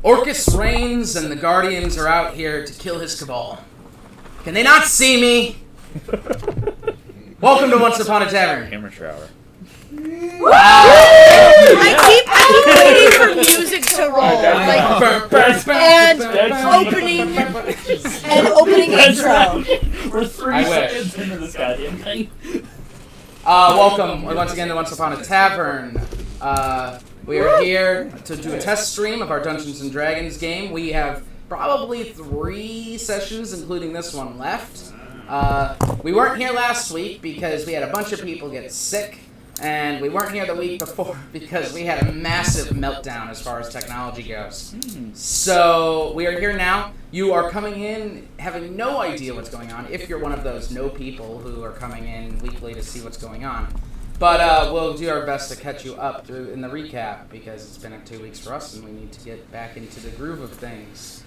Orcus reigns and the Guardians are out here to kill his cabal. Can they not see me? Welcome to Once Upon a Tavern. Amateur hour. I keep waiting for music to roll, and opening intro. We're 3 seconds into this goddamn thing. Welcome once again to Once Upon a Tavern. We are here to do a test stream of our Dungeons & Dragons game. We have probably 3 sessions, including this one, left. We weren't here last week because we had a bunch of people get sick, and we weren't here the week before because we had a massive meltdown as far as technology goes. So we are here now. You are coming in having no idea what's going on, if you're one of those no people who are coming in weekly to see what's going on. But we'll do our best to catch you up in the recap because it's been 2 weeks for us and we need to get back into the groove of things.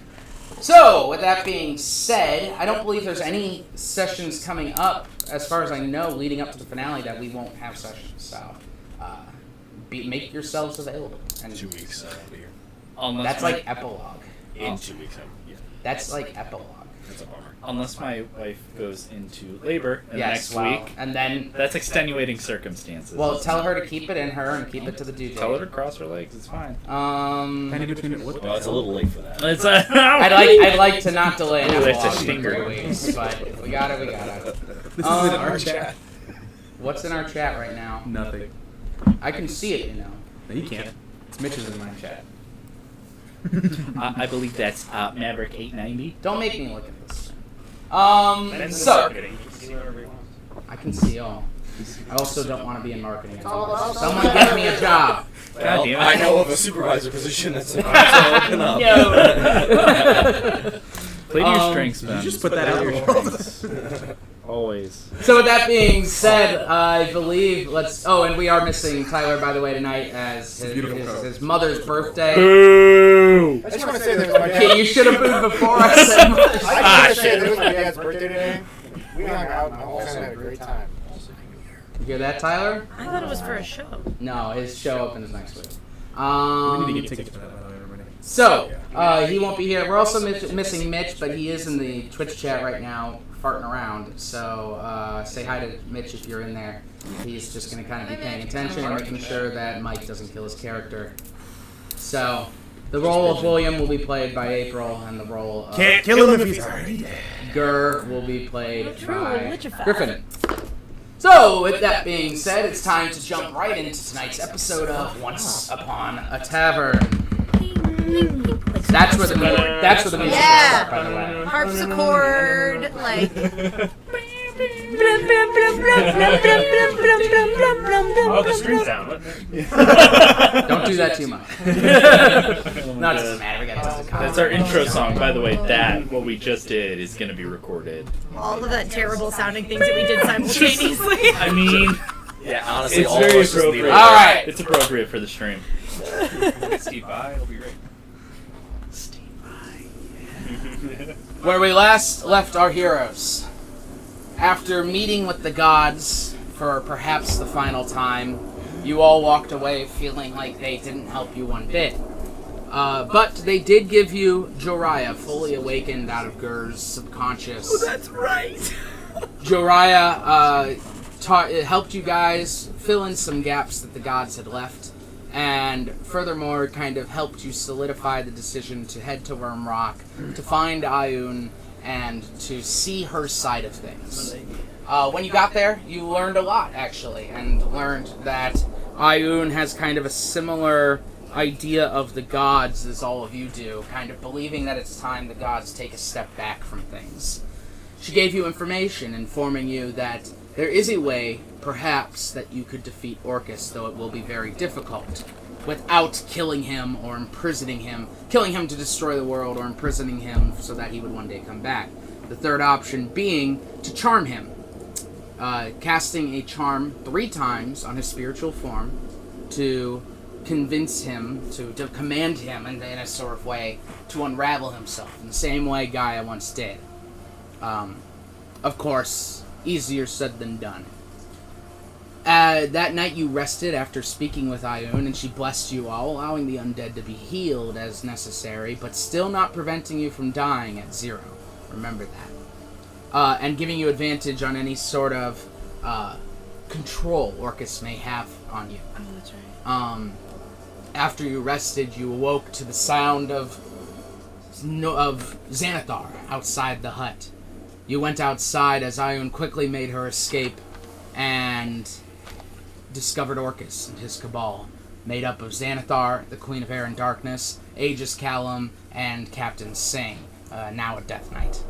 So, with that being said, I don't believe there's any sessions coming up, as far as I know, leading up to the finale that we won't have sessions. So, make yourselves available. And 2 weeks I'll be here. That's like epilogue. In 2 weeks, yeah. That's like epilogue. That's a bummer. Unless my wife goes into labor next well, week. and then That's extenuating circumstances. well, tell her to keep it in her and keep it to the due date. Tell her to cross her legs. It's fine. Well, it's a little late for that. It's I'd like to not delay an Ooh, it's a epilogue for stinger. 3 weeks, but if we got it. This is in our chat. What's in our chat right now? Nothing. I can see it, you know. No, you can't. It's Mitch's in my chat. I believe that's Maverick 890. Don't make me look at this. So I can see all. I also don't want to be in marketing anymore. Someone give me a job. God damn it. I know of a supervisor position that's about to open up. Play to your strengths, man. You just put that out your there. strengths. Always. So with that being said, I believe and we are missing Tyler, by the way, tonight as his mother's birthday. Boo! I just want to say that my Okay, you should have booed before I said I just want to say that it was my dad's birthday today. We hung out and all had a great time. You hear that, Tyler? I thought it was for a show. No, his show opens next week. We need to get tickets for that, by the way, everybody. So, he won't be here. We're also missing Mitch, but he is in the Twitch chat right now, farting around. So, say hi to Mitch if you're in there. He's just going to kind of be paying attention and making sure that Mike doesn't kill his character. So, the role of William will be played by April, and the role of Can't kill him if he's already dead. Gur will be played by Lichify. Griffin. So, with that being said, it's time to jump right into tonight's episode of Once Upon a Tavern. That's where the music Yeah. starts, by the way. Harpsichord, like. Oh, the screen sound. Don't do that too much. No, it doesn't matter. We got tons of That's our intro song, by the way. What we just did, is going to be recorded. All of that terrible sounding things that we did simultaneously. I mean, Yeah, honestly, it's all very of us just leave appropriate. it. All right. It's appropriate for the stream. Steve by, it'll be right. Where we last left our heroes. After meeting with the gods for perhaps the final time, you all walked away feeling like they didn't help you one bit. But they did give you Joriah, fully awakened out of Gur's subconscious. Oh, that's right. Joriah helped you guys fill in some gaps that the gods had left, and furthermore kind of helped you solidify the decision to head to Worm Rock, to find Ioun, and to see her side of things. When you got there, you learned a lot, actually, and learned that Ioun has kind of a similar idea of the gods as all of you do, kind of believing that it's time the gods take a step back from things. She gave you information informing you that there is a way, perhaps, that you could defeat Orcus, though it will be very difficult, without killing him or imprisoning him, killing him to destroy the world or imprisoning him so that he would one day come back. The third option being to charm him, casting a charm 3 times on his spiritual form to convince him, to command him in a sort of way to unravel himself, in the same way Gaia once did. Of course, easier said than done. That night you rested after speaking with Ioun, and she blessed you all, allowing the undead to be healed as necessary, but still not preventing you from dying at 0. Remember that. And giving you advantage on any sort of control Orcus may have on you. Oh, that's right. After you rested, you awoke to the sound of Xanathar outside the hut. You went outside as Ioun quickly made her escape and discovered Orcus and his cabal, made up of Xanathar, the Queen of Air and Darkness, Aegis Callum, and Captain Singh, now a Death Knight.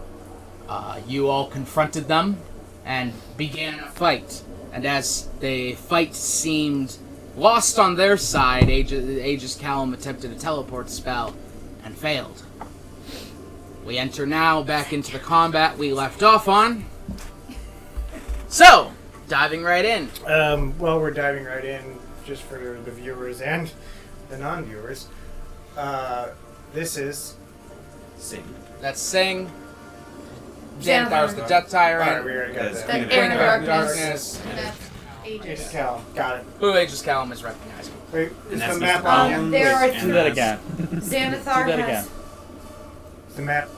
You all confronted them and began a fight, and as the fight seemed lost on their side, Aegis Callum attempted a teleport spell and failed. We enter now back into the combat we left off on. So, diving right in. Well, we're diving right in just for the viewers and the non-viewers. This is Sing. That's Sing. Xanathar. Xanathar's the Death Tyrant. Alright, we already got That's that. Queen of Queen of Air Air and and Darkness. Darkness. Aegis Cal. Got it. Who Aegis Callum is recognizable. Wait, is that's the map Mr. on? Brown. There are Do three. that again. Xanathar Do that has. again. Is the map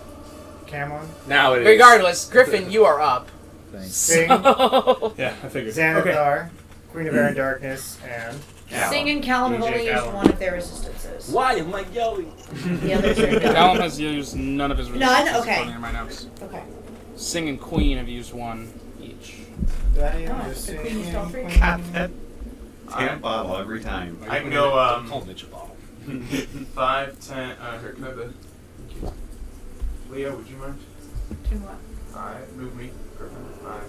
cam on? Now it is. Regardless, Griffin, you are up. Thanks. Sing, Yeah, I figured. Okay. Xanathar, Queen of Air and Darkness, and Sing and Callum have DJ only used Callum. one of their resistances. Why am I yelling? The others are done. Callum has used none of his None? resistances, Okay. according to my notes. Okay. Sing and Queen have used one each. I am Oh, just the Queen used all three. singing. Got that damn bottle every time. I can go Call Mitch a bottle. 5, 10. Here, can I have the. Thank you. Leo, would you mind? To what? Alright, move me. Griffin. 5,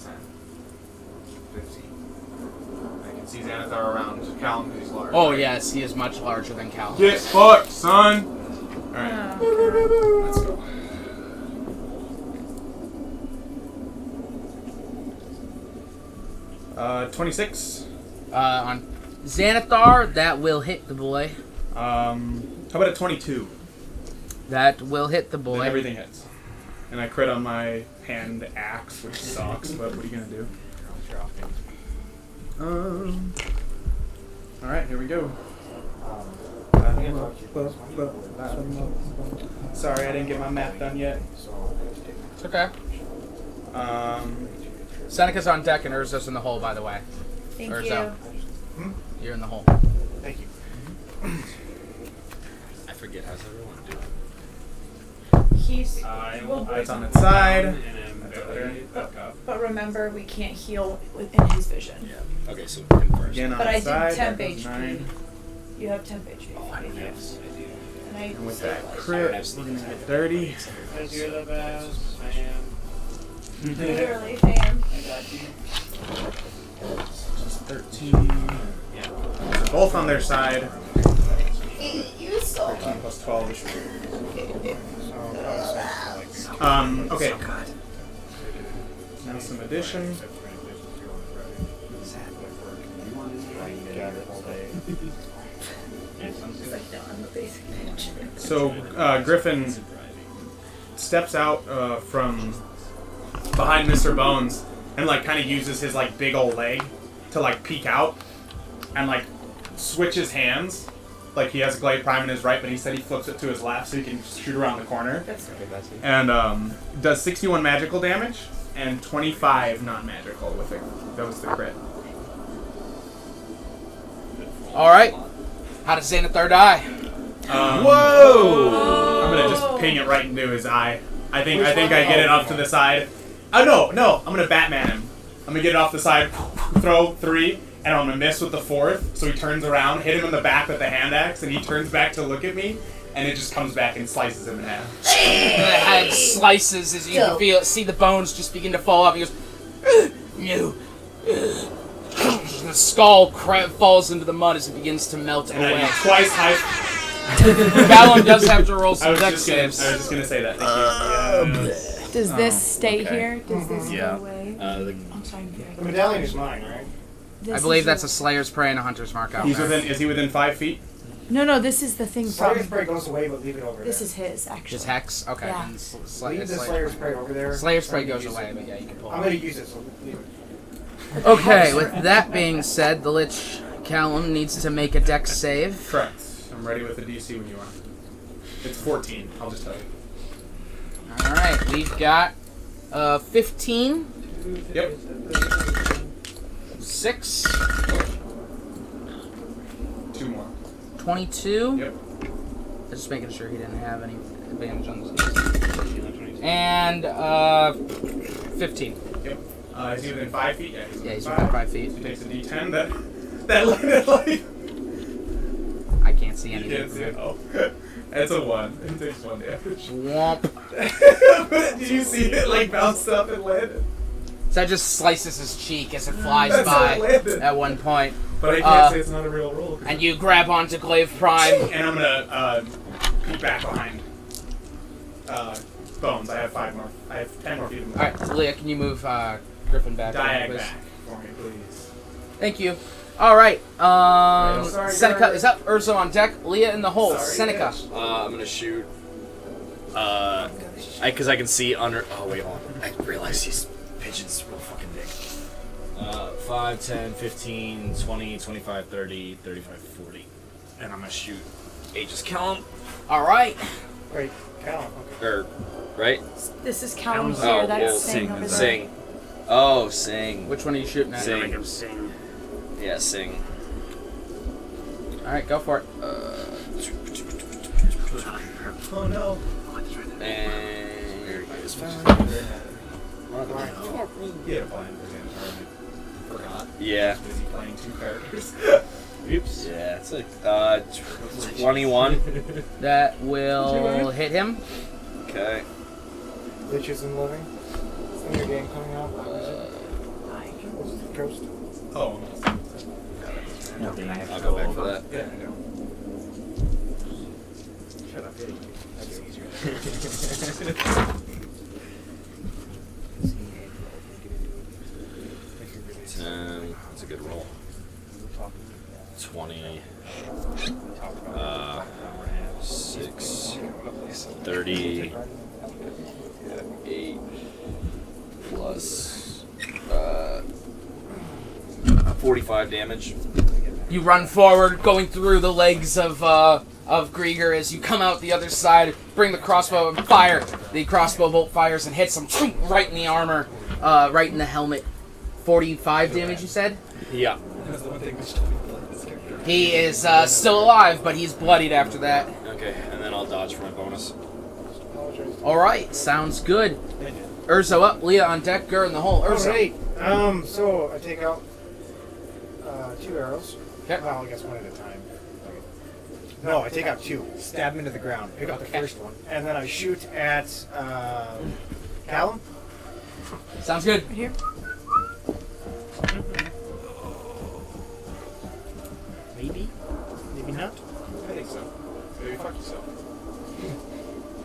10, 15. I can see Xanathar around Callum because he's large. Oh, yes, he is much larger than Callum. Get fucked, son! Alright, Oh, let's go. Uh, 26. On Xanathar, that will hit the boy. How about a 22? That will hit the boy. Then everything hits. And I crit on my hand axe, which sucks, but what are you gonna do? Alright, here we go. Sorry, I didn't get my math done yet. It's okay. Seneca's on deck and Urza's in the hole, by the way. thank Urza, you. you're in the hole. Thank you. I forget how's everyone doing. He's. It's on its side. But remember, we can't heal within his vision. Yeah. Okay, so confirm. Again on But I its did side. temp that goes HP. 9. You have temp HP. Oh, I do. Yes, I do. And I And with saved that life. crit, we're gonna get 30. Because you're the best, man. Literally, fam. Just 13. So both on their side. You so 13 plus 12 is So, okay. Now some addition. So Griffin steps out from behind Mr. Bones and like kind of uses his like big old leg to like peek out and like switches hands. Like he has Glade Prime in his right, but he said he flips it to his left so he can shoot around the corner. And does 61 magical damage and 25 non-magical with it. That was the crit. Alright. How does Xanathar die? Whoa! I'm gonna just ping it right into his eye. I think I get it off to the side. Oh no! I'm gonna Batman him. I'm gonna get it off the side, throw 3, and I'm gonna miss with the 4th. So he turns around, hit him in the back with the hand axe, and he turns back to look at me, and it just comes back and slices him in half. The head slices as you can feel it, see the bones just begin to fall off. He goes, "You." The skull falls into the mud as it begins to melt And away. I twice high. Callum does have to roll I some was dex just gonna saves. say that. Thank you. Does this stay okay. here? Does this Yeah. go away? I'm sorry. the medallion is mine, right? This I believe is that's the- a Slayer's Prey and a Hunter's Mark out He's there. within. Is he within 5 feet? No, this is the thing Slayer's from. Spray goes away, but leave it over This there. is his, actually. Just Hex? Okay. Yeah. Then Leave the Slayer's Spray over there. Slayer's Spray I'm gonna goes use away, it. but yeah, you can pull I'm it. gonna use it, so leave it. Okay, with that being said, the Lich Callum needs to make a dex save. Correct. I'm ready with the DC when you are. It's 14. I'll just tell you. Alright, we've got 15, Yep. 6, 2 more. 22. Yep. Just making sure he didn't have any advantage on this. And 15. Yep. Is he within 5 feet? Yeah, Yeah, he's within 5 feet. So he takes a D10 that landed like... I can't see You anything. can't see it. Oh. That's a 1. It takes 1 damage. Womp. Did you see it like bounced up and landed? So that just slices his cheek as it flies That's how by it landed. at one point. But I can't say it's not a real roll. And you grab onto Glaive Prime. And I'm gonna peek back behind Bones. I have 5 more. I have 10 more feet of movement. Alright, Leah, can you move Griffin back? Diag please? back for me, please. Thank you. Alright, Sorry, Seneca guys. is up. Urso on deck. Leah in the hole. Sorry, Seneca. guys. I'm gonna shoot. Because I can see under. Oh wait, hold on. I realize these pigeons real fucking big. 5, 10, 15, 20, 25, 30, 35, 40. And I'm gonna shoot Aegis Callum. Alright. Wait, Callum. Okay. Or, right? This is Callum's Oh, here. That's well, Sing over there. Sing. Oh, Sing. Which one are you shooting at? Sing. Yeah, Sing. Alright, go for it. Oh no. And there he goes. He had a plan for him. Forgot. Yeah. Busy playing 2 characters. Oops. Yeah, it's like 21. That will hit him. Okay. Liches and Living. Is your game coming out? What's the Ghost? Oh. I'll go back for that. Yeah, I know. Shut up, idiot. That's easier. That's a good roll. 20. 6. 30. 8. Plus. 45 damage. You run forward, going through the legs of Grieger as you come out the other side, bring the crossbow and fire. The crossbow bolt fires and hits him right in the armor, right in the helmet. 45 damage, you said? Yeah. He is still alive, but he's bloodied after that. Okay, and then I'll dodge for my bonus. Alright, sounds good. Urso up, Leah on deck, Gur in the hole. Urso. Alright, so I take out 2 arrows. Okay. Well, I guess one at a time. No, I take out 2. Stab him into the ground. Pick up the first one. And then I shoot at Callum. Sounds good. Right here. Maybe. Maybe not. I think so. Maybe fuck yourself.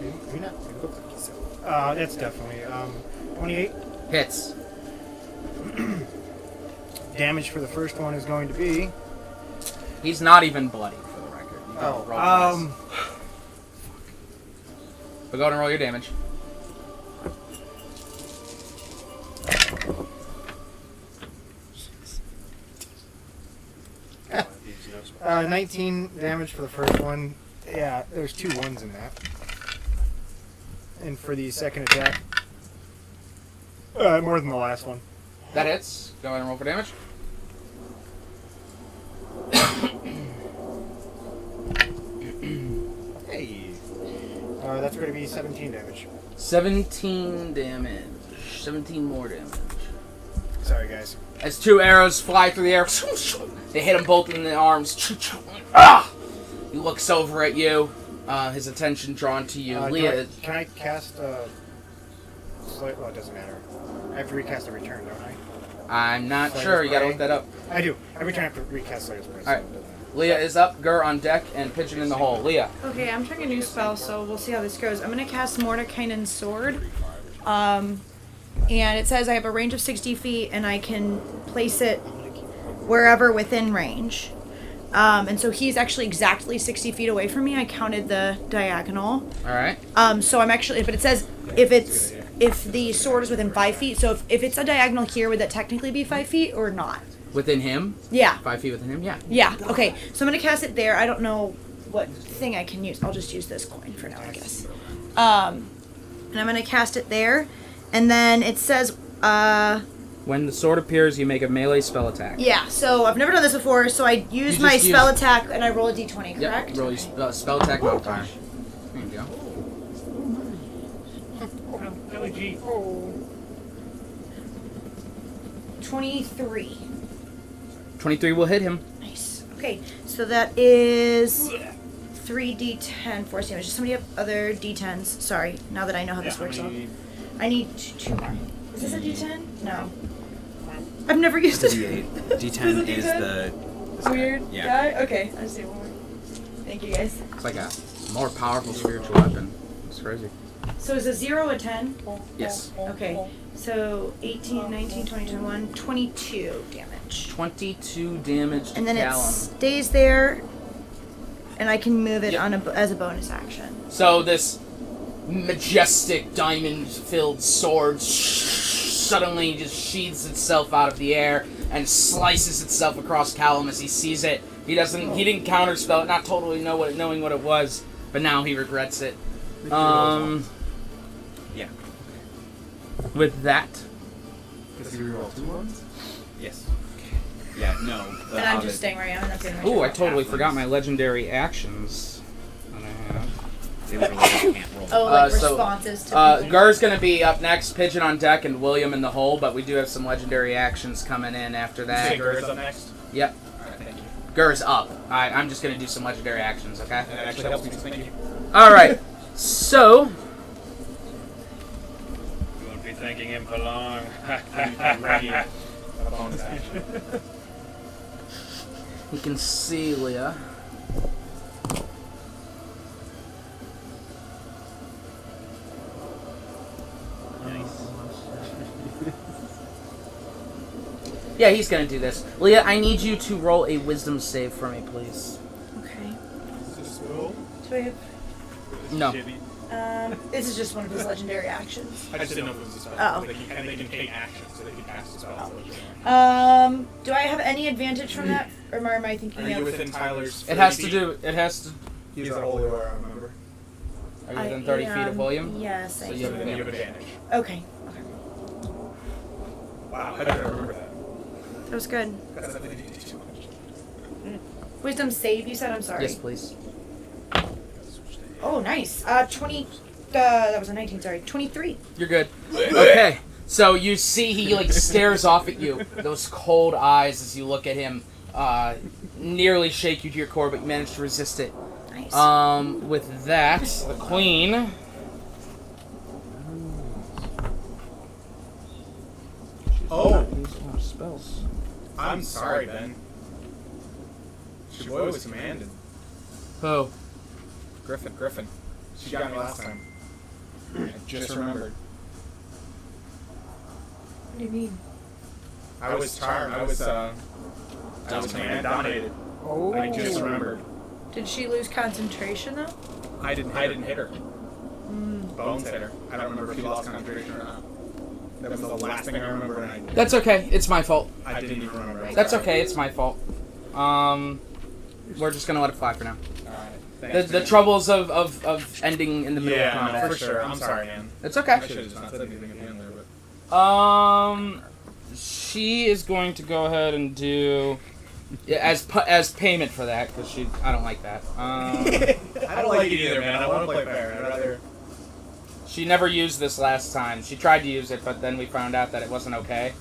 Maybe not. Maybe go fuck yourself. That's definitely 28. Hits. Damage for the first one is going to be. He's not even bloody, for the record. You gotta roll twice. But go ahead and roll your damage. 19 damage for the first one. Yeah, there's 2 1s in that. And for the second attack, more than the last one. That hits. Go ahead and roll for damage. Hey. That's going to be 17 damage. 17 damage. 17 more damage. Sorry, guys. As 2 arrows fly through the air, they hit him both in the arms. Ah! He looks over at you, his attention drawn to you. Leah, Can I cast well, it doesn't matter. I have to recast every turn, don't I? I'm not Slayer's sure. You gotta Prey? look that up. I do. Every turn I have to recast Slayer's Prey. Alright. Leah is up, Gur on deck, and Pigeon in the hole. Leah. Okay, I'm trying a new spell, so we'll see how this goes. I'm gonna cast Mordekainen's Sword. And it says I have a range of 60 feet, and I can place it wherever within range. And so he's actually exactly 60 feet away from me. I counted the diagonal. Alright. So I'm actually, but it says if it's if the sword is within 5 feet. So if it's a diagonal here, would that technically be 5 feet or not? Within him? Yeah. 5 feet within him? Yeah. Yeah. Okay. So I'm gonna cast it there. I don't know what thing I can use. I'll just use this coin for now, I guess. And I'm gonna cast it there, and then it says, When the sword appears, you make a melee spell attack. yeah. So I've never done this before, so I use You my just spell use- attack and I roll a d20, correct? Yep. Roll your spell attack modifier. There you go. LG. 23. 23 will hit him. Nice. Okay, so that is 3d10 force damage. Does somebody have other d10s? Sorry, now that I know how this works. I need 2 more. Is this a d10? No. I've never used it. D10 is the Weird Yeah. guy? Okay, I just need 1 more. Thank you guys. It's like a more powerful spiritual weapon. It's crazy. So is a 0 a 10? Yes. Okay, so 18, 19, 20, 21, 22 damage. 22 damage to And then it Callum. stays there, and I can move it Yep. on as a bonus action. So this majestic diamond-filled sword suddenly just sheathes itself out of the air and slices itself across Callum as he sees it. He didn't counterspell it, not totally knowing what it was, but now he regrets it. Yeah. With that, Does he reroll 2 ones? Yes. Yeah. No. And I'm just staying where I am, and that's the only ooh, I turn. totally forgot my legendary actions that I have. They literally can't roll. Oh, like so, responses to people. Gar's gonna be up next, Pigeon on deck, and William in the hole, but we do have some legendary actions coming in after that. Say Gur's up next? Yep. Alright, thank you. Gar's up. I'm just gonna do some legendary actions, okay? That actually helps me, thank you. Alright, so, You won't be thanking him for long. I'm ready. A bonus action. you can see Leah. Yeah, he's gonna do this. Leah, I need you to roll a wisdom save for me, please. Okay. Is this cool? Do I have... No. this is just one of his legendary actions. I just didn't know if it was a spell. Oh. They can take action, so they can cast a spell. Do I have any advantage from that? Or am I thinking Are you of... within Tyler's 30 It has to feet? do. It has to. He's a holy warrior, I remember. Are you within 30 feet of William? Yes, I So you have So then you have do. advantage. Okay. Wow, how did I remember that? That was good. That's definitely didn't do too much. Wisdom save, you said? I'm sorry. Yes, please. Oh, nice. 20... that was a 19, sorry. 23. You're good. Okay. So you see he like stares off at you, those cold eyes as you look at him, nearly shake you to your core, but you manage to resist it. Nice. With that, the queen. Oh, Spells. I'm sorry, Ben. Your boy was commanded. Oh. Griffin. She got me last time. I just remembered. What do you mean? I was charmed. I was command dominated. Oh. I just remembered. Did she lose concentration, though? I didn't hit her. Bones hit her. I don't remember if she lost concentration or not. That was the last thing I remember, and That's okay. It's my fault. I didn't even remember. That's okay. It's my fault. We're just gonna let it fly for now. Alright. The troubles of ending in the middle of combat. Yeah, for sure. I'm sorry, man. It's I okay. should have just not said anything at the end there, but... She is going to go ahead and do as payment for that because I don't like that. I don't like it either, man. I want to play fair. I'd rather... She never used this last time. She tried to use it, but then we found out that it wasn't okay.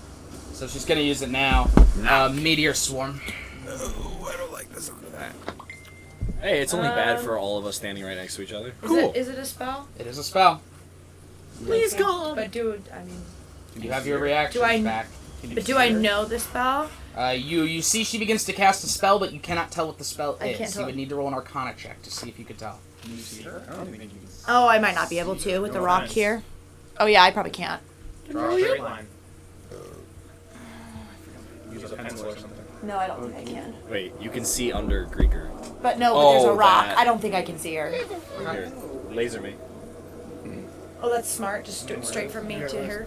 So she's gonna use it now. Meteor Swarm. Oh, I don't like the sound of that. Hey, it's only bad for all of us standing right next to each other. Is it a spell? It is a spell. Please call. But do You have your reactions Do I- back. But do I know the spell? You see she begins to cast a spell, but you cannot tell what the spell I is. can't You tell. would need to roll an Arcana check to see if you could tell. Can you see her? I don't think you can see Oh, I might not be able to with the No rock offense. here. Oh yeah, I probably can't. Draw a straight line. Use a pencil or something. No, I don't think I can. Wait, you can see under Grieger. But no, but there's a Oh, rock. that. I don't think I can see her. Here, laser me. Oh, that's smart. Just straight from me to her.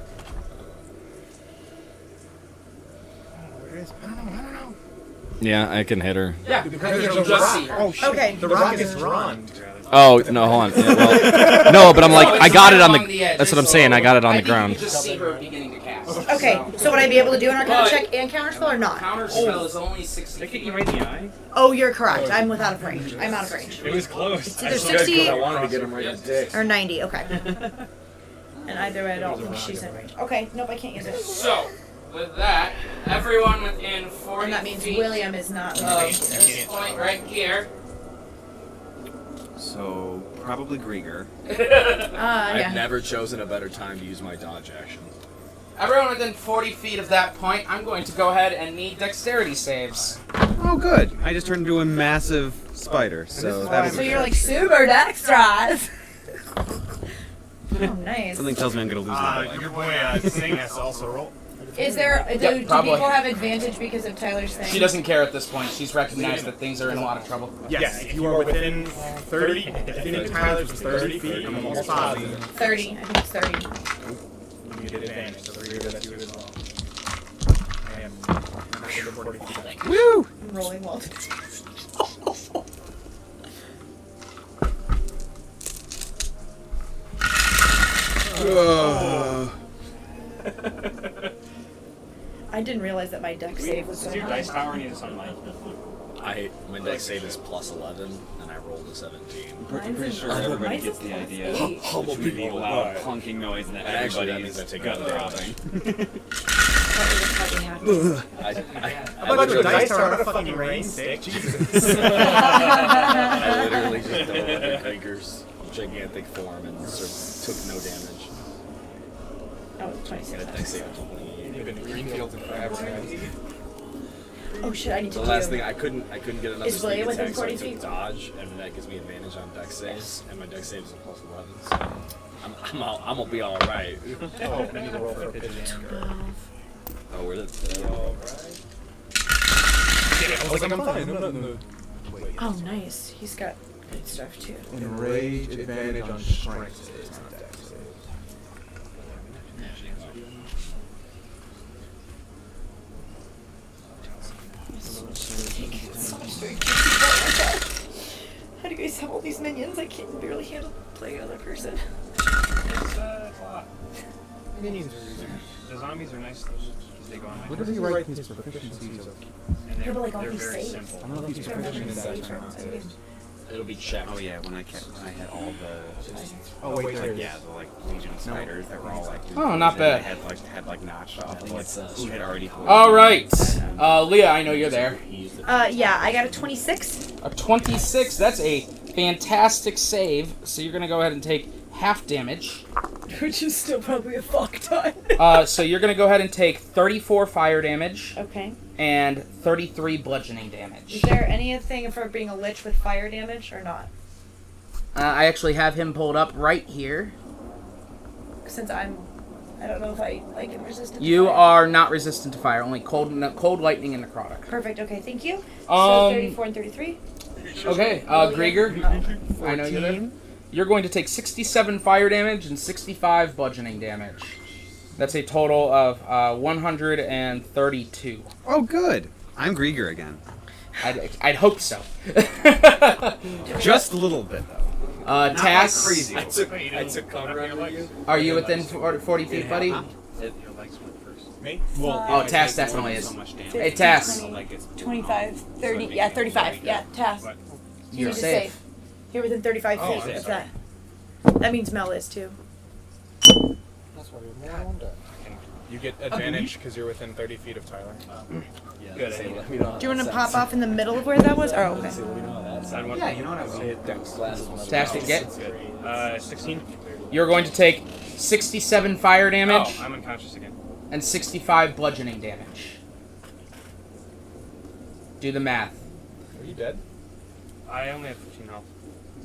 Yeah, I can hit her. Yeah, because you just see her. Oh shit! Okay. The rock is drawn. Oh no, hold on. Yeah, well, no, but I'm like, I got it on the. That's what I'm saying. I got it on the I ground. think you just see her beginning to cast. Okay, so would I be able to do an Arcana check and counterspell or not? Counter spell is only 60 Did I feet. kick you right in the eye? Oh, you're correct. I'm without of range. I'm out of range. It was close. It's either 60 wanted to get him right in the dick. or 90. Okay. And either way, I don't think she's in range. Okay, nope, I can't use it. So, with that, everyone within 40 And that means feet William is not in of range. this point right here. So, probably Grieger. Yeah. never chosen a better time to use my dodge action. Everyone within 40 feet of that point, I'm going to go ahead and need dexterity saves. Oh, good. I just turned into a massive spider, so that'll So be you're good. like super dexterous. Oh, nice. Something tells me I'm gonna lose my leg. Your boy Sing has to also roll. Is there? Do Yep, probably. people have advantage because of Tyler's thing? She doesn't care at this point. She's recognized that things are in a lot of trouble. Yes, if you are within 30, if Tyler's 30 feet, I'm almost positive. 30. I think it's 30. You get advantage, so you're good at you as well. I am 40 feet. Woo! I'm rolling well. I didn't realize that my dex save was so high. tower need sunlight? My dex save is plus 11, and I rolled a 17. I'm pretty sure everybody Mine's gets a the plus idea. 8. It should be the loud clunking noise and that Actually, everybody that means I take gut out the throbbing. How about your dice are on a fucking rain stick? Jesus. I literally just doubled under Krieger's gigantic form and took no damage. Oh, 26. Dex save of 20. You've been in Greenfields in forever, guys. Oh shit, I need to The do. last thing I couldn't get another Is William sneak within attack, so I 40 took feet? dodge, and that gives me advantage on dex saves, and my dex saves is a plus 11. So I'm gonna be all right. Oh, I need to roll for pigeon. Oh, we're the. I was like, I'm fine. I'm not in the... Oh, nice. He's got good stuff too. And rage advantage on strength saves, not dex saves. How do you guys have all these minions? I can't barely handle playing another person. Minions are easy. The zombies are nice because they go on my What does he write his proficiencies of? and Yeah, but like all they're these very saves. simple. I don't know if he's proficient in that or not. It'll be checked. Oh yeah, when I had all the Oh, wait, there. yeah, the like Legion spiders that were all like Oh, not and bad. they had like notched off think like it's, who had already pulled. All right, Leah, I know you're there. Yeah, I got a 26. A 26. That's a fantastic save. So you're gonna go ahead and take half damage. Which is still probably a fuck ton. So you're gonna go ahead and take 34 fire damage Okay. and 33 bludgeoning Is damage. there anything for being a lich with fire damage or not? I actually have him pulled up right here. Since I don't know if I like am resistant. You to fire. are not resistant to fire, only cold lightning and necrotic. Perfect. Okay, thank you. Um, So 34 and 33. Okay, Grieger, I know you're there. You're going to take 67 fire damage and 65 bludgeoning damage. That's a total of 132. Oh good. I'm Grieger again. I'd hope so. Just a little bit though. Tass, I took cover under you. are you within 40 feet, buddy? Your legs went first. Me? Oh, Tass definitely is. So much damage. Hey, Tass, 25, 30. Yeah, 35. Yeah, Tass. You you're need to safe. save. You're within 35 Oh, feet I'm of that. That means Mel is too. You get advantage because you're within 30 feet of Tyler. Good. Do you want to pop off in the middle of where that was? Oh, okay. Yeah, you know what Tass, get. 16. You're going to take 67 fire damage Oh, I'm unconscious again. and 65 bludgeoning damage. Do the math. Are you dead? I only have 15 health.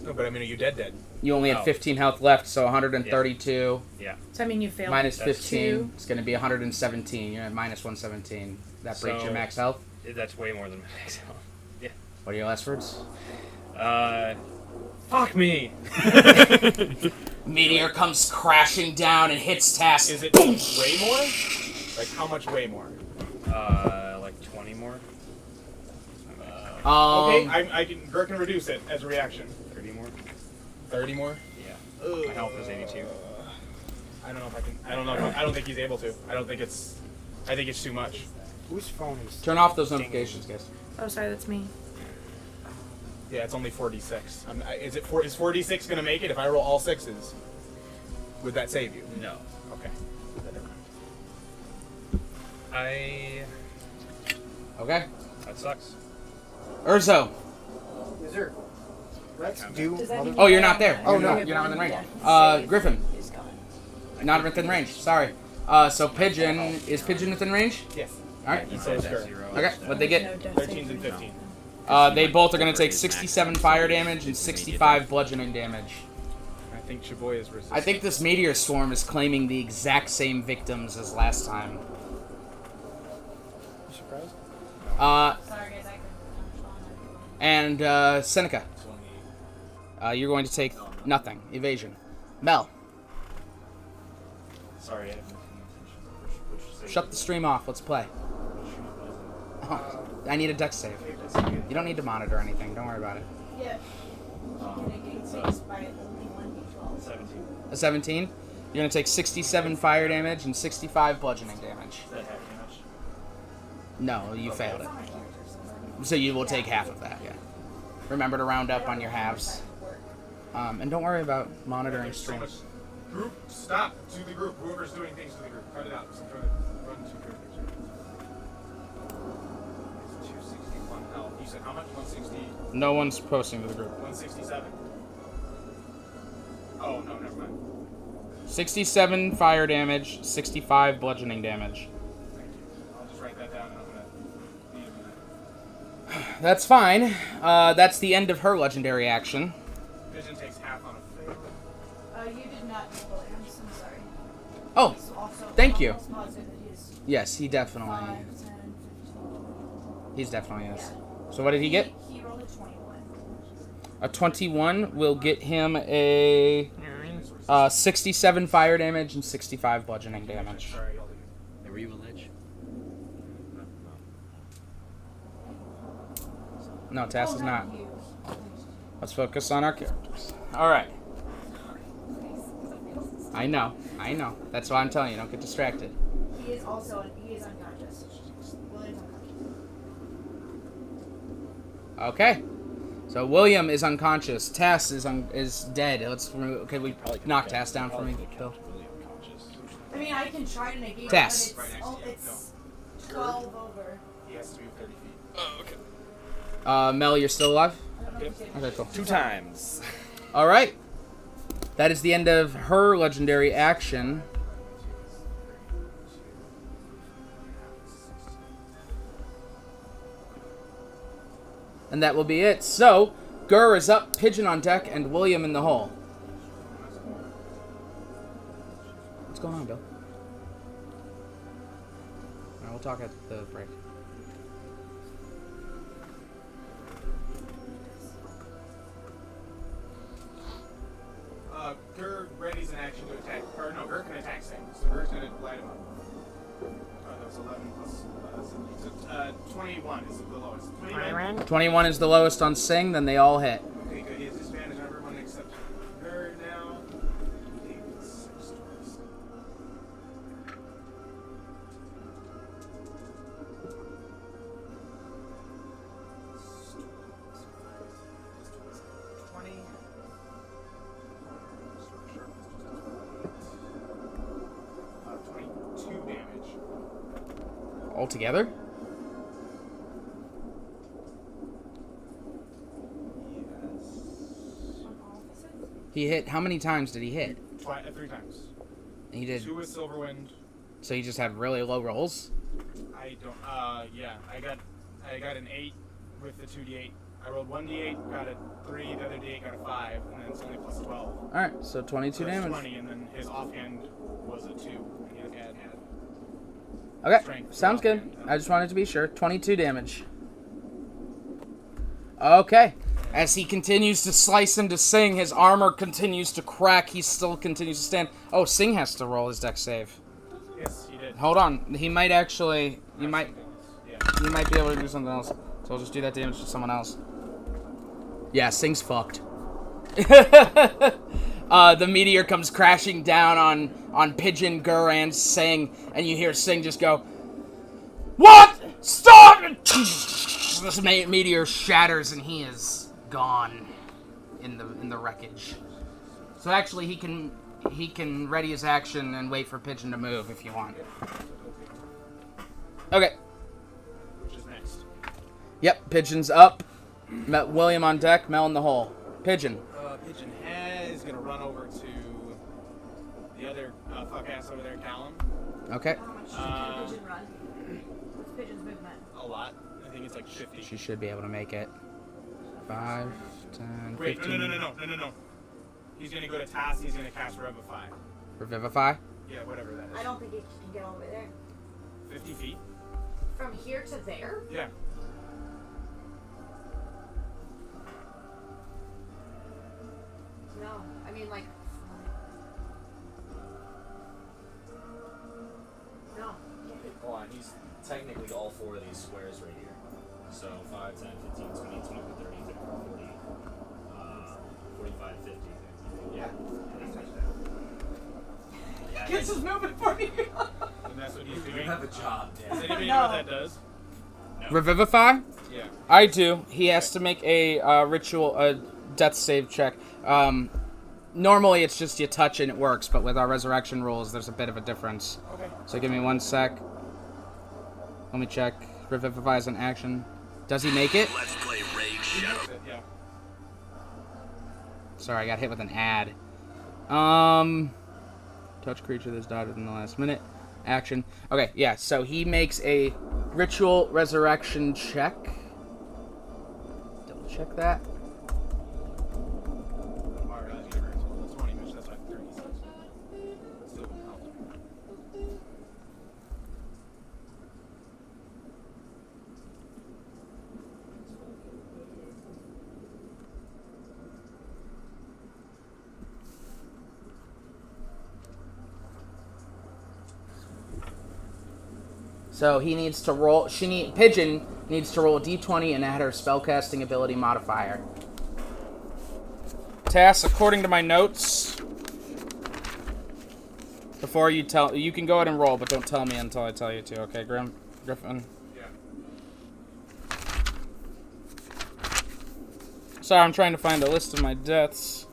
No, but I mean, are you dead? You only have Oh. 15 health left, so 132 Yeah. So I mean, you failed. minus That's 15 is going to be 117. You're at minus 117. That breaks your So- max health. That's way more than my max health. What are your last words? Fuck me. Meteor comes crashing down and hits Tass. Is it way more? Like how much way more? Like 20 more. Okay, I can. Gert can reduce it as a reaction. 30 more. 30 more. Yeah. My health is 82. I don't know if I can. I don't know. I don't think he's able to. I don't think it's. I think it's too much. Whose phone is? Turn off those notifications, guys. Oh, sorry, that's me. Yeah, it's only 4d6. Is 4d6 gonna make it if I roll all sixes? Would that save you? No. Okay. Okay. That sucks. Urzo. Is there? Let's do. Does that mean Oh, you're not there. Oh, You're no. not, you're not within range. Griffin. Not within range. Sorry. So Pigeon is Pigeon within range? Yes. All right. So is Gert. Okay. What'd they get? 13s and 15. They both are going to take 67 fire damage and 65 bludgeoning damage. I think Chaboy is resistant. I think this meteor swarm is claiming the exact same victims as last time. You surprised? Sorry, guys, I And Seneca, you're going to take nothing. Evasion. Mel, Sorry, I haven't been paying attention. shut the stream off. Let's play. Oh, I need a dex save. You don't need to monitor anything. Don't worry about it. Yeah. 17. A 17. You're going to take 67 fire damage and 65 bludgeoning damage. Is that half damage? No, you failed it. So you will take half of that, yeah. Remember to round up on your halves. And don't worry about monitoring There's so much. streams. Group, stop to the group. Whoever's doing things to the group, cut it out. So run two characters. It's 261 health. You said how much? 160. No one's posting to the group. 167. Oh no, never mind. 67 fire damage, 65 bludgeoning damage. Thank you. I'll just write that down and I'm gonna need a minute. That's fine. That's the end of her legendary action. Vision takes half on a fail. You did not roll it. I'm so sorry. Oh, He's also thank you. almost positive that he is yes, he definitely, 5, 10, 15. he's definitely is. So what did he get? He rolled a 21. A 21 will get him a 67 fire damage and 65 bludgeoning damage. Sorry, I'll leave. Were you a lich? No, Tass Oh, is not. you. Let's focus on our characters. All right. I know. That's why I'm telling you, don't get distracted. He is also he is unconscious. William's unconscious. Okay. So William is unconscious. Tass is dead. Let's remove. Okay, we knock Tass down for me, Bill. I mean, I can try to negate Tess. it, but it's 12 over. He has to be 30 feet. Mel, you're still alive? I don't know if you did. Okay, cool. 2 times. All right. That is the end of her legendary action. And that will be it. So, Gur is up, Pigeon on deck, and William in the hole. What's going on, Bill? Alright, we'll talk at the break. Gur readies an action to attack. Or no, Gur can attack Sing. So Gur's gonna light him up. That was 11 plus 21 is the lowest. 21? 21 is the lowest on Sing, then they all hit. Okay, good. He has disadvantage on everyone except Gur now. 8, 6, 12. Altogether? He hit. How many times did he hit? 3 times. He did. 2 with Silverwind. So he just had really low rolls. I don't. Yeah. I got an 8 with the 2d8. I rolled 1d8, got a 3. The other d8 got a 5, and then it's only plus 12. All right, so 22 So that's damage. 20, and then his offhand was a 2. And he had Okay, strength sounds good. offhand. I just wanted to be sure. 22 damage. Okay. As he continues to slice into Singh, his armor continues to crack. He still continues to stand. Oh, Singh has to roll his dex save. Yes, he did. Hold on. He might actually... You might... Yeah. You might be able to do something else. So I'll just do that damage to someone else. Yeah, Singh's fucked. The meteor comes crashing down on Pigeon, Gur, and Singh, and you hear Singh just go, "What? Stop!" This meteor shatters, and he is gone in the wreckage. So actually, he can ready his action and wait for Pigeon to move if you want. Okay. Which is next? Yep, Pigeon's up. William on deck, Mel in the hole. Pigeon. Pigeon is gonna run over to the other fuck ass over there, Callum. Okay. How much can Pigeon run? What's Pigeon's movement? A lot. I think it's like 50. She should be able to make it. 5, 10, Wait, 15. no. He's gonna go to task. He's gonna cast Revivify. Revivify? Yeah, whatever that is. I don't think he can get all the way there. 50 feet. From here to there? Yeah. No. I mean, like... No. Hold on, he's technically all 4 of these squares right here. So 5, 10, 15, 20, 25, 30, 50, 40, 45, 50. Yeah. Kids is moving for you. And that's what he's doing. You have a job, Does Dan. anybody know what that does? Revivify? Yeah. I do. He has to make a ritual, death save check. Normally it's just you touch and it works, but with our resurrection rules, there's a bit of a difference. Okay. So give me 1 sec. Let me check. Revivify is an action. Does he make it? Let's play Raid Shadow. Yeah. Sorry, I got hit with an ad. Touch creature that's died within the last minute. Action. Okay, yeah, so he makes a ritual resurrection check. Double check that. That's 20 minutes. That's like 30 seconds. Still wouldn't help. So he needs to roll. Pigeon needs to roll a d20 and add her spellcasting ability modifier. Tass, according to my notes. Before you tell, you can go ahead and roll, but don't tell me until I tell you to. Okay, Griffin. Yeah. Sorry, I'm trying to find a list of my deaths.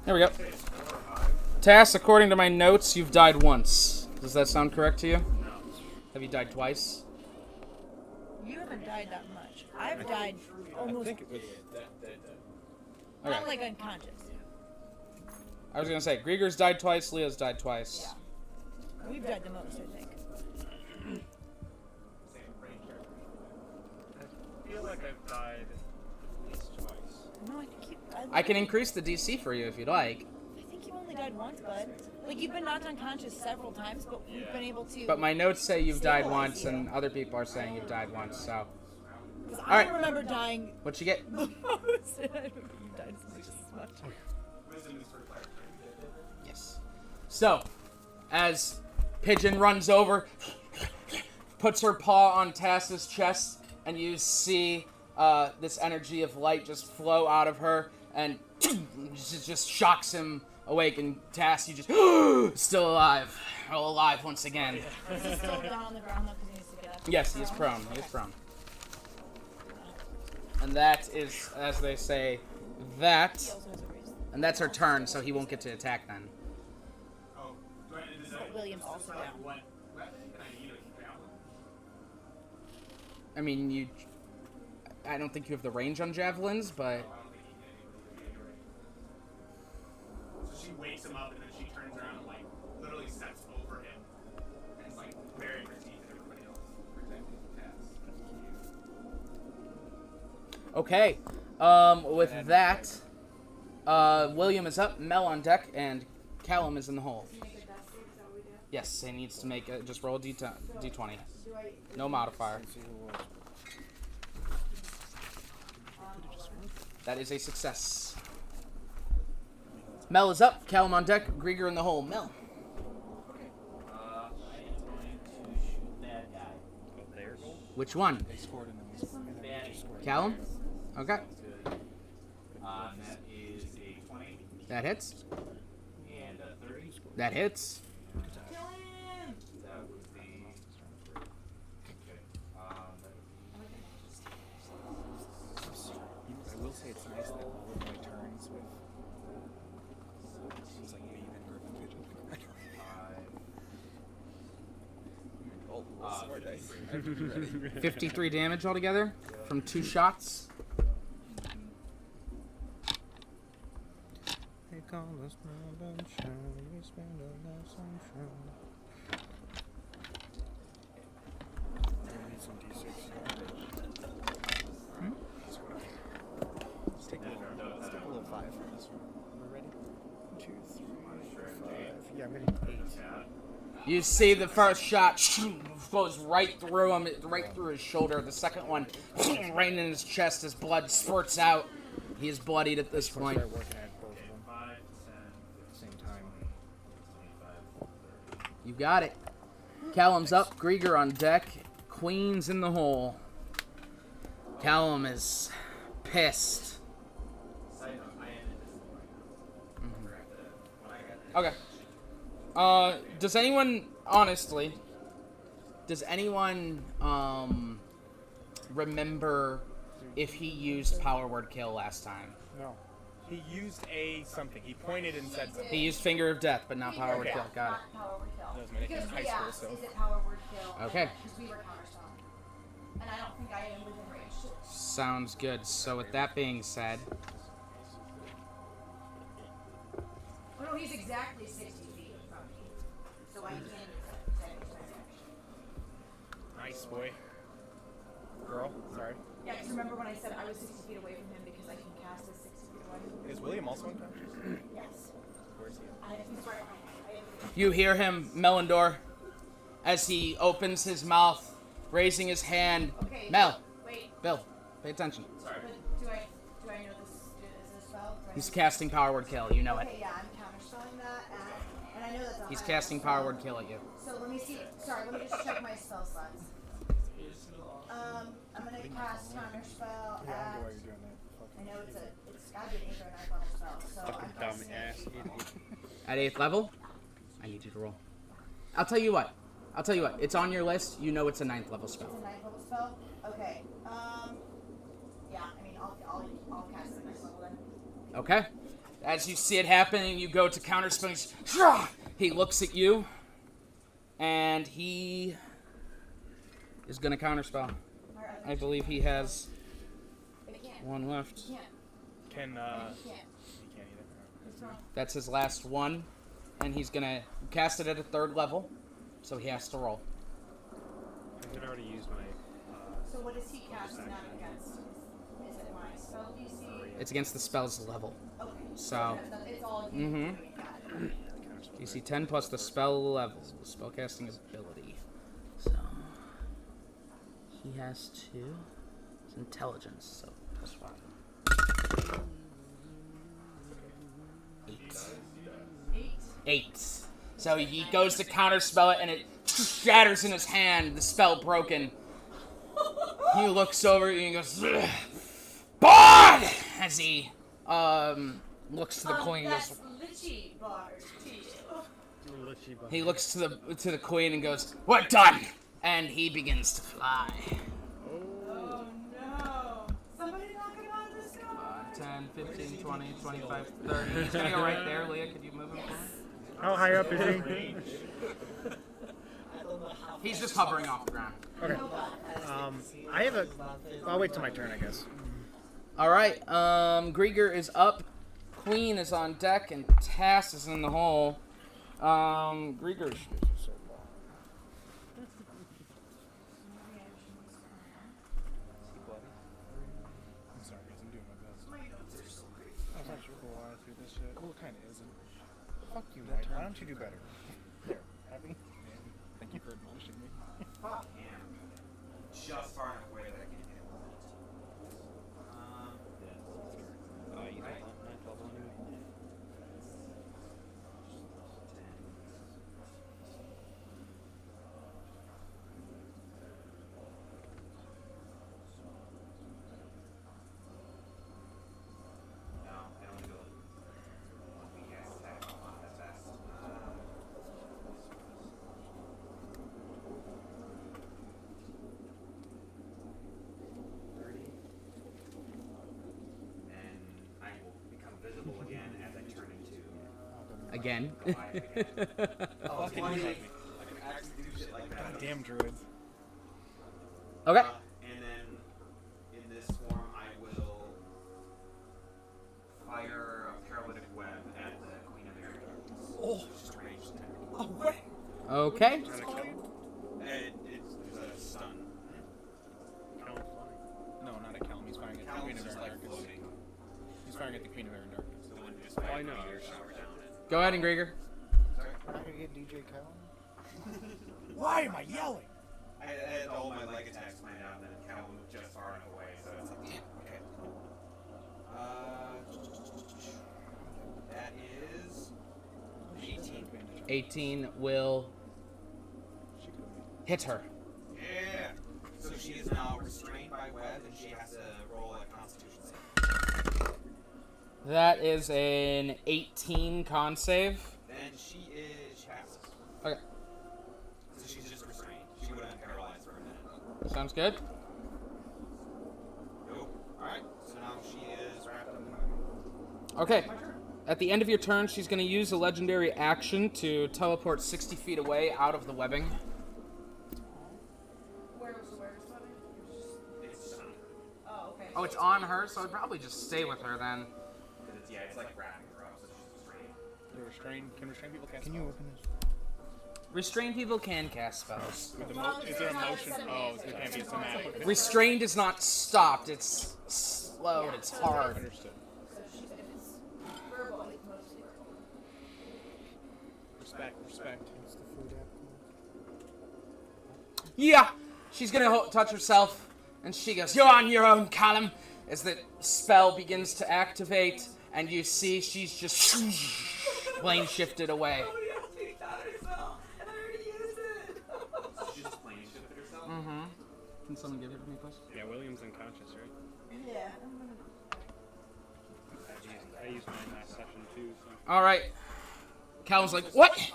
There we go. Tass, according to my notes, you've died once. Does that sound correct to you? No. Have you died twice? You haven't died that much. I've died almost... I think it was. Not Okay. like unconscious. I was gonna say, Grieger's died twice, Leo's died twice. Yeah. We've died the most, I think. I feel like I've died at least twice. No, I think you... I can increase the DC for you if you'd like. I think you only died once, bud. Like, you've been knocked unconscious several times, but we've been able to... But my notes say you've died stabilize once, you. and other people are saying you've died once, so... 'Cause I Alright. don't remember dying What you get? the most. I don't remember you died as much. Yes. So, as Pigeon runs over, puts her paw on Tass's chest, and you see this energy of light just flow out of her, and just shocks him awake, and Tass, you just still alive. Oh, alive once again. Is he still down on the ground, though, because he needs to get up? Yes, he is prone. He is prone. And that is, as they say, that. He also has a raise. And that's her turn, so he won't get to attack then. Oh, do I, is that, But William's also down. what weapon can I use to javelin? I mean, I don't think you have the range on javelins, but... So she wakes him up and then she turns around and like literally steps over him and is like burying her teeth in everybody else, protecting the Okay. With that, William is up, Mel on deck, and Callum is in the hole. Yes, he needs to make just roll a D20. No modifier. That is a success. Mel is up. Callum on deck. Grieger in the hole. Mel. I am going to shoot that guy. Oh, there. Which one? They scored and then we scored. And then we just scored. Callum? Okay. Good. That is a 20 That hits. and a 30. That hits. That would be. Okay. I will say it's nice that all of my turns with. It's like me and Griffin pigeon. Oh, smart dice. 53 damage altogether from 2 shots. They call us Melbourne Shine, we spend a lot of sunshine. I need some D6. Let's take a little 5 from this one. We're ready? 2, 3, 5. Yeah, I'm getting 8. You see the first shot goes right through him, right through his shoulder. The second one right in his chest. His blood spurts out. He is bloodied at this point. Start working at both of them 5, 10, at the same time. 25, 30. You got it. Callum's up. Grieger on deck. Queen's in the hole. Callum is pissed. Side note, I ended this one right now. When I got Okay. Does anyone, honestly, remember if he used power word kill last time? No. He used a something. He pointed and said something. He used finger of death, but not power word Okay. kill. Got it. Not power word kill. That was my Because high we school, asked, so. is it power word kill? Okay. Because we were counterspelling. And I don't think I am within range. Sounds good. So with that being said, Oh no, he's exactly 60 feet from me. So I can't use Nice boy. Girl, sorry. Yeah, because remember when I said I was 60 feet away from him because I can cast as 60 feet away? Is William also unconscious? Yes. Where's he? He's right behind me. you hear him, Melindor, as he opens his mouth, raising his hand. Okay. Mel, Wait. Bill, pay attention. But do I know this? Is this spell? Do I He's know- casting power word kill. You know Okay, it. yeah, I'm counterspelling that, and I know that's a He's high casting spell. power word kill at you. So let me see. Sorry, let me just check my spell slots. I'm gonna cast counterspell Yeah, I at. wonder why you're doing that. I know it's gotta be an 8th or 9th level spell. So Fucking I'm dumb guessing- ass idiot. At 8th level, I need you to roll. I'll tell you what. It's on your list. You know it's a 9th level It's a spell. 9th level spell. Okay. Yeah. I mean, I'll cast it at 9th level then. Okay. As you see it happening, you go to counterspell. He looks at you, and he is gonna counterspell. I believe he has But he can't. one left. He can't. Can, He can't. he can't either. What's wrong? That's his last one, and he's gonna cast it at a 3rd level, so he has to roll. I had already used my. So what is he casting that against? Is it my spell DC? It's against the spell's level. Okay. So- It's all you. Mhm. Got it. DC 10 plus the spell level, spellcasting ability. So he has 2. It's intelligence, so plus 5. 8. 8. So he goes to counterspell it, and it shatters in his hand. The spell broken. He looks over and he goes, "Bard!" As he looks to the queen. And goes, That's Litchi Bard to you. he looks to the queen and goes, "We're done!" And he begins to fly. Oh no! Somebody knocking on this door. 10, 15, 20, 25, 30. He's gonna go right there. Leah, could you move him for me? How high up is he? He's just hovering off the ground. Okay. I have a. I'll wait till my turn, I guess. All right. Grieger is up. Queen is on deck, and Tass is in the hole. Grieger's. I'm sorry, guys. I'm doing my best. I'm not sure why I threw this shit. Well, it kind of isn't. Fuck you, Mike. Why don't you do better? There. Happy? Thank you for admonishing me. Fuck him. Just far enough away that I can hit him. I use my 12 anyway. No, I only go one weak ass attack. Not that fast. 30. And I will become visible again as I turn into Again. Goliath again. Oh, Fucking funny. hate me. I can actually do shit like that. Goddamn druids. Okay. And then in this form, I will fire a paralytic web at the Queen of Air Darkness. Oh. Just a ranged attack. Oh, what? Okay. Trying to kill him. It's a stun. Kill him flying. No, not at Callum. He's firing at the Queen Callum's of just Air like and Darkness. floating. He's firing at the Queen of Air and Darkness. The one who just Oh, I fired know. meteor shower down it. Go ahead and Grieger. Sorry? We're not gonna get DJ Callum? Why am I yelling? I had all my leg attacks planned out, and then Callum was just far enough away, so it's like, damn, okay. That is 18. 18 will hit her. Yeah! So she is now restrained by web, and she has to roll a constitution save. That is an 18 con save. Then she passes. Okay. So she's just restrained. She would have been paralyzed for a minute. Sounds good. Nope. Alright, so now she is wrapped up in a Okay. At the end of your turn, she's going to use a legendary action to teleport 60 feet away out of the webbing. Where's swimming? It's Oh, okay. Oh, it's on her, so I'd probably just stay with her then. it's like wrapping her up, so she's restrained. They're restrained. Can restrained people cast Can you spells? open this? Restrained people can cast spells. With the is there a motion? Oh, so it can't be a somatic. Restrained is not stopped, it's slowed, it's hard. Understood. So she's, if it's verbal, it's mostly verbal. Respect. What's the food app called? Yeah! She's going to touch herself, and she goes, "You're on your own, Callum," as the spell begins to activate, and you see she's just plane shifted away. She's just plane shifted herself? Mm-hmm. Can someone give it to me, please? Yeah, William's unconscious, right? Yeah. I used mine last session too. So. Alright. Callum's like, "What?"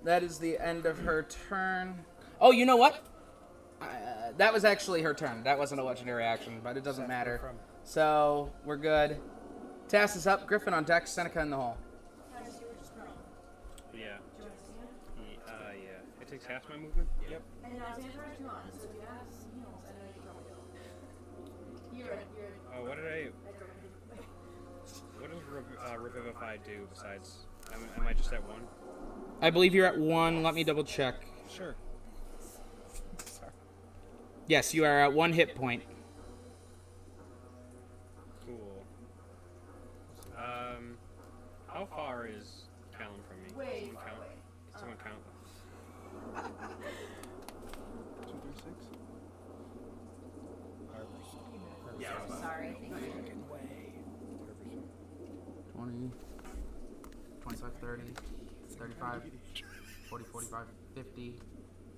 That is the end of her turn. Oh, you know what? That was actually her turn. That wasn't a legendary action, but it doesn't matter. So, we're good. Tass is up, Griffin on deck, Seneca in the hole. Can I see where she's prone? Yeah. Do you want to see it? Yeah. It takes half my movement? Yep. And now Xan's right to on, so if you have heals, I know you probably don't. You're Oh, what did I... I don't What does Revivify do besides... Am I just at 1? I believe you're at 1. Let me double check. Sure. Yes, you are at 1 hit point. Cool. How far is Callum from me? Way Someone far count? away. Can someone count? 2, 3, 6. Yeah, I was Sorry. 20, 25, 30, 35, 40, 45, 50,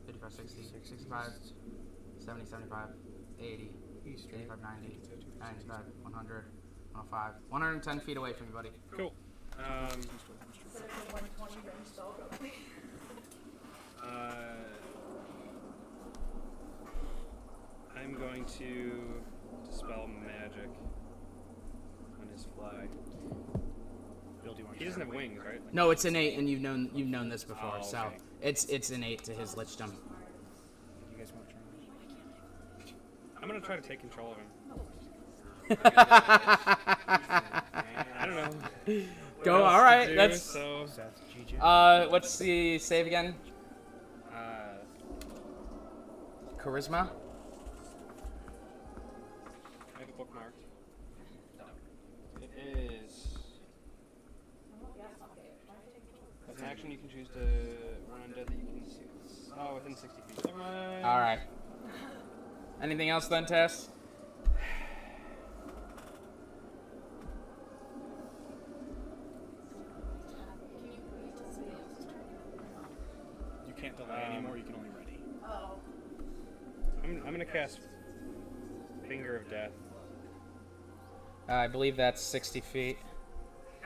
55, 60, 65, 70, 75, 80, 85, 90, 95, 100, 105, 110 feet away from you, buddy. Cool. Instead of 120 range spell, go. I'm going to dispel magic on his fly. Bill, do you want He doesn't have wings, right? No, it's innate, and you've known this before, Oh, so okay. it's innate to his lichdom. You guys want to try this? I'm gonna try to take control of him. I don't know. Go. what else All to right. do, That's. so. That's GG. What's the save again? Charisma. I have a bookmark. It is. As an action, you can choose to run undead that you can see. Oh, within 60 feet. Never mind. All right. Anything else then, Tess? more. You can only ready. Oh. I'm gonna cast Finger of Death. I believe that's 60 feet.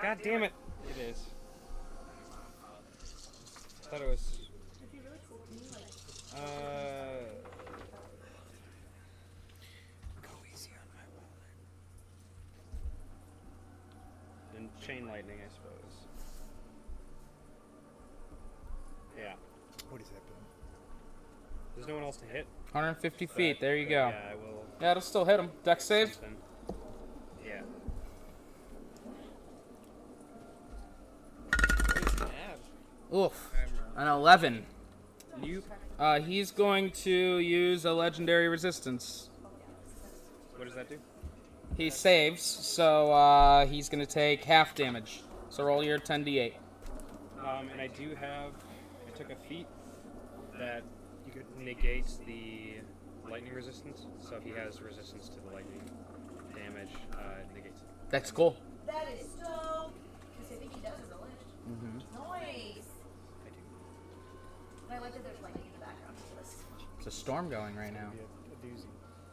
God damn it! It is. I thought it was. Go easy on my wallet. And Chain Lightning, I suppose. Yeah. What is that, Bill? There's no one else to hit. 150 feet. There you go. Yeah, I will. Yeah, it'll still hit him. Dex save. Something. Yeah. Oof. An 11. You. He's going to use a legendary resistance. What does that do? He saves, so he's going to take half damage. So roll your 10d8. And I do have. I took a feat that negates the lightning resistance. So if he has resistance to the lightning damage, it negates it. That's cool. That is so. Because I think he does a relish. Mm-hmm. Nice. I do. And I like that there's lightning in the background of this. It's a storm going right now. A doozy.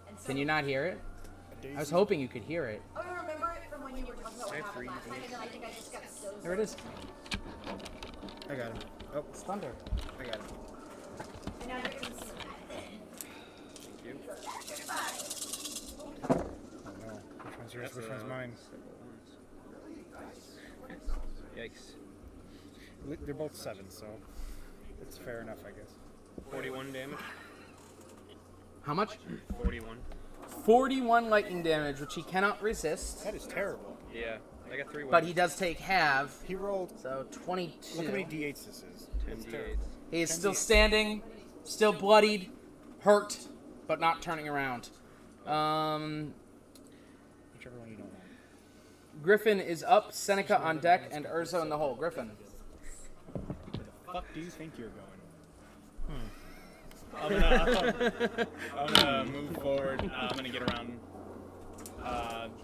And Can you not hear it? A doozy. I was hoping you could hear it. Oh, I remember it from when you were talking about what I have happened three last time, and then I think I just got so. There it is. I got him. Oh, It's thunder. I got him. And now you're gonna see Thank you. Oh no. Which one's yours? Which one's mine? Yikes. They're both 7, so it's fair enough, I guess. 41 damage. How much? 41. 41 lightning damage, which he cannot resist. That is terrible. Yeah. I got 3 But wounds. he does take half, He rolled. so 22. Look how many d8s this is. 10 It's d8s. terrible. He is 10 still D8s. standing, still bloodied, hurt, but not turning around. Whichever one you don't want. Griffin is up, Seneca on deck, and Urza in the hole. Griffin. Where the fuck do you think you're going? I'm gonna move forward. I'm gonna get around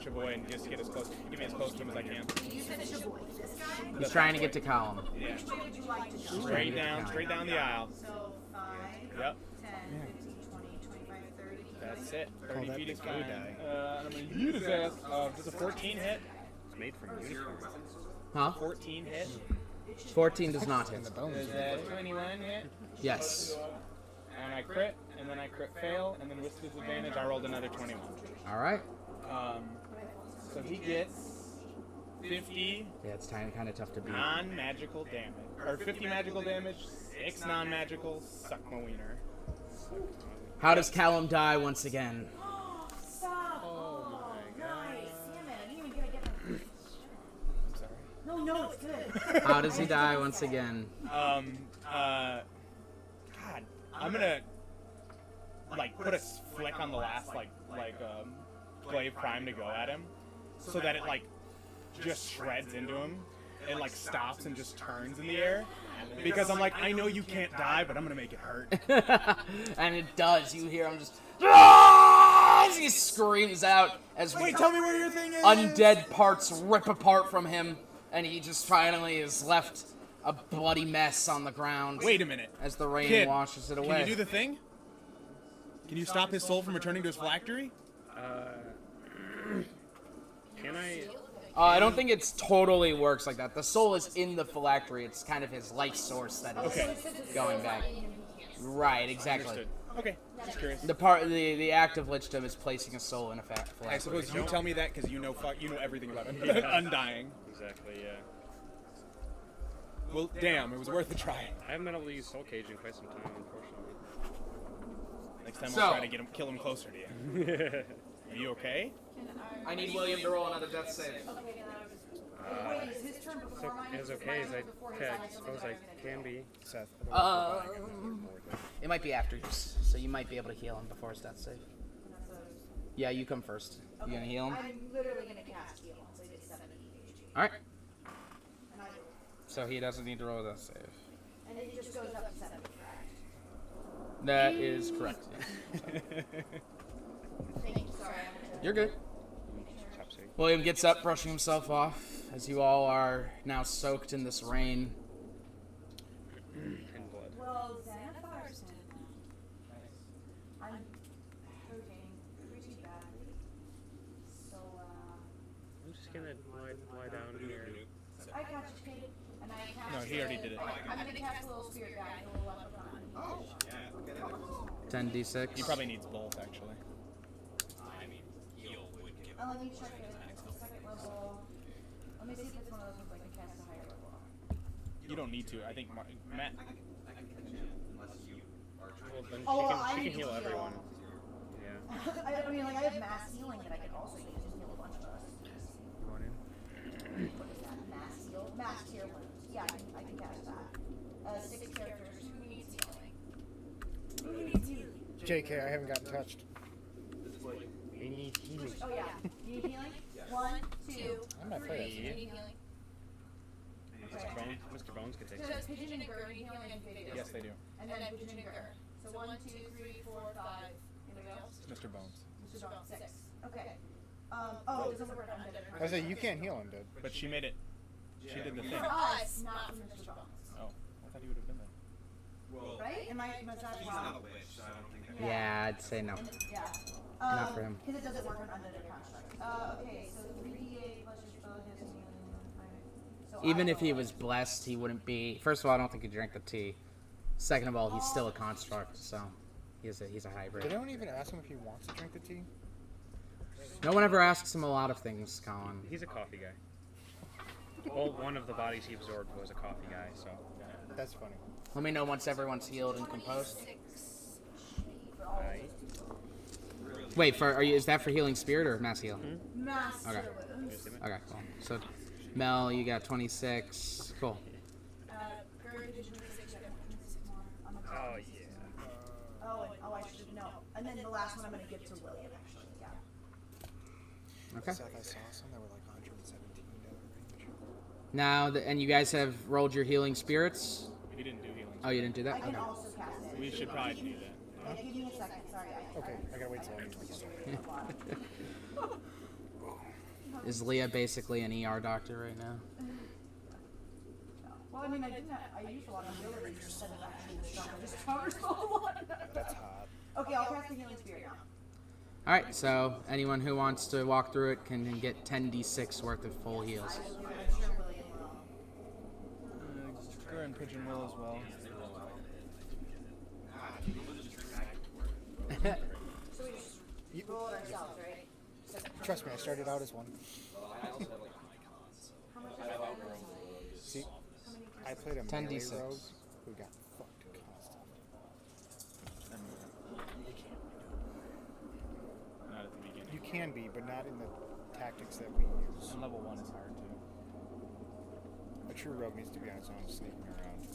Chaboy and just get as close, get me as close to him as I can. You said it's your boy. This guy? He's trying to get to Column. Yeah. Which way would you like to go? Straight down the aisle. So 5, Yep. 10, 15, 20, 25, 30. That's it. Call 30 that feet is the fine. die. I'm gonna use his ass. Does a 14 hit? It's made from unicorn. Huh? 14 hit. 14 does not And the hit. bones. Is that 21 hit? Yes. And I crit, and then I crit fail, and then with disadvantage I rolled another 21. All right. So he gets 50 Yeah, it's kind of tough to beat. non-magical damage. Or 50 magical damage, 6 non-magical, suck my wiener. How does Callum die once again? Stop! Oh, nice. Damn it. I didn't even get that. I'm sorry. No, it's good. How does he die once again? God, I'm gonna like put a flick on the last glaive prime to go at him, so that it like just shreds into him. It like stops and just turns in the air, because I'm like, I know you can't die, but I'm gonna make it hurt. And it does. You hear him just. "Ah!" As he screams out as Wait, tell me where your thing is. undead parts rip apart from him, and he just finally is left a bloody mess on the ground. Wait a minute. As the rain Kid, washes it away. Can you do the thing? Can you stop his soul from returning to his phylactery? Can I? I don't think it's totally works like that. The soul is in the phylactery. It's kind of his life source that is Okay. going back. Right, exactly. Understood. Okay, just curious. The act of lichdom is placing a soul in a phylactery. I suppose you tell me that because you know everything about undying. Exactly. Yeah. Well, damn, it was worth a try. I haven't been able to use Soul Cage in quite some time, unfortunately. Next time So- I'll try to kill him closer to you. Are you okay? I need William to roll another death save. Wait, is his turn before mine? As okay as I suppose I can be. Seth. It might be after yours, so you might be able to heal him before his death save. Yeah, you come first. You gonna heal him? I'm literally gonna cast heal once I get 70 HP. All right. And I do. So he doesn't need to roll a death save. And it just goes up to 70, correct? That is correct. Thank you. Sorry, I'm gonna You're good. William gets up, brushing himself off, as you all are now soaked in this rain. And blood. Well, Xanathar's just gonna lie down here. I got you, Kate. And I cast. No, he already did it. I'm gonna cast a little spirit guide, a little leprechaun. Oh. 10d6. He probably needs both, actually. Let me check it. Second level. Let me see if it's one of those ones I can cast a higher level. You don't need to. I think Matt. Well, then Oh, well, she I can need heal to heal. everyone. Yeah. I mean, like, I have mass healing that I can also use to heal a bunch of us. Going in. What is that? Mass heal? Mass tier wounds. Yeah, I can cast that. 6 characters. Who needs healing? Who needs healing? JK, I haven't gotten touched. We need healing. Oh, yeah. You need healing? 1, 2, I'm not 3. finished. You need healing. Mr. Bones could take So some. it's Pigeon and Gur need healing and Fade. Yes, they do. And then Pigeon and Gur. So 1, 2, 3, 4, 5. Anybody else? Mr. Bones. Mr. Bones, 6. Okay. Oh, it doesn't work on I say you can't heal him, dude. But she made it. She did the thing. For us, not for Mr. Bones. Oh, I thought he would have been there. Right? Am I that wrong? Yeah, I'd say no. Yeah. Not for him. Because it doesn't work on undead construct. Okay, so 3d8 plus your spell hits me. So Even if he was blessed, he wouldn't be. First of all, I don't think he drank the tea. Second of all, he's still a construct, so he's a Did hybrid. anyone even ask him if he wants to drink the tea? No one ever asks him a lot of things, Colin. He's a coffee guy. Well, one of the bodies he absorbed was a coffee guy, so. That's funny. Let me know once everyone's healed and composed. Right. Wait, is that for healing spirit or mass heal? Mass Okay. tier wounds. Okay, cool. So, Mel, you got 26. Cool. Gur, did you make 6 yet? 26 more. I'm gonna Oh, call 26 yeah. more. Oh, I should know. And then the last one I'm going to give to William, actually. Yeah. Okay. Seth, I saw some that were like $117 range. Now, and you guys have rolled your healing spirits? He didn't do healing. Oh, you didn't do that? I can Okay. also cast it. We should probably do that. Okay, give me a second. Sorry. Okay, I gotta wait till I Is Leah basically an ER doctor right now? Well, I mean, I used a lot of abilities instead of actual stuff. I just covered a lot. That's hot. Okay, I'll cast the healing spirit now. Alright, so anyone who wants to walk through it can get 10d6 worth of full heals. I'm sure William will. Gur and Pigeon will as well. So we just roll it ourselves, right? So Trust me, I started out as one. how much is that? See, I played a 10d6. melee rogue who got fucked constantly. You can't redo Not at the beginning. it. You can be, but not in the tactics that we use. And level 1 is hard too. A true rogue needs to be on his own, sneaking around.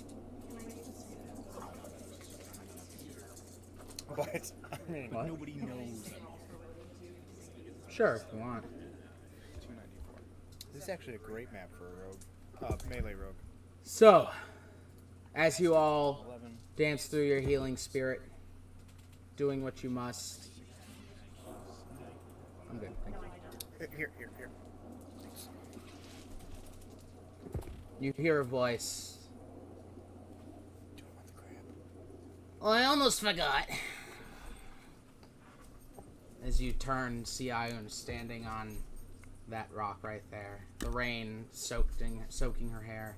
But I mean, What? Nobody knows. Sure, if you want. 294. this is actually a great map for a rogue, melee rogue. So, as you all 11. dance through your healing spirit, doing what you must. I'm good, thank you. Here. You hear a voice. Do you want the crab? Oh, I almost forgot. As you turn, see Ioun standing on that rock right there. The rain soaking her hair.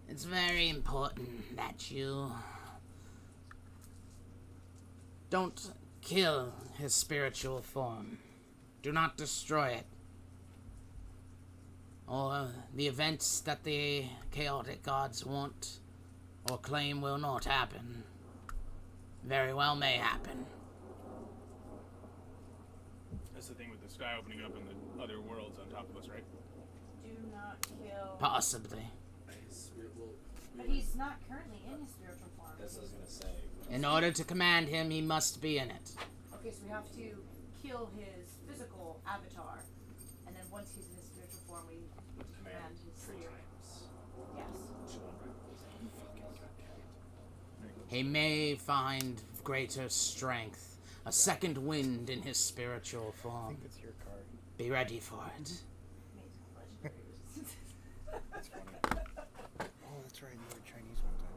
It's very important that you don't kill his spiritual form. Do not destroy it. Or the events that the chaotic gods want or claim will not happen very well may happen. That's the thing with the sky opening up and the other worlds on top of us, right? Do not kill. Possibly. But he's not currently in his spiritual form. That's what I was gonna say. In order to command him, he must be in it. Okay, so we have to kill his physical avatar, and then once he's in his spiritual form, we command his spirit. Yes. He may find greater strength, a second wind in his spiritual I form. think that's your card. Be ready for it. That's funny. Oh, that's right. You were Chinese one time.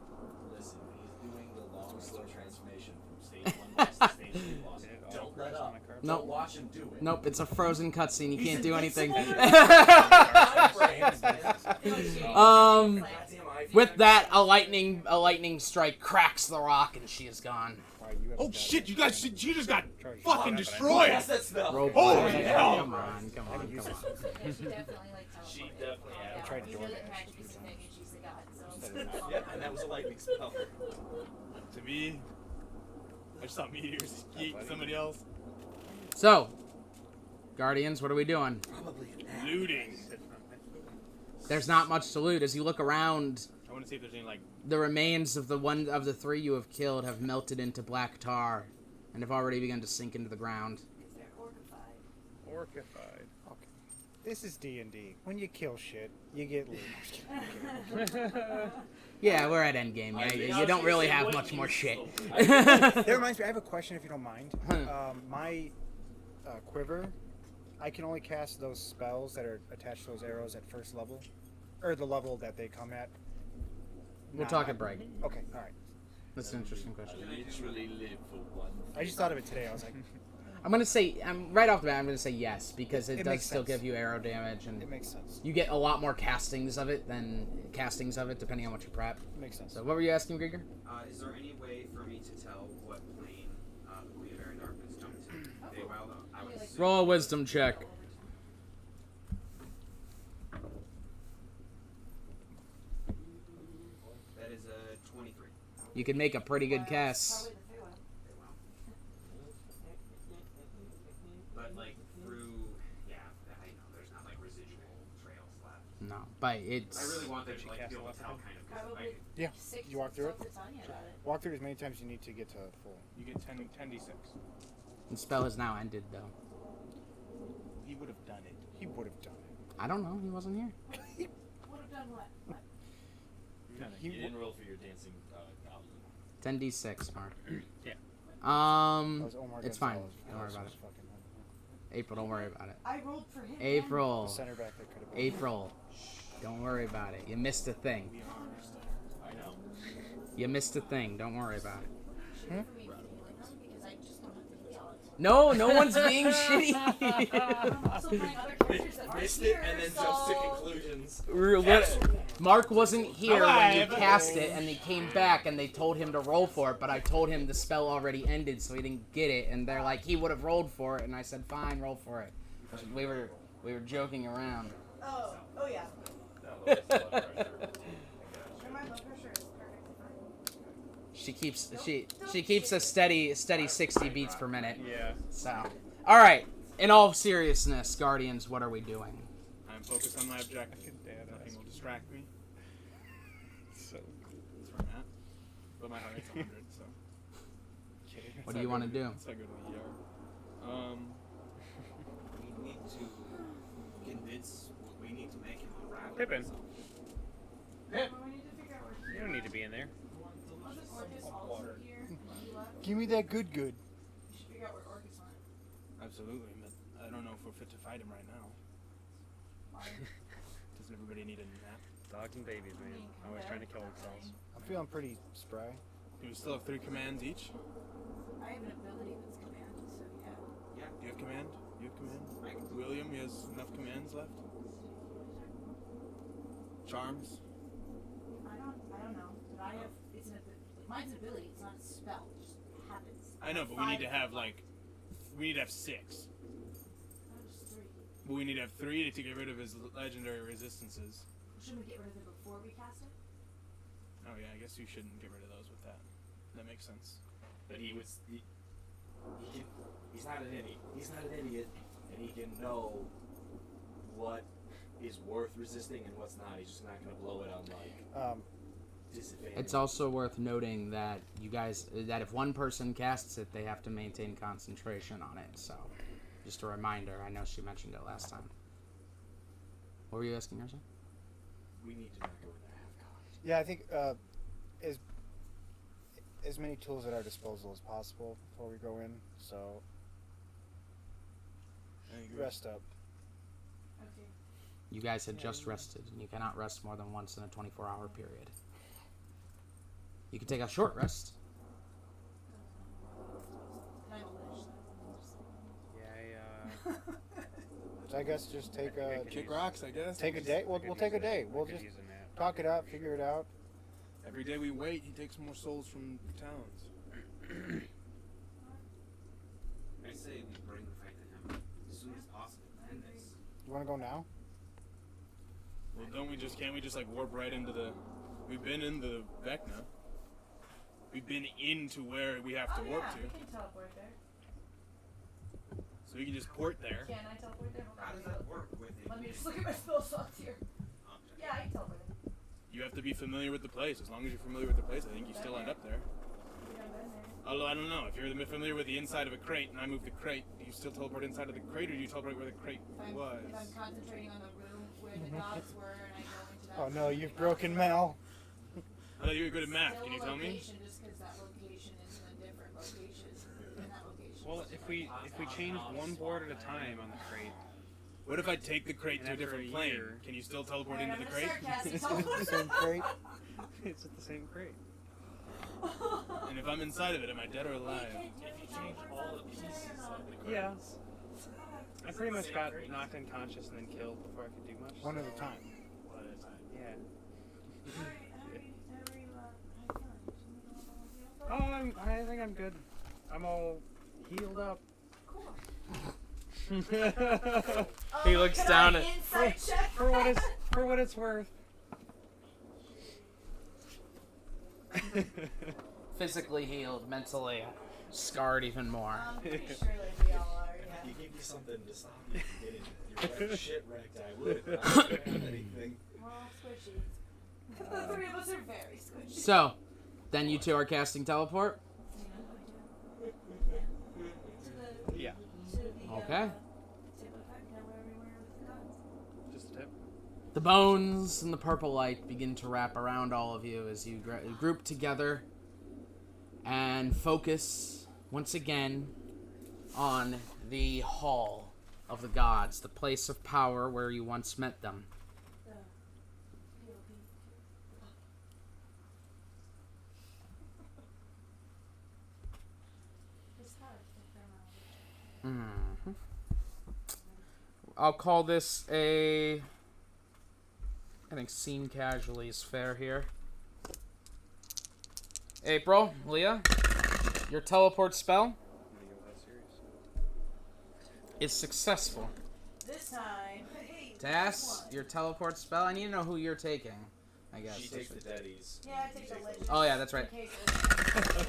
Listen, he's doing the long, slow transformation from stage 1 lost to stage 2 lost. Don't let up. Nope. Watch him do it. Nope, it's a frozen cutscene. You can't do anything. With that, a lightning strike cracks the rock, and she is gone. Oh shit! You guys, she just got fucking destroyed. Yes, that's the. Holy hell! Come on, come on, come on. She definitely like She definitely yeah, had. tried you know that DoorDash. magic is a thing and she's a god, so. Yeah, and that was a lightning spell. To me, I just saw meteors yeet somebody else. So, Guardians, what are we doing? Probably Looting. There's not much to loot. As you look around, I want to see if there's any like. the remains of the three you have killed have melted into black tar, and have already begun to sink into the ground. They're orcified. Orcified. Okay. This is D&D. When you kill shit, you get loot. Yeah, we're at endgame. Yeah, you don't really have much more shit. That reminds me, I have a question if you don't mind. My quiver, I can only cast those spells that are attached to those arrows at first level. Or the level that they come at. We'll talk at break. Okay, alright. That's an interesting question. literally live for one. I just thought of it today. I was like, I'm gonna say, right off the bat, I'm gonna say yes, because it does makes still sense. give you arrow damage, and it makes sense. you get a lot more castings of it, depending on what you prep. It makes sense. So, what were you asking, Grieger? Is there any way for me to tell what plane the Queen of Air and Darkness jumped to? Feywild, I would assume. Roll a wisdom check. That is a 23. You can make a pretty good cast. Probably the Feywild. But like through, yeah, I know there's not like residual trails left. No, but it's. I really want them to like be able to tell kind of. 'Cause, Probably like, Yeah, six you walk through it? spoke to Tanya about it. Walk through it as many times as you need to get to full. You get 10d6. The spell has now ended, though. He would have done it. He would have done it. I don't know. He wasn't here. Would have done what? What? You didn't roll for your dancing goblin. 10d6, Mark. Yeah. That was Omar It's against fine. all his Don't worry about it. fucking- April, don't worry about it. I rolled for him. April. The center back that could have been. April. Don't worry about it. You missed a thing. I know. You missed a thing. Don't worry about it. For me to heal him because I just don't have to heal it. No, no one's being shitty. I'm also playing other characters that aren't Missed here, it and then so... jumps to conclusions. Mark wasn't here when you cast it, and they came back and they told him to roll for it, but I told him the spell already ended, so he didn't get it. And they're like, he would have rolled for it, and I said, fine, roll for it. We were joking around. Oh yeah. That was blood pressure. And my blood pressure is perfectly fine. She keeps a steady 60 beats per minute. Yeah. So, all right. In all seriousness, Guardians, what are we doing? I'm focused on my objective. Nothing will distract me. So that's where I'm at. But my heart rate's 100, so. Kidding. What do you want to do? That's not good with the ER. We need to convince. We need to make him unravel. Pippin. Well, we need to figure out where You don't need to be in there. Wasn't Orcus also here when he left? Give me that good. We should figure out where Orcus went. Absolutely, but I don't know if we're fit to fight him right now. Why? Doesn't everybody need a nap? Dogs and babies, man. Always trying to kill themselves. I'm feeling pretty spry. Do we still have 3 commands each? I have an ability that's command, so yeah. Do you have command? You have command? William, he has enough commands left? Charms? I don't know. But I have it's an mine's an ability, it's not a spell. It just happens. I know, but we need to have like we need to have 6. That was 3. But we need to have 3 to get rid of his legendary resistances. Shouldn't we get rid of it before we cast it? Oh yeah, I guess you shouldn't get rid of those with that. That makes sense. But he's not an idiot. He's not an idiot, and he can know what is worth resisting and what's not. He's just not going to blow it on like disadvantage. It's also worth noting that that if one person casts it, they have to maintain concentration on it. So, just a reminder. I know she mentioned it last time. What were you asking, Ursa? We need to not go with that half cost. Yeah, I think as many tools at our disposal as possible before we go in. So rest up. Okay. You guys had just rested, and you cannot rest more than once in a 24-hour period. You can take a short rest. And I'm a lich, so Yeah, So I guess just take a Kick rocks, I guess. take a day. We'll take a day. We'll just talk it out, figure it out. Every day we wait, he takes more souls from the towns. I say we bring the fight to him as soon as possible. End this. You want to go now? Well, can't we just like warp right into the... We've been in the Vecna. We've been into where we have to warp we to. can teleport there. So we can just port there. Can I teleport there? Hold on, How does that work with it? Let me just look at my spell slots here. Yeah, I can teleport there. You have to be familiar with the place. As long as you're familiar with the place, I think you still end up there. We haven't been there. Although, I don't know. If you're familiar with the inside of a crate and I move the crate, do you still teleport inside of the crate or do you teleport where the crate was? If I'm concentrating on the room where the gods were and I go into that Oh no, room, you've broken Mel. I thought you were good at math. Still Can you a tell me? location, just 'cause that location is in a different location than that location. Well, if we change one board at a time on the crate, What if I take the crate to a And after different a plane? year- Can you still teleport Alright, into I'm the gonna crate? start casting teleport. Same crate. it's at the same crate. And if I'm inside of it, am I dead or alive? Yeah. I pretty much got knocked unconscious and then killed before I could do much. One at a time. Yeah. Oh, I think I'm good. I'm all healed up. He looks can down I at- insight check? For what it's worth. Physically healed, mentally scarred even more. I'm pretty sure like we all are, yeah. You give me something to stop you from getting your shit wrecked, I would. But I don't have anything. We're all squishy. The three of us are very squishy. So, then you two are casting teleport? Yeah. Okay. Just a tip. The bones and the purple light begin to wrap around all of you as you group together and focus once again on the Hall of the Gods, the place of power where you once met them. Mm-hmm. I'll call this I think scene casually is fair here. April, Leah, your teleport spell is successful. This time, hey, Tass, your teleport spell, I need to know who you're taking, I guess. She takes the deadies. yeah, I take the legend. Oh yeah, that's right. In case it was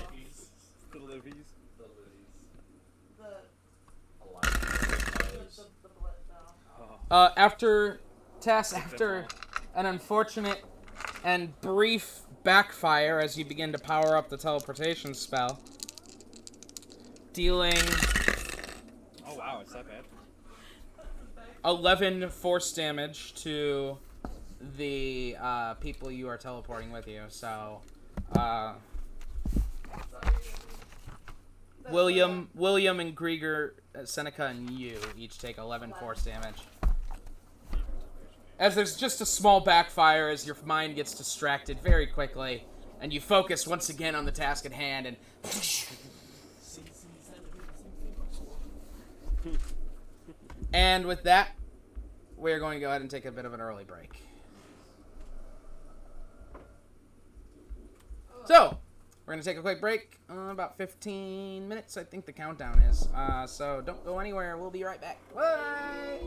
The livies. the blood, though. After an unfortunate and brief backfire as you begin to power up the teleportation spell, dealing Oh wow, it's that bad. 11 force damage to the people you are teleporting with you. So, William and Grieger, Seneca, and you each take 11 force damage. As there's just a small backfire as your mind gets distracted very quickly, and you focus once again on the task at hand, and and with that, we're going to go ahead and take a bit of an early break. So, we're going to take a quick break, about 15 minutes, I think the countdown is. So don't go anywhere, we'll be right back. Bye!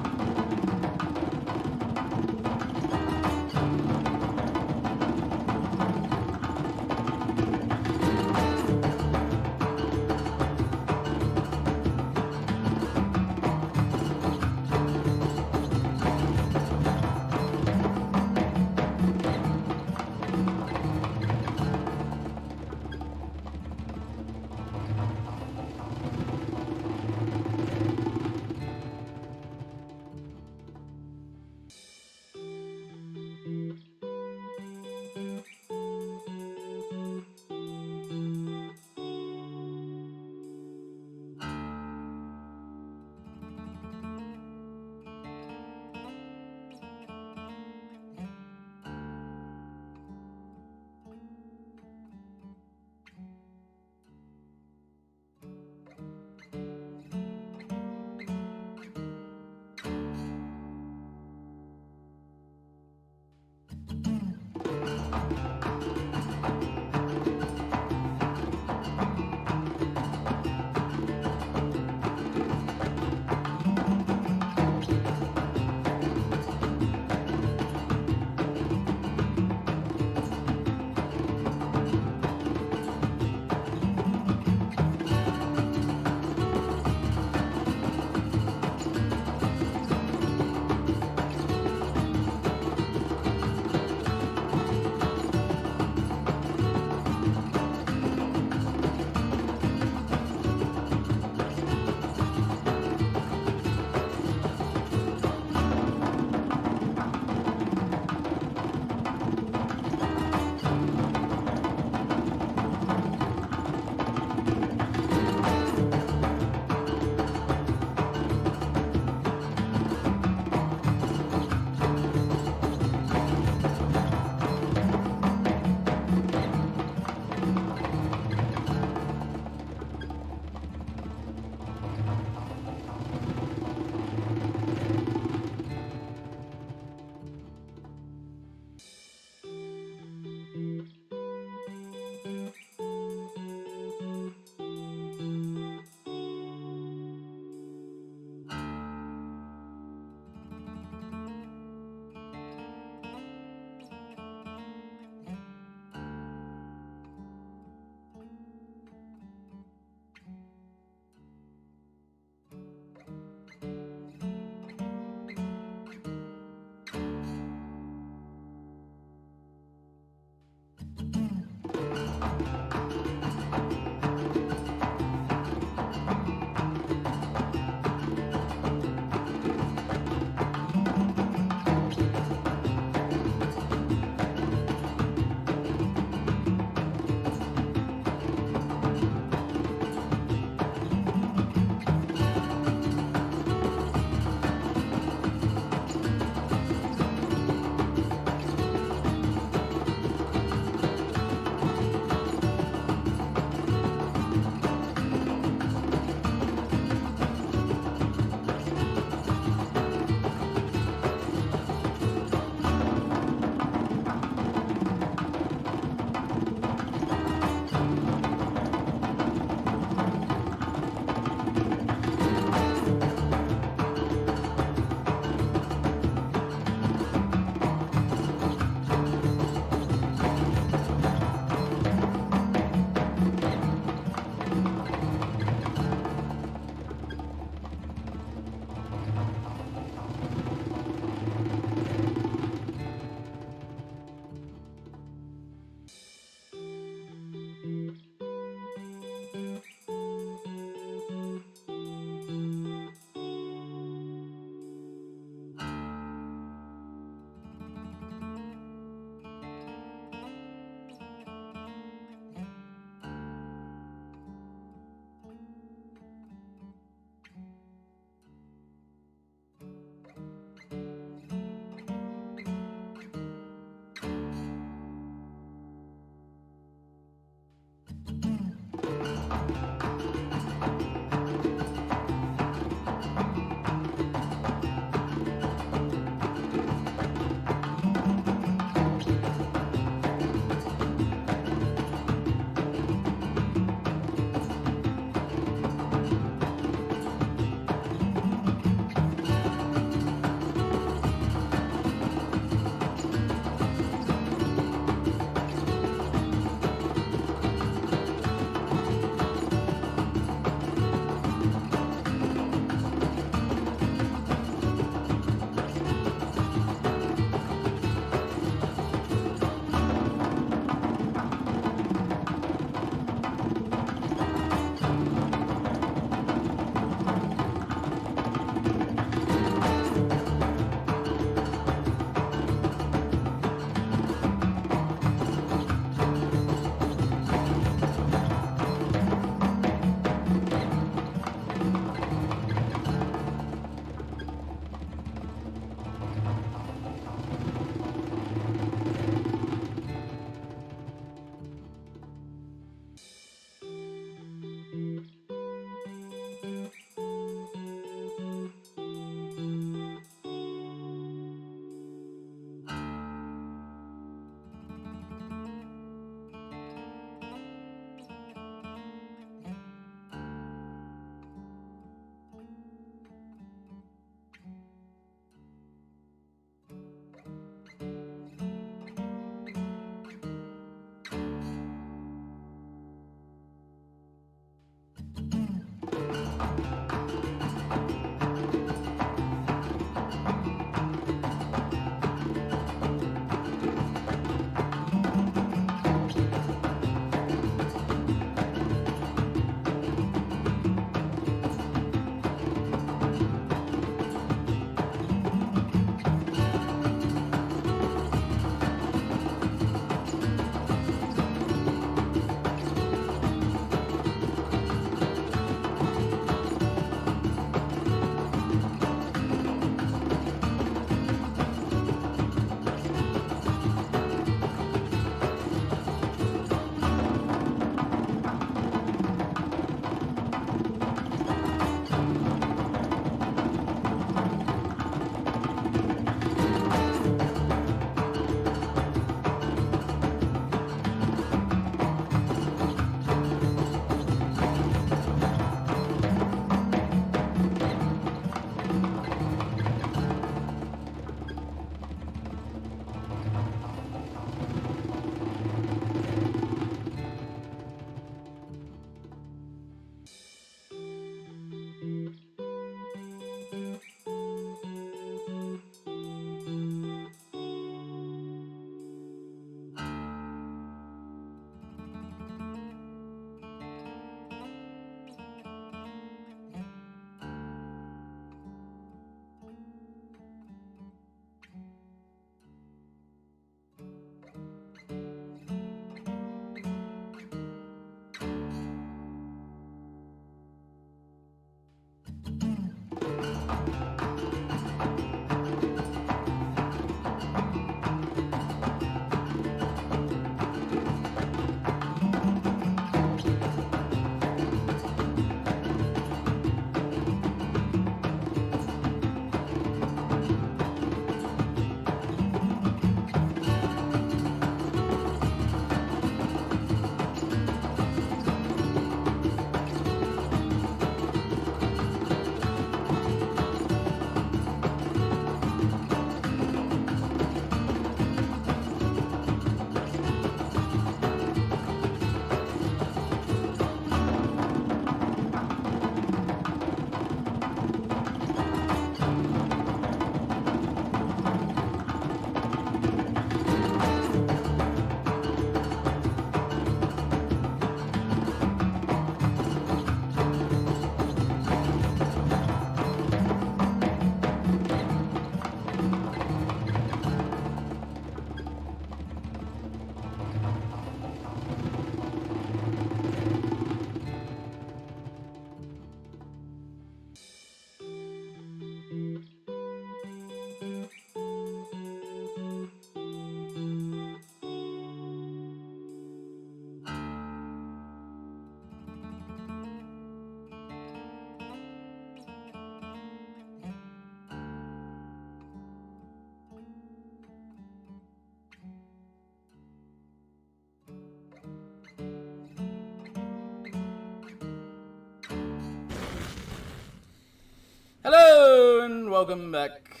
welcome back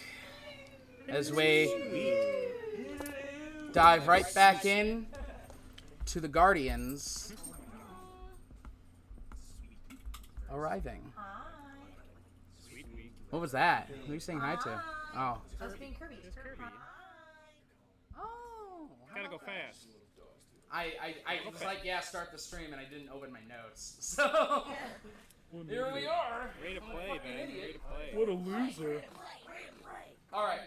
as we dive right back in to the Guardians arriving. Sweet week. What was that? Who are you saying hi to? Oh. That's being Kirby. Kirby. Oh. Gotta go fast. I was like, yeah, start the stream, and I didn't open my notes. So here we are. Way to play, man. Way to play. What a loser. All right.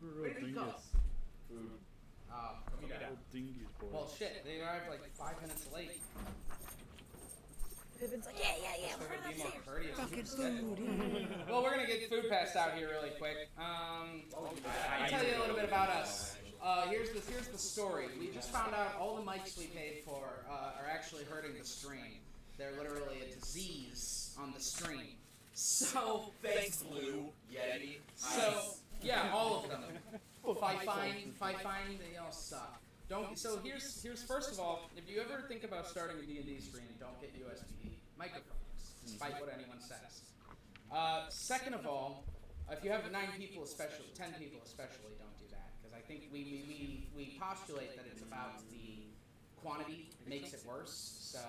We're dingus. Food. dingus, boy. Well, shit, they arrived like 5 minutes late. Pippin's like, yeah. So we're gonna be more courteous. Fucking food. Well, we're gonna get food passed out here really quick. I'll tell you a little bit about us. Here's the story. We just found out all the mics we paid for are actually hurting the stream. They're literally a disease on the stream. So Thanks, Blue Yeti. So yeah, all of them. Fine, they all suck. Don't. So here's first of all, if you ever think about starting a D&D stream, don't get USB microphones, despite what anyone says. Second of all, if you have 9 people, especially 10 people, especially, don't do that, because I think we postulate that it's about the quantity makes it worse. So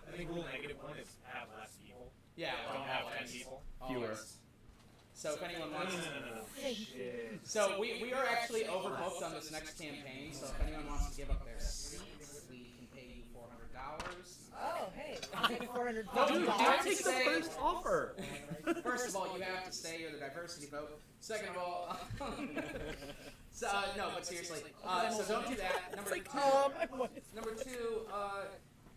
I think the negative one is have less people. yeah, Don't have 10 always. people. Always. So if anyone wants No. So we are actually overbooked on this next campaign, so if anyone wants to give up their seats, we can pay you $400. Oh, hey. I'll take $400. Dude, I'll take the first offer. First of all, you have to stay. You're the diversity vote. Second of all, no, but seriously, so don't do that. Number two,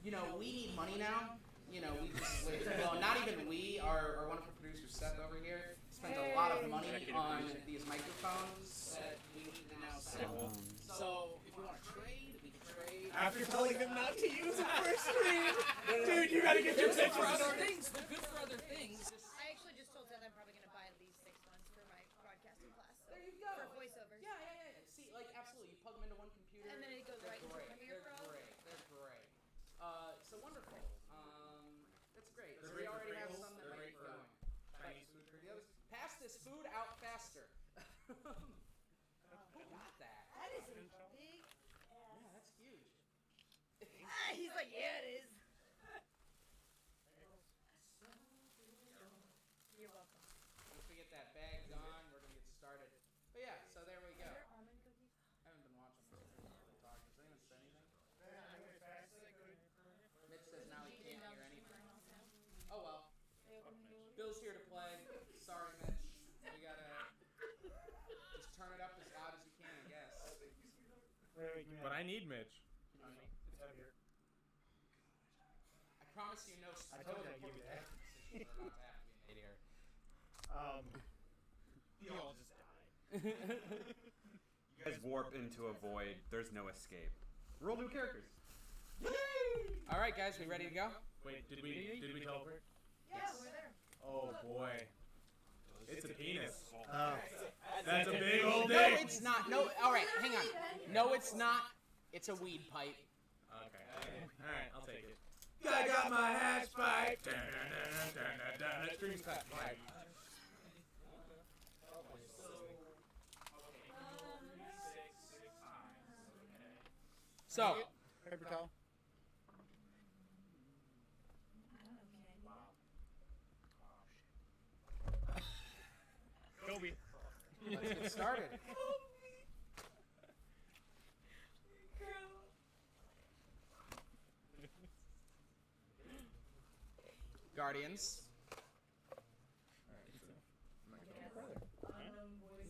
we need money now. We just, well, not even we, our wonderful producer Seth over here spent a lot of money on these microphones that we need to now sell. So if you want to trade, we can trade. After telling them not to use it for a stream, dude, you gotta get your They're good for pictures. other things. They're good for other things. I actually just told Seth I'm probably going to buy at least 6 ones for my broadcasting class. There you go. For voiceovers. Yeah. See, absolutely. You plug them into one computer. And then it goes they're right into great. Premiere They're Pro. great. They're great. So wonderful. That's great. So They're we great for already have bagels, some that they're might great be for going. Chinese food. For the others, pass this food out faster. Who got that? That is a big Yeah, that's huge. He's like, yeah, it is. You're welcome. Once we get that bag gone, we're gonna get started. But yeah, so there we go. Are there almond cookies? I haven't been watching this. Talk. Does anyone say anything? Mitch says now he can't hear anything. Oh well. Bill's here to play. Sorry, Mitch. We gotta just turn it up as loud as you can, I guess. But I need Mitch. It's out here. I promise you no. I told you I'd give you that. Decisions are about to have to be made here. You all just died. You guys warp into a void. There's no escape. Roll new characters. All right, guys, we ready to go? Wait, did we teleport? Yeah, we're there. Oh boy. It's a penis. Oh. That's a big old No, dick. it's not. No, all right, hang on. No, it's not. It's a weed pipe. Okay. Alright, I'll take it. I got my hash pipe. Stream's cut. So, Paper towel. Kobe. let's get started. Guardians. Who's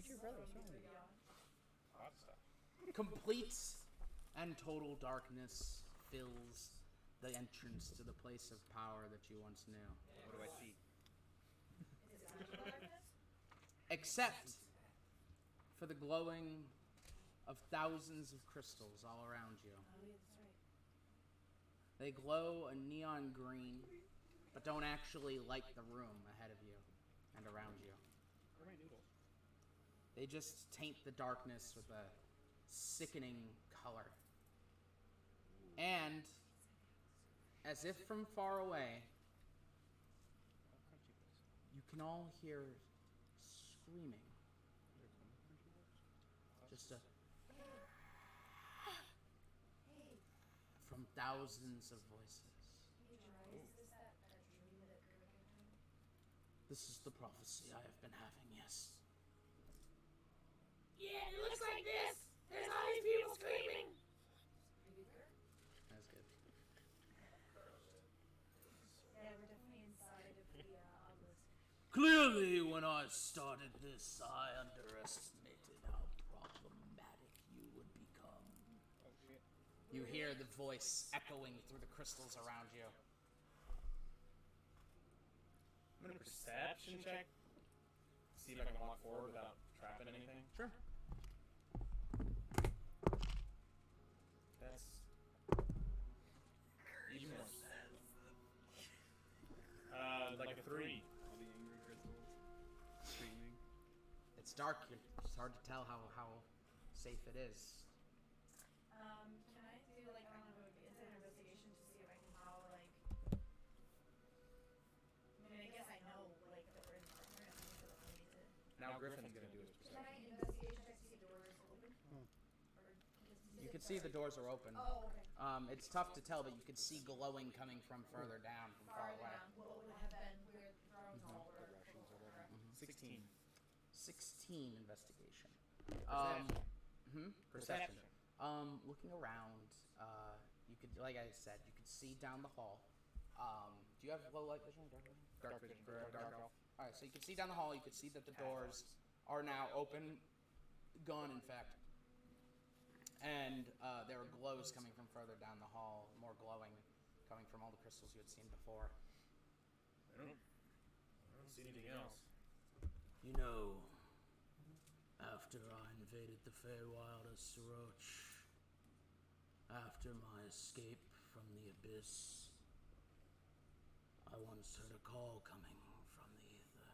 your brother? What's wrong with you? Lot of stuff. Complete and total darkness fills the entrance to the place of power that you once knew. What do I see? Except for the glowing of thousands of crystals all around you. They glow a neon green, but don't actually light the room ahead of you and around you. Where are my noodles? They just taint the darkness with a sickening color. And, as if from far away, you can all hear screaming. Just a from thousands of voices. This is the prophecy I have been having, yes. Yeah, it looks like this! There's all these people screaming! That's good. Yeah, we're definitely inside of the obelisk. Clearly, when I started this, I underestimated how problematic you would become. Oh shit. You hear the voice echoing through the crystals around you. I'm gonna perception check. See if I can walk forward without trapping anything. Sure. That's even more. Like a 3. All the angry crystals screaming. It's dark. It's hard to tell how safe it is. Can I do like kind of an investigation to see if I can how like? I mean, I guess I know like that we're in the room. Now Griffin's gonna do his Can I perception. investigation check to see if the door is open? You can see the doors are open. Oh, okay. It's tough to tell, but you could see glowing coming from further down, from far Farther away. down. What would have been where the thrones hall were? 16. 16 investigation. Perception. Looking around, you could, like I said, you could see down the hall. Do you have low light vision or dark vision? Dark vision. Dark elf. All right, so you can see down the hall. You can see that the doors are now open, gone, in fact. And there are glows coming from further down the hall, more glowing, coming from all the crystals you had seen before. I don't see anything else. You know, after I invaded the Feywild of Soroch, after my escape from the Abyss, I once heard a call coming from the ether.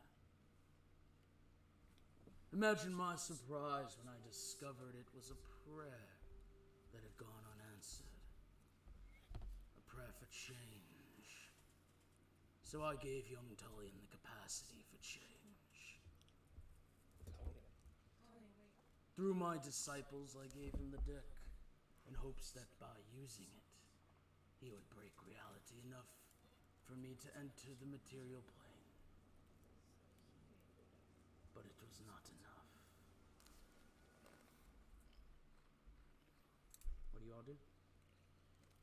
Imagine my surprise when I discovered it was a prayer that had gone unanswered. A prayer for change. So I gave young Tullian the capacity for change. Through my disciples, I gave him the deck, in hopes that by using it, he would break reality enough for me to enter the material plane. But it was not enough. What do you all do?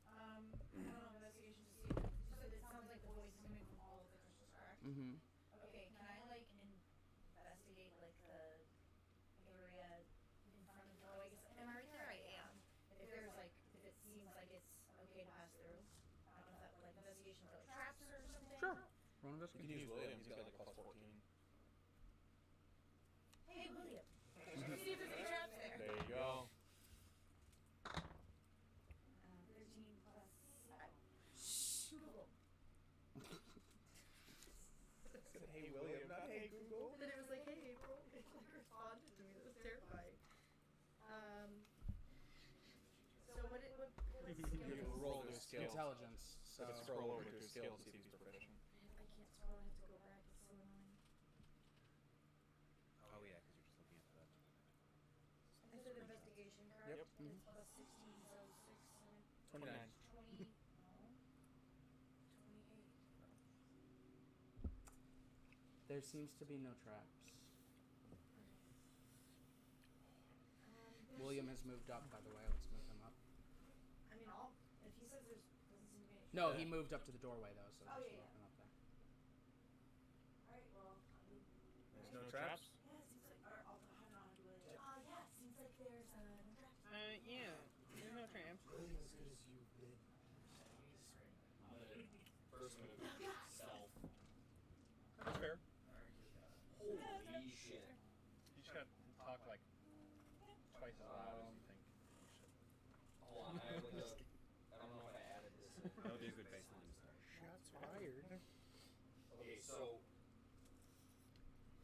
I don't know, investigation to see if it sounds like the voice is coming from all of the crystals, correct? Mm-hmm. Okay, can I like investigate like the area in front of the door? I guess, am I right there? I am. If there's like, if it seems like it's okay to pass through, I don't know if that like investigation for like traps or something. Sure. Roll You investigation. can use William. He's got like a plus 14. Hey, William. See if there's any traps there. There you go. 13 plus 7. Google. Said, hey William, not hey Google. And then it was like, hey, April. It like responded to me. That was terrifying. So what You can roll their skill. Intelligence. So So scroll over to his skill to see if he's proficient. I can't scroll. I have to go back. It's so annoying. Oh yeah, because you're just looking at that. I said investigation, correct? Yep. And it's plus 16, so 6, 7, 29. 20. No. 28. there seems to be no traps. William has moved up, by the way. Let's move him up. I mean, if he says there's doesn't seem to be any. No, he moved up to the doorway, though, so Oh, just yeah, move yeah. him up there. Alright, well, There's no traps? yeah, it seems like. Or, I don't know how to do it. Yeah, it seems like there's no traps. Yeah. There's no tramps. As good as you've been. First move, stealth. That's fair. Holy shit. You just gotta talk like twice as loud as you think. Hold on, I don't know if I added this. That would be a good baseline to start. Shots fired. Okay, so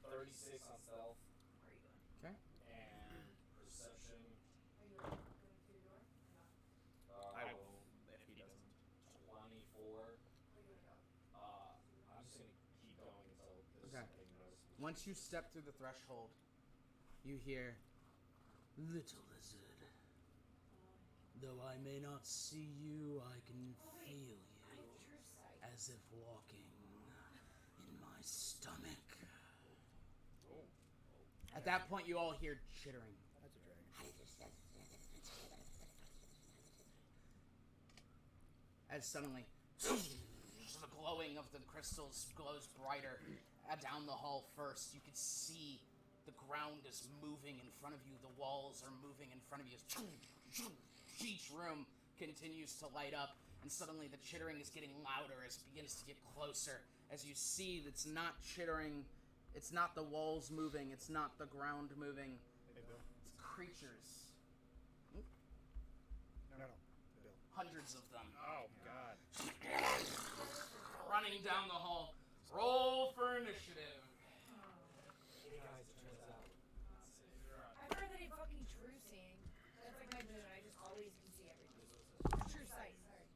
36 on stealth Where are you going? Okay. and perception. Are you going through the door? Or not? I will, if he doesn't. 24. Where are you going to go? I'm just gonna keep going until this Okay. thing notices me. Once you step through the threshold, you hear, "Little lizard, though I may not see you, I can feel you, as if walking in my stomach." At that point, you all hear chittering. That's a dragon. As suddenly, the glowing of the crystals glows brighter. Down the hall first, you can see the ground is moving in front of you. The walls are moving in front of you. Each room continues to light up, and suddenly the chittering is getting louder as it begins to get closer. As you see, it's not chittering. It's not the walls moving. It's not the ground moving. Hey, Bill. It's creatures. No. Bill. Hundreds of them. Oh, God. Running down the hall. Roll for initiative. I've heard that in fucking true seeing. That's like my moon. I just always can see everything. True sight, sorry.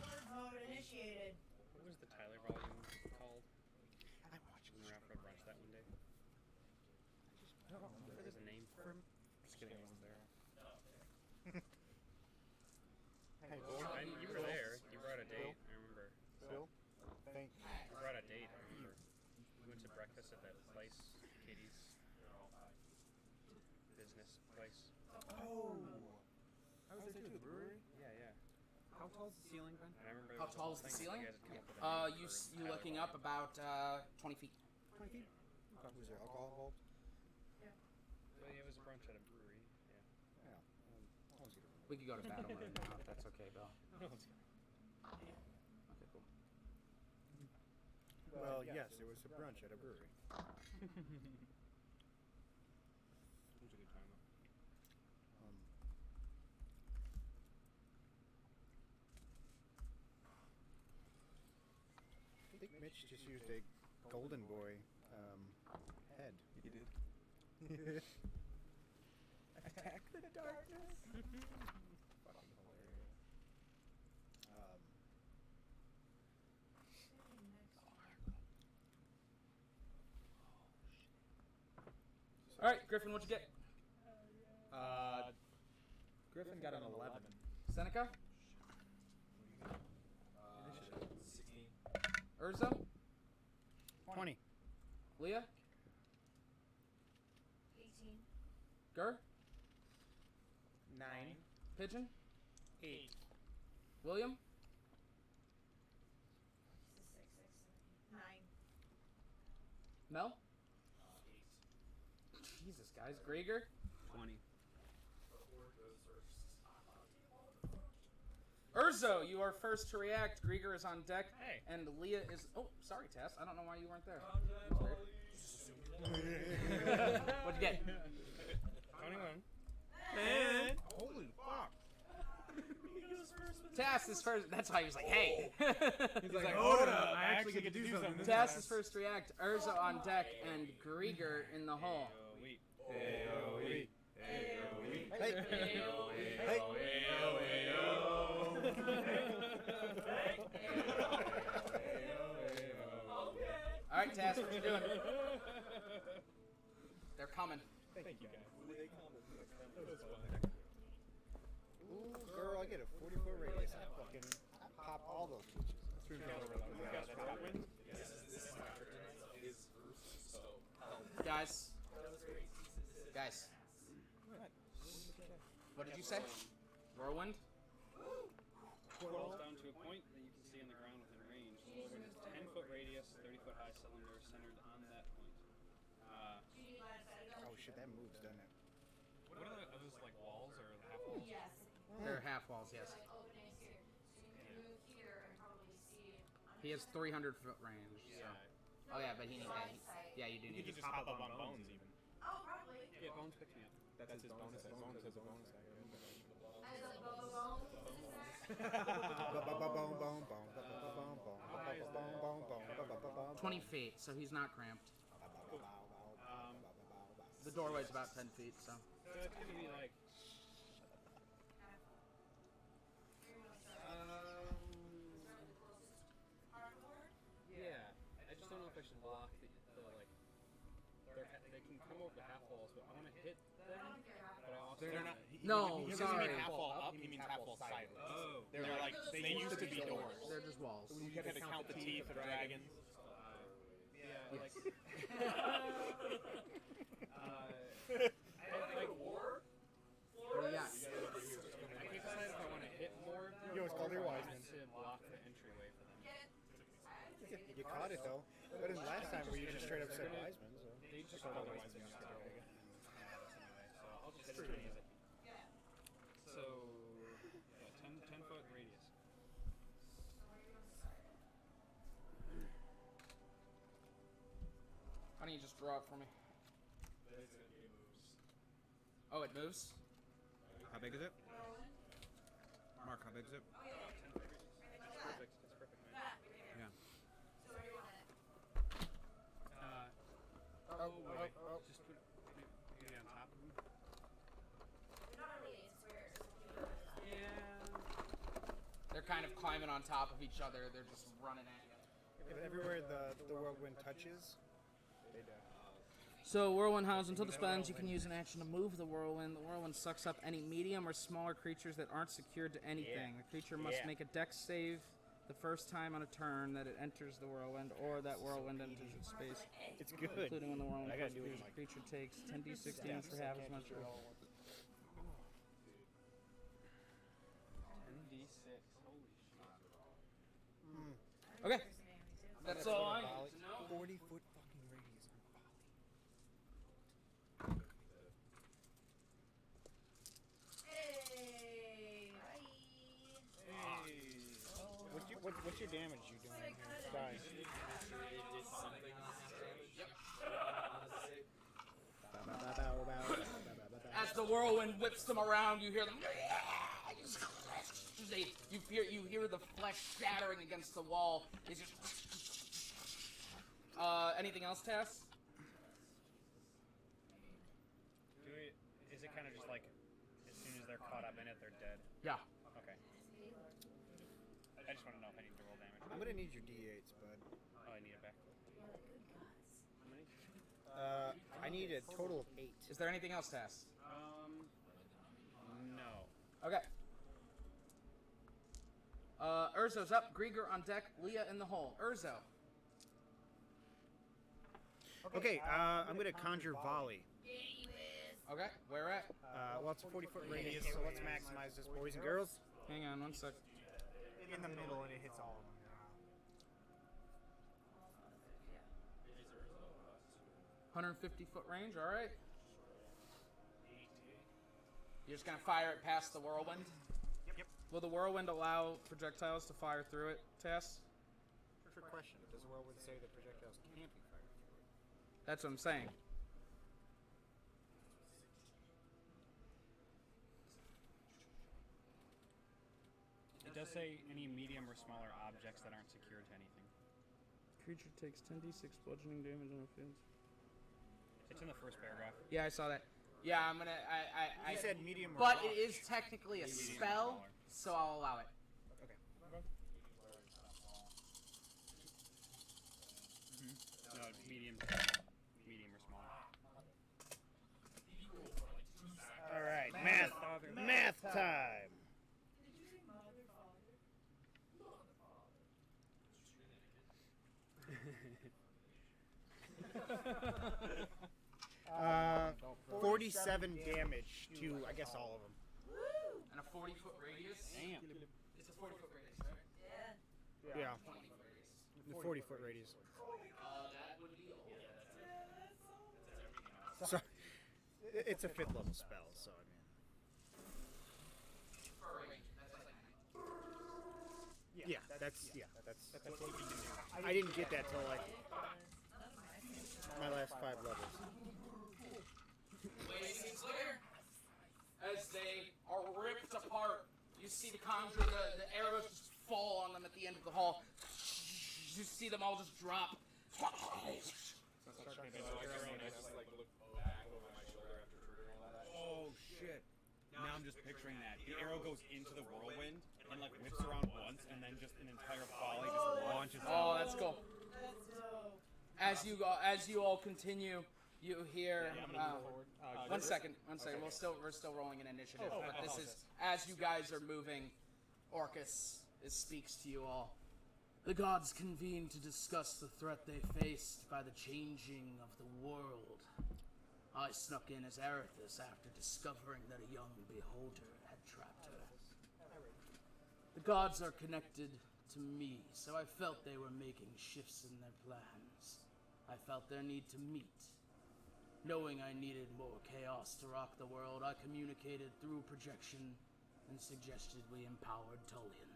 Word mode initiated. What was the Tyler volume called? I watched When we were out for a brunch that one day. There's a name for it. Just kidding, I wasn't there. Hey, Bill. You were there. You brought a date, I remember. Bill. Thank You brought a date, I remember. We went to breakfast at that place, Katie's business place. Oh. I was there too, the brewery? Yeah. How tall's the ceiling, Ben? And I remember How tall is the thing that ceiling? you guys had come up with a name You for you Tyler looking up volume. about 20 feet. 20 feet? Okay. Was there alcohol involved? Well, yeah, it was a brunch at a brewery. Yeah. Yeah. I was gonna We could go to battle mode now if that's okay, Bill. No, it's Okay, cool. Well, yes, it was a brunch at a brewery. it was a good time though. I think Mitch just used a golden boy head. You did. Attack the darkness. Fucking hilarious. All right, Griffin, what'd you get? Griffin got an 11. Seneca? 16. Urza? 20. Leah? 18. Gur? 9. Pigeon? 8. William? 9. Mel? Jesus, guys. Grieger? 20. Urzo, you are first to react. Grieger is on deck. Hey. And Leah is... Oh, sorry, Tess. I don't know why you weren't there. What'd you get? 21. Man. Holy fuck. Tass is first. That's why he was like, hey. He's like, hold up. I actually get to do something. This Tass time. is first to react. Urza on deck and Grieger in the hole. Wait. Hey. All right, Tass, what you doing? They're coming. Thank you, guys. Ooh, girl, I get a 40-foot radius. I fucking pop all those bitches. Guys. What did you say? Whirlwind? Falls down to a point that you can see on the ground within range. So it's a 10-foot radius, 30-foot high cylinder centered on that point. Oh shit, that moves, doesn't it? What are those like walls or half walls? Yes. They're half walls, yes. Like openings here. So you can move here and probably see. He has 300-foot range. So. Oh yeah, but he needs that. Yeah, you do You need can to. just hop up on bones, even. Oh, probably. Yeah, Bones picked me up. That's his bonus. Bones has a bonus. As a bone. 20 feet, so he's not cramped. The doorway's about 10 feet, so. So it's gonna be like go with the half walls, but I want to hit them. But I also They're not. No, he sorry. doesn't mean half wall up. He means half wall sideways. Oh. They're like they used to be doors. They're just walls. You have to count the teeth of dragons. Yeah, like. Like war? What do you got? I can't decide if I want to hit more of them Yo, it's called or your if I wise want to block the entryway for them. You caught it though. But in last time where you just straight up said Wiseman, so. They just call it Wiseman. So I'll just use it. So, yeah, 10 foot radius. Why don't you just draw it for me? Oh, it moves? How big is it? Mark, how big is it? It's perfect. It's perfect, man. Yeah. Just put it on top of them. Yeah. They're kind of climbing on top of each other. They're just running at you. If everywhere the whirlwind touches, they die. So, Whirlwind Hounds, until dispends, you can use an action to move the Whirlwind. The Whirlwind sucks up any medium or smaller creatures that aren't secured to anything. The creature must make a dex save the first time on a turn that it enters the Whirlwind, or that Whirlwind enters its space. It's good. Including when the Whirlwind I gotta first do it appears, in, the like, creature takes 10d6 damage for half as much. 10d6. Holy shit. Okay. That's all I need to know. 40-foot fucking radius on Hey! Bye! What's your damage you doing? Die. As the Whirlwind whips them around, you hear them. You hear the flesh shattering against the wall. It's just. Anything else, Tess? Is it kind of just like, as soon as they're caught up in it, they're dead? Yeah. Okay. I just want to know if I need to roll damage. I'm gonna need your d8s, bud. Oh, I need it back. How many? I need a total of 8. Is there anything else, Tess? No. Okay. Urzo's up. Grieger on deck. Leah in the hole. Urzo. Okay, I'm gonna conjure volley. Okay. Where at? Well, it's a 40-foot radius, so let's maximize this, boys and girls. Hang on 1 sec. In the middle, and it hits all of them. 150-foot range. All right. You're just gonna fire it past the Whirlwind. Yep. Will the Whirlwind allow projectiles to fire through it, Tess? Trick question. Does the whirlwind say that projectiles can't be fired through it? That's what I'm saying. It does say any medium or smaller objects that aren't secured to anything. Creature takes 10d6 bludgeoning damage on offense. It's in the first paragraph. Yeah, I saw that. Yeah, I'm gonna. I said medium or but large. it is technically a spell, so I'll allow it. Okay. No, medium or smaller. All right, math time. Did you say mother, father? 47 damage to, I guess, all of them. Woo! And a 40-foot radius. Damn. It's a 40-foot radius, right? Yeah. Yeah, 20-foot radius. the 40-foot radius. That would be all. So, it's a 5th level spell, so I mean. For a range. That's like Yeah, that's what we can do. I didn't get that till like my last 5 levels. Wait, it's clear. As they are ripped apart, you see the conjure, the arrows just fall on them at the end of the hall. You see them all just drop. So I just look back over my shoulder after triggering all that. Oh shit. Now I'm just picturing that. The arrow goes into the whirlwind and like whips around once and then just an entire volley just launches Oh, that's cool. That's dope. As you all continue, You hear. Yeah, I'm gonna move forward. One second. We're still rolling an initiative, Oh, but I this is as you guys are moving. Orcus speaks to you all. The gods convened to discuss the threat they faced by the changing of the world. I snuck in as Erithus after discovering that a young beholder had trapped her. The gods are connected to me, so I felt they were making shifts in their plans. I felt their need to meet. Knowing I needed more chaos to rock the world, I communicated through projection and suggested we empowered Tullian,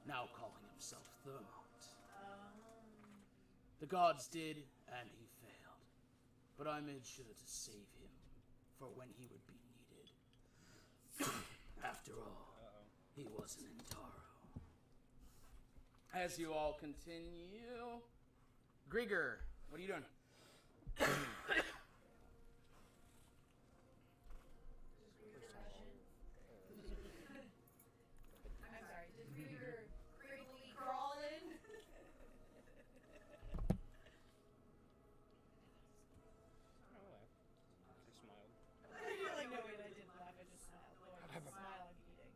now calling himself Thermont. The gods did, and he failed. But I made sure to save him for when he would be needed. After all, he was an Intaro. As you all continue, Grigor, what are you doing? I'm sorry, just Grigor creepily crawling. I smiled. You're like, no, wait, I didn't laugh. I just smiled. No, I didn't smile. I'm eating.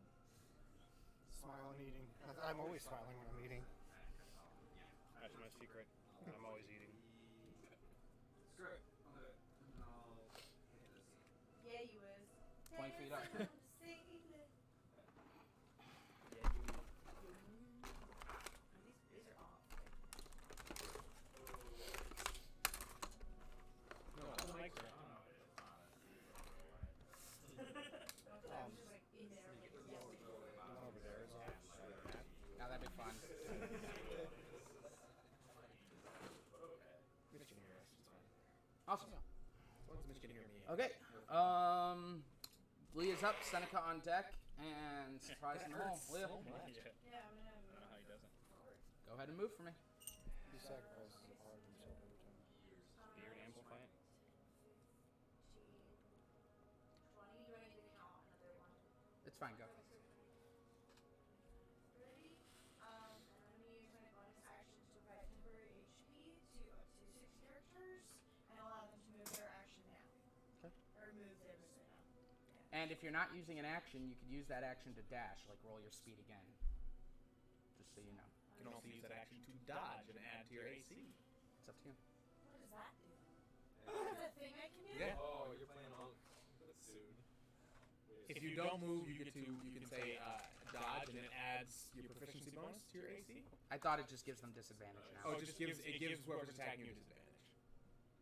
Smile and eating. I'm always smiling when I'm eating. That's my secret. I'm always eating. Screw it. Okay. I'll hit this. Yeah, you was. 20 feet up. These are off. No, the mics are on. Just like in there. The one over there is off. Now that'd be fun. Mitch can hear us. It's fine. Awesome. As long as Mitch can hear me. Okay. Leah's up, Seneca on deck, and surprise in the hole. Leah, Yeah, I'm gonna have I don't know how he does it. go ahead and move for me. He sacrifices a part of himself every time. Beard amplify it. 20. Do I need to count another one? It's fine, go. Ready? I'm going to use my bonus action to provide temporary HP to up to 6 characters and allow them to move their action now. Okay. Or move their movement now. And if you're not using an action, you could use that action to dash, like roll your speed again. Just so you know. You can also use that action to dodge and add to your AC. It's up to you. What does that do? That's a thing I can do? Yeah. Oh, you're playing on soon. If you don't move, you can say dodge, and it adds your proficiency bonus to your AC. I thought it just gives them disadvantage now. Oh, it gives whoever's attacking you disadvantage.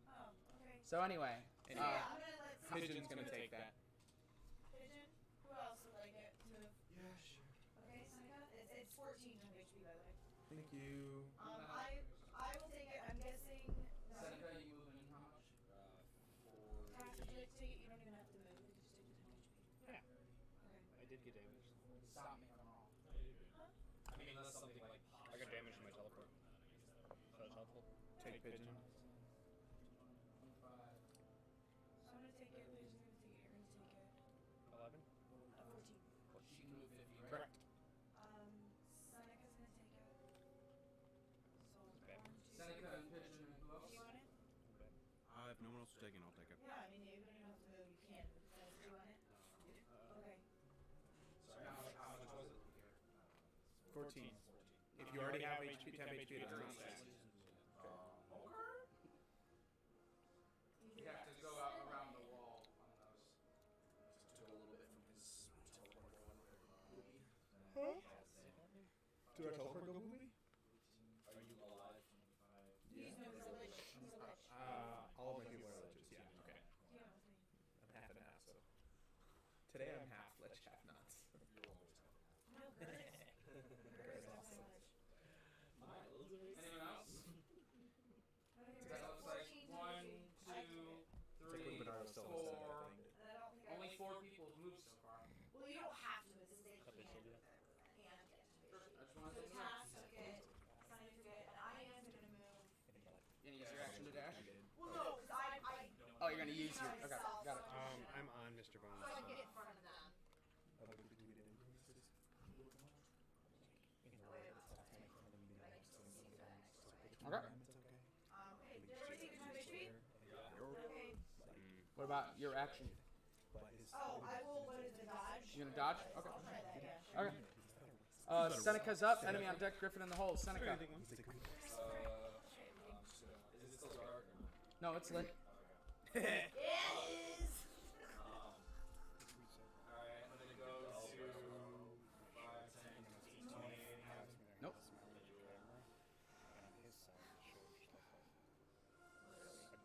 Oh, okay. So anyway, And Yeah, I'm going to let someone Pigeon's gonna take that. Pigeon? Who else would like it to move? Yeah, sure. Okay, Seneca? It's 14 times HP, by the way. Thank you. I will take it. I'm guessing. Seneca, you moving how much? Task take, you don't even have to move. You can just take the 10 HP. Yeah. Okay. I did get damaged. Stop me if I'm wrong. I mean, unless something like. I got damaged in my teleport. So that's helpful. Take pigeon. So I'm gonna take it. Pigeon's gonna take it. You're gonna take it. 11? 14. She can move 50, right? Correct. Seneca's gonna take it. So Okay. 1, 2, Seneca and Pigeon and who Do else? you want it? If no one else is taking, I'll take it. Yeah, I mean, you don't even have to move. You can move. Do you want it? Okay. Sorry, how much was it? 14. If you already have HP, 10 HP, it doesn't matter. You have to go out around the wall on those. Just took a little bit from his teleport Huh? Do I teleport go movie? Are you alive? He's no, he's a lich. He's a lich. All of my people are liches, yeah. Okay. Yeah, with me. I'm half and half, so. Today I'm half lich, half nuts. You're always No, Curtis. Curtis is my lich. Anyone else? Okay, That looks like 1, 2, 3, 4. I don't think I Only like- 4 people have moved so far. Well, you don't have to. It's a state Cut this idea. and get I just wanted So to task took it. Sunny took it, and I am gonna move. You gonna use your action to dash? Well, no, because I Oh, you're gonna use your. Okay, got it. I'm on Mr. Bones. so I can get in front of them. That way it's I can still see that next to it. Okay. It's okay. Hey, did everybody take a 2 HP? You're your action? Oh, I will. What is the dodge? You gonna dodge? I'll Okay. try that. Yeah. Okay. Seneca's up. Enemy on deck. Griffin in the hole. Seneca. Is it still dark? No, it's lit. It is. Alright, I'm gonna go to 5, 10, 15, 20. Nope. And on his side, it shows like a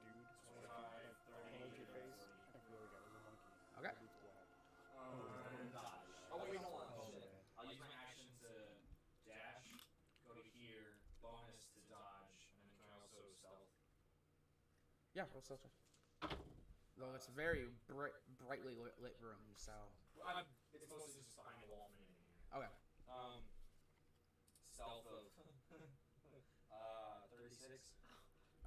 dude. 25, 30, Emoji face. 40. I really got it. A monkey. Okay. Dude's black. Dodge. Oh, wait, hold on. I'll use my action to dash, go to here, bonus to dodge, and then can I also stealth? Yeah, roll stealth check. Though it's a very brightly lit room, so. Well, it's mostly just behind the wall for me. Okay. Stealth of 36.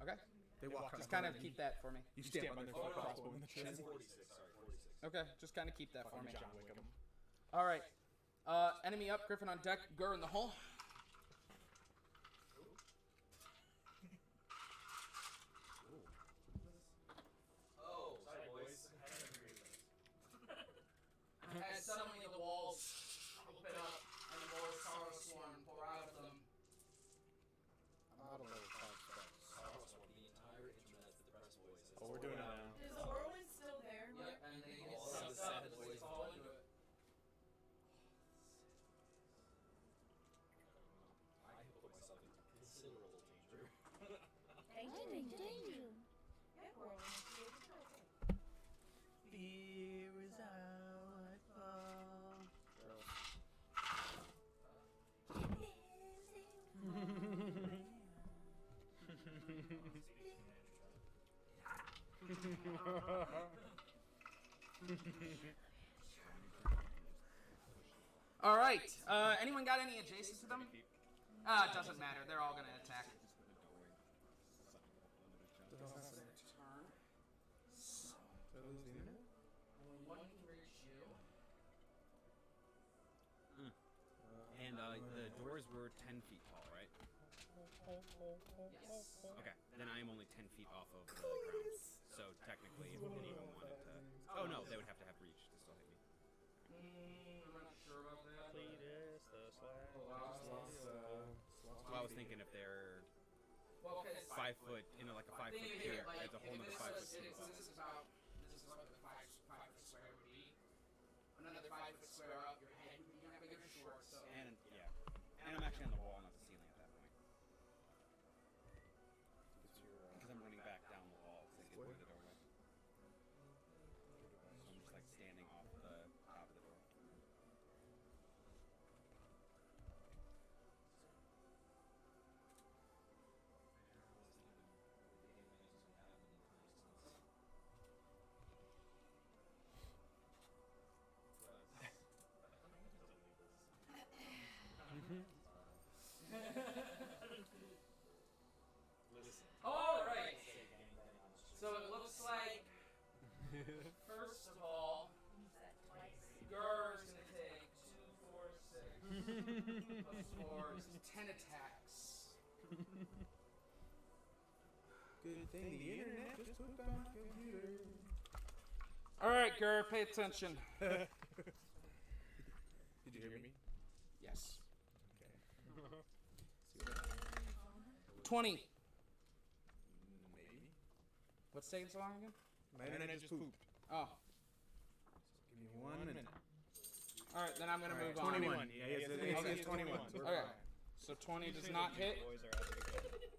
Okay. They walk Just kind of keep that for me. You stamp on their Oh, no, crossbow in the chest. 46. Sorry, 46. Okay, just kind of keep that for me. John Wick him. All right. Enemy up. Griffin on deck. Gur in the hole. Oh, sorry, boys. And suddenly the walls open up, and the more sorrow swarm pour out of them. I'm not a level 5 spell. The entire internet, the press voices. Oh, we're doing it now. Is the whirlwind still there? Yep, and they get All sucked the up sad as they boys fall do. into it. I have put myself in considerable danger. Danger. Yeah, whirlwind. Fear is how I fall. All right. Anyone got any adjacent to them? It doesn't matter. They're all gonna attack. Turn. Only one can reach you. And the doors were 10 feet tall, right? Yes. Okay, then I am only 10 feet off of the ground. So technically, if anyone wanted to... Oh no, they would have to have reach to still hit me. I'm not sure about that. Cletus, the slag. Well, I was thinking if they're Well, okay, it's 5 foot, like a 5 foot Think of pier, it like that's a whole if nother this 5 was, foot this is about this is what the five foot square would be. Another 5 foot square up, your head would be kind of big or short. So And yeah, and I'm actually on the wall, not the ceiling at that point. Because I'm running back down the wall to get through the doorway. So I'm just like standing off the top of the door. all right. So it looks like first of all, Gur's gonna take 2, 4, 6 plus 4 is 10 attacks. Good thing the internet just put down my computer. All right, Gur, pay attention. Did you hear me? Yes. Okay. 20. Maybe. What's taking so long again? My internet just pooped. Oh. Give me 1 minute. All right, then I'm gonna move 21. on. Yeah, it's 21. So we're Okay. fine. So 20 does not hit. Boys are out of the game.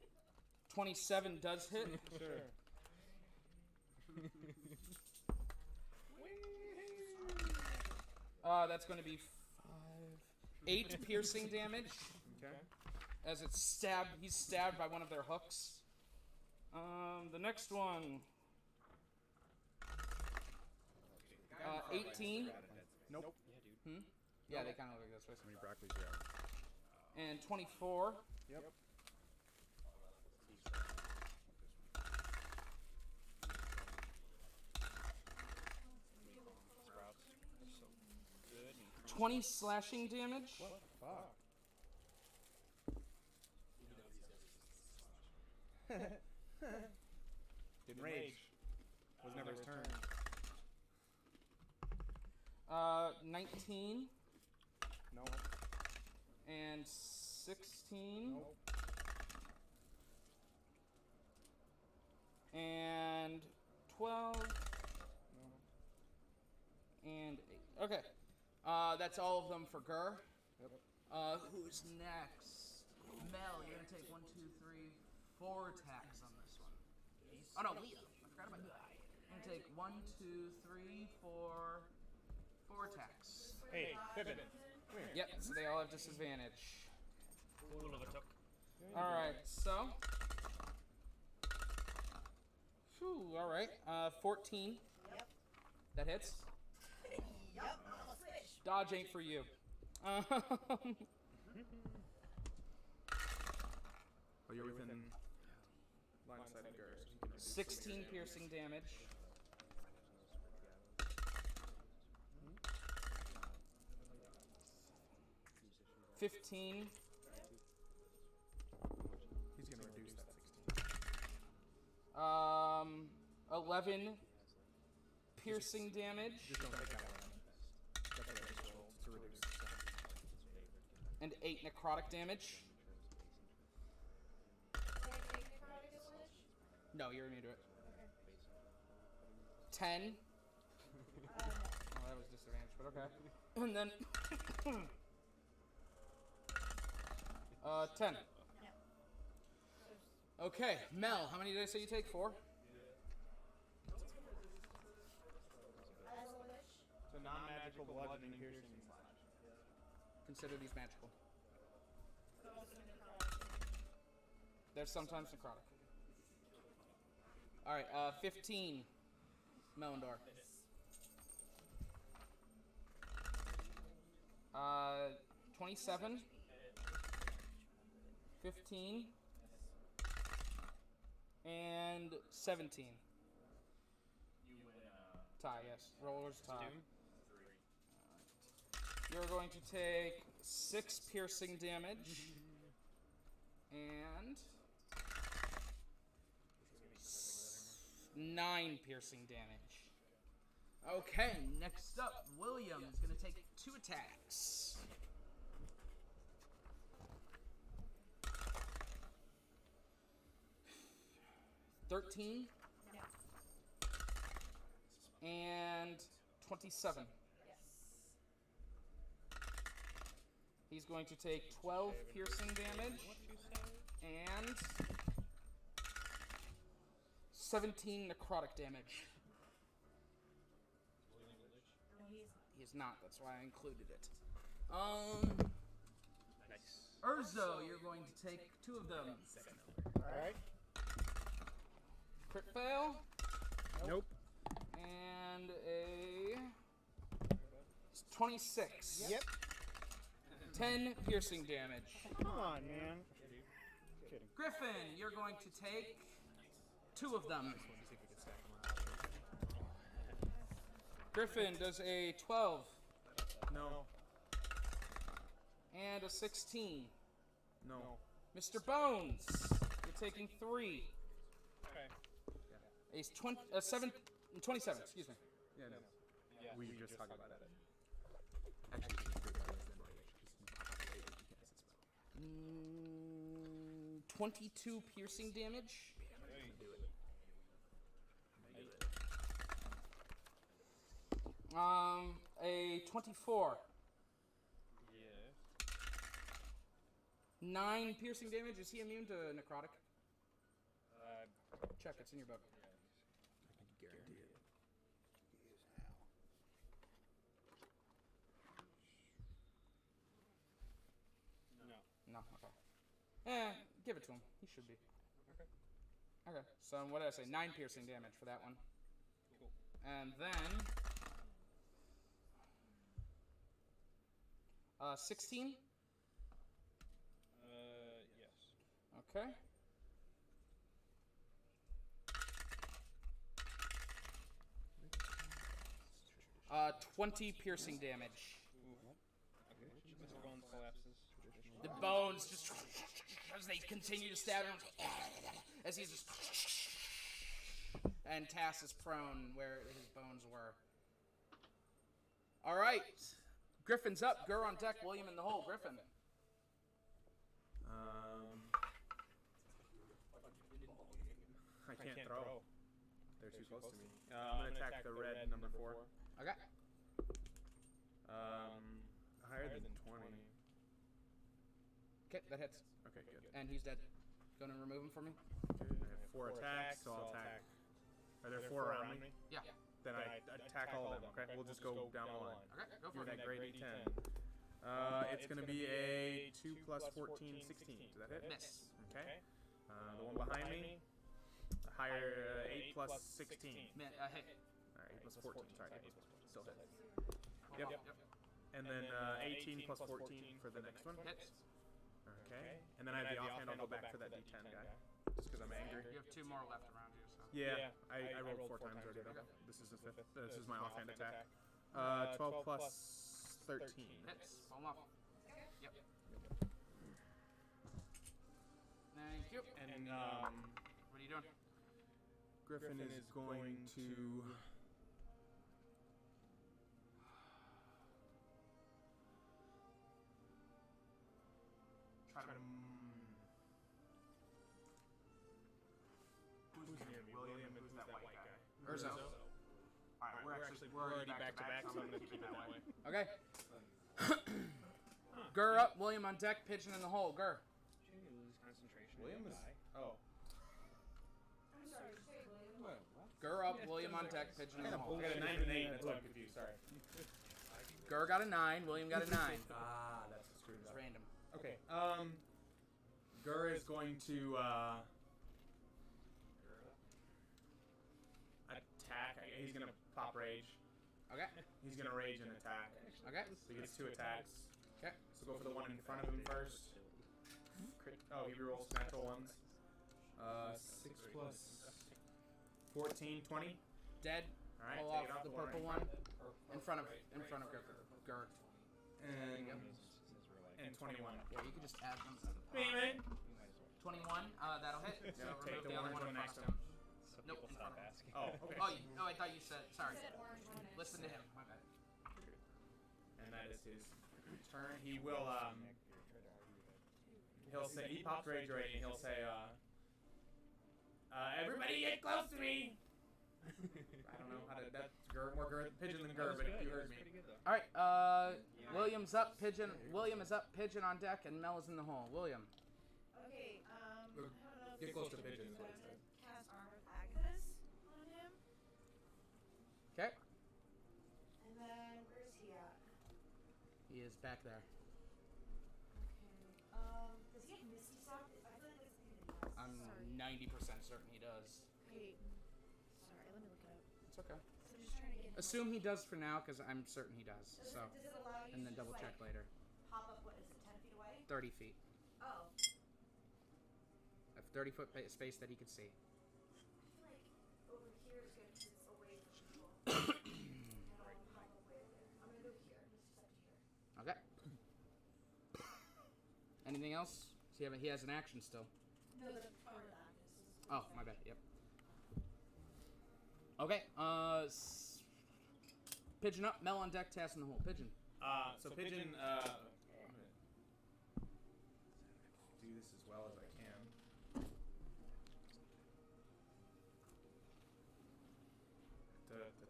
27 does hit. Sure. That's going to be 8 piercing damage Okay. as it's stabbed. He's stabbed by one of their hooks. The next one. 18. Nope. Yeah, dude. Yeah, they kind of look like this way. How many broccolis do you have? And 24. Yep. Sprouts. They're so good. And 20 slashing damage. What the fuck? Didn't rage. Was never his turn. 19 No. and 16 Nope. and 12 No. and 8. Okay. That's all of them for Gur. Yep. Who's next? Mel, you're gonna take 1, 2, 3, 4 attacks on this one. Oh no, Leo. I forgot about that. You're gonna take 1, 2, 3, 4 attacks. Hey, Pippin. Come here. Yep, so they all have disadvantage. Fool of a took. Alright, so. Phew, alright. 14. Yep. That hits. Yep. I'll switch. Dodge ain't for you. Oh, you're within line of sight of Gur, so he can do 16 piercing damage. $15. He's gonna reduce that 16. 11 piercing damage. Just don't take that one. That's what I just rolled to reduce. And 8 necrotic damage. No, you're immune to it. 10. Oh, that was disadvantage, but okay. And then 10. Okay, Mel, how many did I say you take? 4? So non-magical bludgeoning, piercing, and slash. Consider these magical. They're sometimes necrotic. Alright, 15. Melindor. 27. 15. And 17. Tie, yes. Roller's tie. You're going to take 6 piercing damage. And 9 piercing damage. Okay, next up, William is going to take 2 attacks. $13 and 27. Yes. He's going to take 12 piercing damage and 17 necrotic damage. No, he's He is not, that's why I included it. Nice. Urzo, you're going to take 2 of them. Alright. Crit fail. Nope. And a 26. Yep. 10 piercing damage. Come on, man. Kidding. Griffin, you're going to take 2 of them. Griffin does a 12 No. and a 16. No. Mr. Bones, you're taking 3. Okay. He's 27, excuse me. Yeah, no. Yeah, We just talked about it. Actually, you can figure out his memory, because he's not able to cast his spell. 22 piercing damage. Do it. A 24. Yeah. 9 piercing damage. Is he immune to necrotic? Check, it's in your book. I can guarantee it. No. No, okay. Give it to him. He should be. Okay. Okay, so what did I say? 9 piercing damage for that one. Cool. And then 16. Yes. Okay. 20 piercing damage. Okay. Mr. Bones collapses. The bones just as they continue to stab him, as he's just and Tass is prone where his bones were. All right. Griffin's up. Gur on deck. William in the hole. Griffin. I can't throw. They're too close to me. I'm gonna attack the red number 4. Okay. Higher than 20. Okay, that hits. Okay, good. And he's dead. Going to remove him for me? Okay, I have 4 attacks, so I'll attack. Are there 4 around me? Yeah. Then I attack all of them. Okay, we'll just go down the line. Okay, go for Give it. that grade 10. It's gonna be a 2 plus 14, 16. Does that hit? Miss. Okay. The one behind me. Higher 8 plus 16. Hit. Alright, 8 plus 14. Sorry, 8 plus 14. Still hit. Yep. And then 18 plus 14 for the next one. Hits. Okay. And then I have the offhand. I'll go back for that D10 guy. Just because I'm angry. You have 2 more left around you, so. Yeah, I rolled 4 times already though. This is the 5th. This is my offhand attack. 12 plus 13. Hits. Hold off. Yep. Thank you. And What are you doing? Griffin is going to try to. Who's near me? William, who's that white guy? Urzo. Alright, we're already back to back, so I'm gonna keep it that way. Okay. Gur up. William on deck. Pigeon in the hole. Gur. Should you lose concentration? William is. Oh. I'm sorry, say William. Gur up. William on deck. Pigeon in the hole. I got a 9 and 8. That's why I'm confused. Sorry. Gur got a 9. William got a 9. Ah, that's screwed It's up. random. Okay. Gur is going to attack. He's gonna pop rage. Okay. He's gonna rage and attack. Okay. So he gets 2 attacks. Okay. So go for the one in front of him first. Oh, he rolls natural ones. 6 plus 14, 20. Dead. All right, Pull take it off off the the one purple right one. In front of Gur. And 21. Yeah, you can just add them. Payment. 21. That'll hit. So Take remove the the other orange one one next across to him. So Nope, people in stop front of asking. Oh, okay. Oh, I thought you said. Sorry. Listen to him. My bad. And that is his turn. He will he'll say he pops rage already and he'll say everybody get close to me. I don't know how to that's more pigeon than Gur, but you heard me. All right. William's up. Pigeon. William is up. Pigeon on deck, and Mel is in the hole. William. Okay, Get close to pigeon is what he said. cast Armor of Agathis on him. Okay. And then, where's he at? He is back there. Okay. Does he have Misty Step? I feel like that's the thing that he has. I'm Sorry. 90% certain he does. Okay. Sorry, let me look it up. It's okay. So I'm just trying to get. Assume he does for now, because I'm certain he does. So, Does it allow you and then to double just, check later. pop up, what is it, 10 feet away? 30 feet. Oh. A 30-foot space that he could see. I feel like over here is good because it's away from people. I don't want to pop away there. I'm going to go here. Let's just up to here. Okay. Anything else? So he has an action still. No, the part of that is. Oh, my bad. Yep. Okay. Pigeon up. Mel on deck. Tass in the hole. Pigeon. So pigeon I'm gonna do this as well as I can.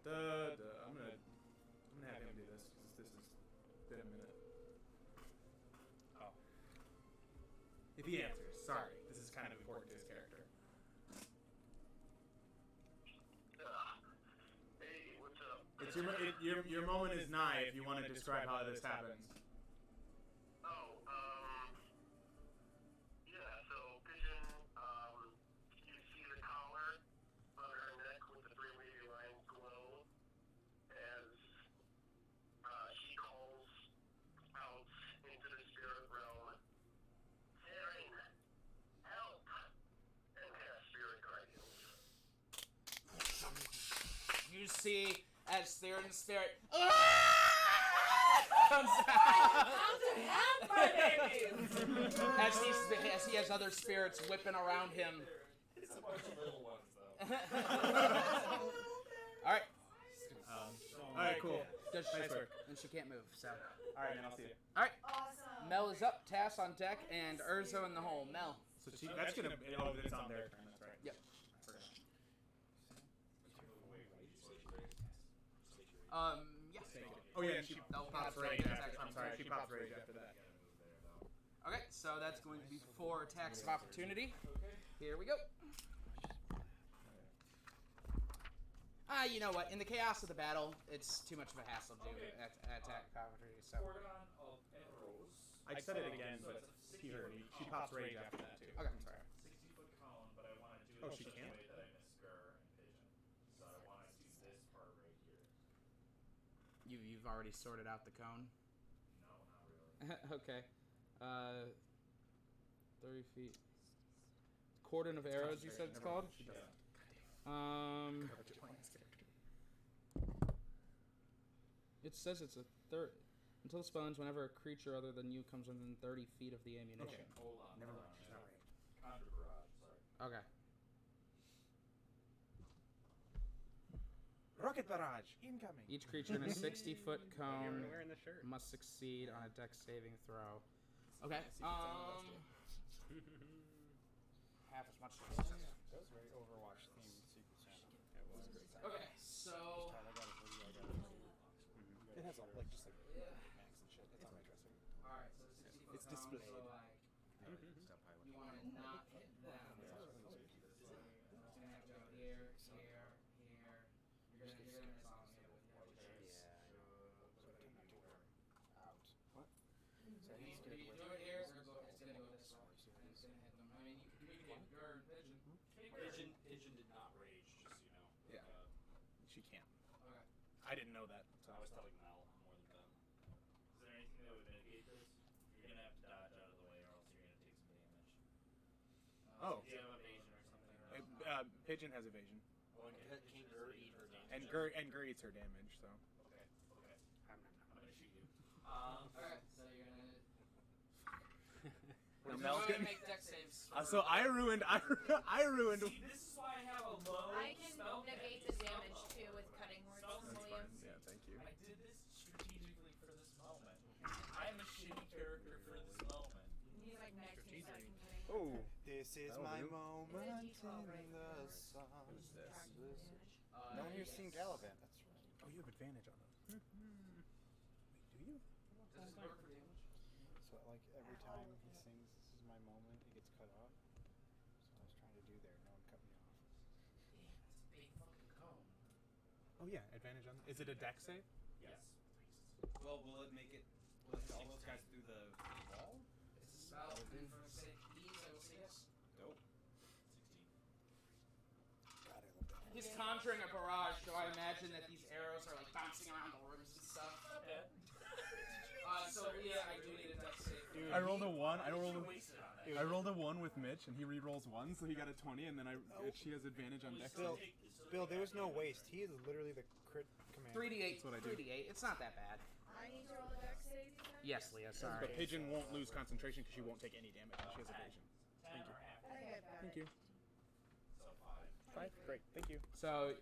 I'm gonna have him do this because this has been a minute. Oh. If he answers, sorry, this is kind of important to his character. Hey, what's up? It's your moment is nigh if you want to describe how this happens. Oh, yeah, so Pigeon, you see the collar on her neck with the 3 wavy lines glow as she calls out into the spirit realm, Theron, help, and cast spirit guardians. You see, as Theron's spirit as he has other spirits whipping around him. It's a bunch of little ones, though. All right. All right, cool. Does she? Nice work. And she can't move. So. All right, man. I'll see you. All right. Awesome. Mel is up. Tass on deck, and Urzo in the hole. Mel. So that's gonna. Oh, it's on their turn. That's right. Yep. Yes. Oh yeah, and she No, pops rage after. I'm sorry, she pops rage after that. Okay, so that's going to be 4 attacks of opportunity. Here we go. You know what? In the chaos of the battle, it's too much of a hassle to do attack of opportunity. So. I said it again, but he heard me. She pops rage after that too. Okay, I'm sorry. 60-foot cone, but I want to do it Oh, in she such a can't? way that I miss Gur and Pigeon. So I want to do this part right here. You've already sorted out the cone. No, not really. Okay. 30 feet. Cordon of arrows, you said it's called? It says it's a third. Until the spell ends, whenever a creature other than you comes within 30 feet of the ammunition. Okay, hold on. Never hold mind. on. She's not right. Conjure barrage, sorry. Okay. Rocket barrage incoming. Each creature in a 60-foot You're cone wearing the shirt. must succeed on a dex saving throw. Okay. Half as much. That was very Overwatch themed Secret Santa. It was great. Okay, so I got it for you. I got it for you. It has all like just like max and shit. It's on my dresser. all right, so 60 foot It's cone, displayed. So like, you want to not hit them. So it's gonna have to go here, here, here. You're gonna miss on the other Yeah, I know. So I tend not to wear out. What? So I You think do it here, it's gonna go this way. And it's gonna hit them. I mean, you can communicate with Gur and Pigeon. Pigeon did not rage, just so you know. Yeah. She can't. Okay. I didn't know that. So I was telling Mel more than them. Is there anything that would mitigate this? You're gonna have to dodge out of the way, or else you're gonna take some damage. Oh. Do you have evasion or something? Pigeon has evasion, Well, can Gur eat her damage? and Gur eats her damage. So. Okay. Okay. I'm I'm gonna shoot you. Alright, so you're gonna. Now So Mel's go ahead getting. and make dex saves. So I ruined. See, this is why I have a low I can spell negate the damage too with cutting words, Williams. Yeah, thank you. I did this strategically for this moment. I'm a shitty character for this moment. He's like 19 seconds cutting Oh, words. this is That'll my do. moment It's a D12, right? in the sun. What is this? Subtract damage. No one here's seen Gallivant. That's right. Oh, you have advantage on those. Wait, do you? Does this work for damage? So like every time he sings "This is my moment," it gets cut off. So I was trying to do there. No one cut me off. Damn, that's a big fucking cone. Oh yeah, advantage on. Is it a dex save? Yes. Well, will it make it? Will it get all those guys through the wall? It's a spell, and for sake of ease, I will say yes. Dope. 16. God, I love that. He's conjuring a barrage, so I imagine that these arrows are like bouncing around the rooms and stuff. Okay. So yeah, I do need a dex save. Dude, I rolled a 1. I rolled Wasted on that. I rolled a 1 with Mitch, and he re-rolls 1, so he got a 20, and then she has advantage on dex. Bill, save. Bill, there was no waste. He is literally the crit commander. 3d8. That's what I do. 3d8. It's not that bad. I need to roll a dex save, you said? Yes, Leah. Sorry. But Pigeon won't lose concentration because she won't take any damage. And she has evasion. 10 or half. I think I've got Thank it. you. So 5. 5. Great. Thank you. So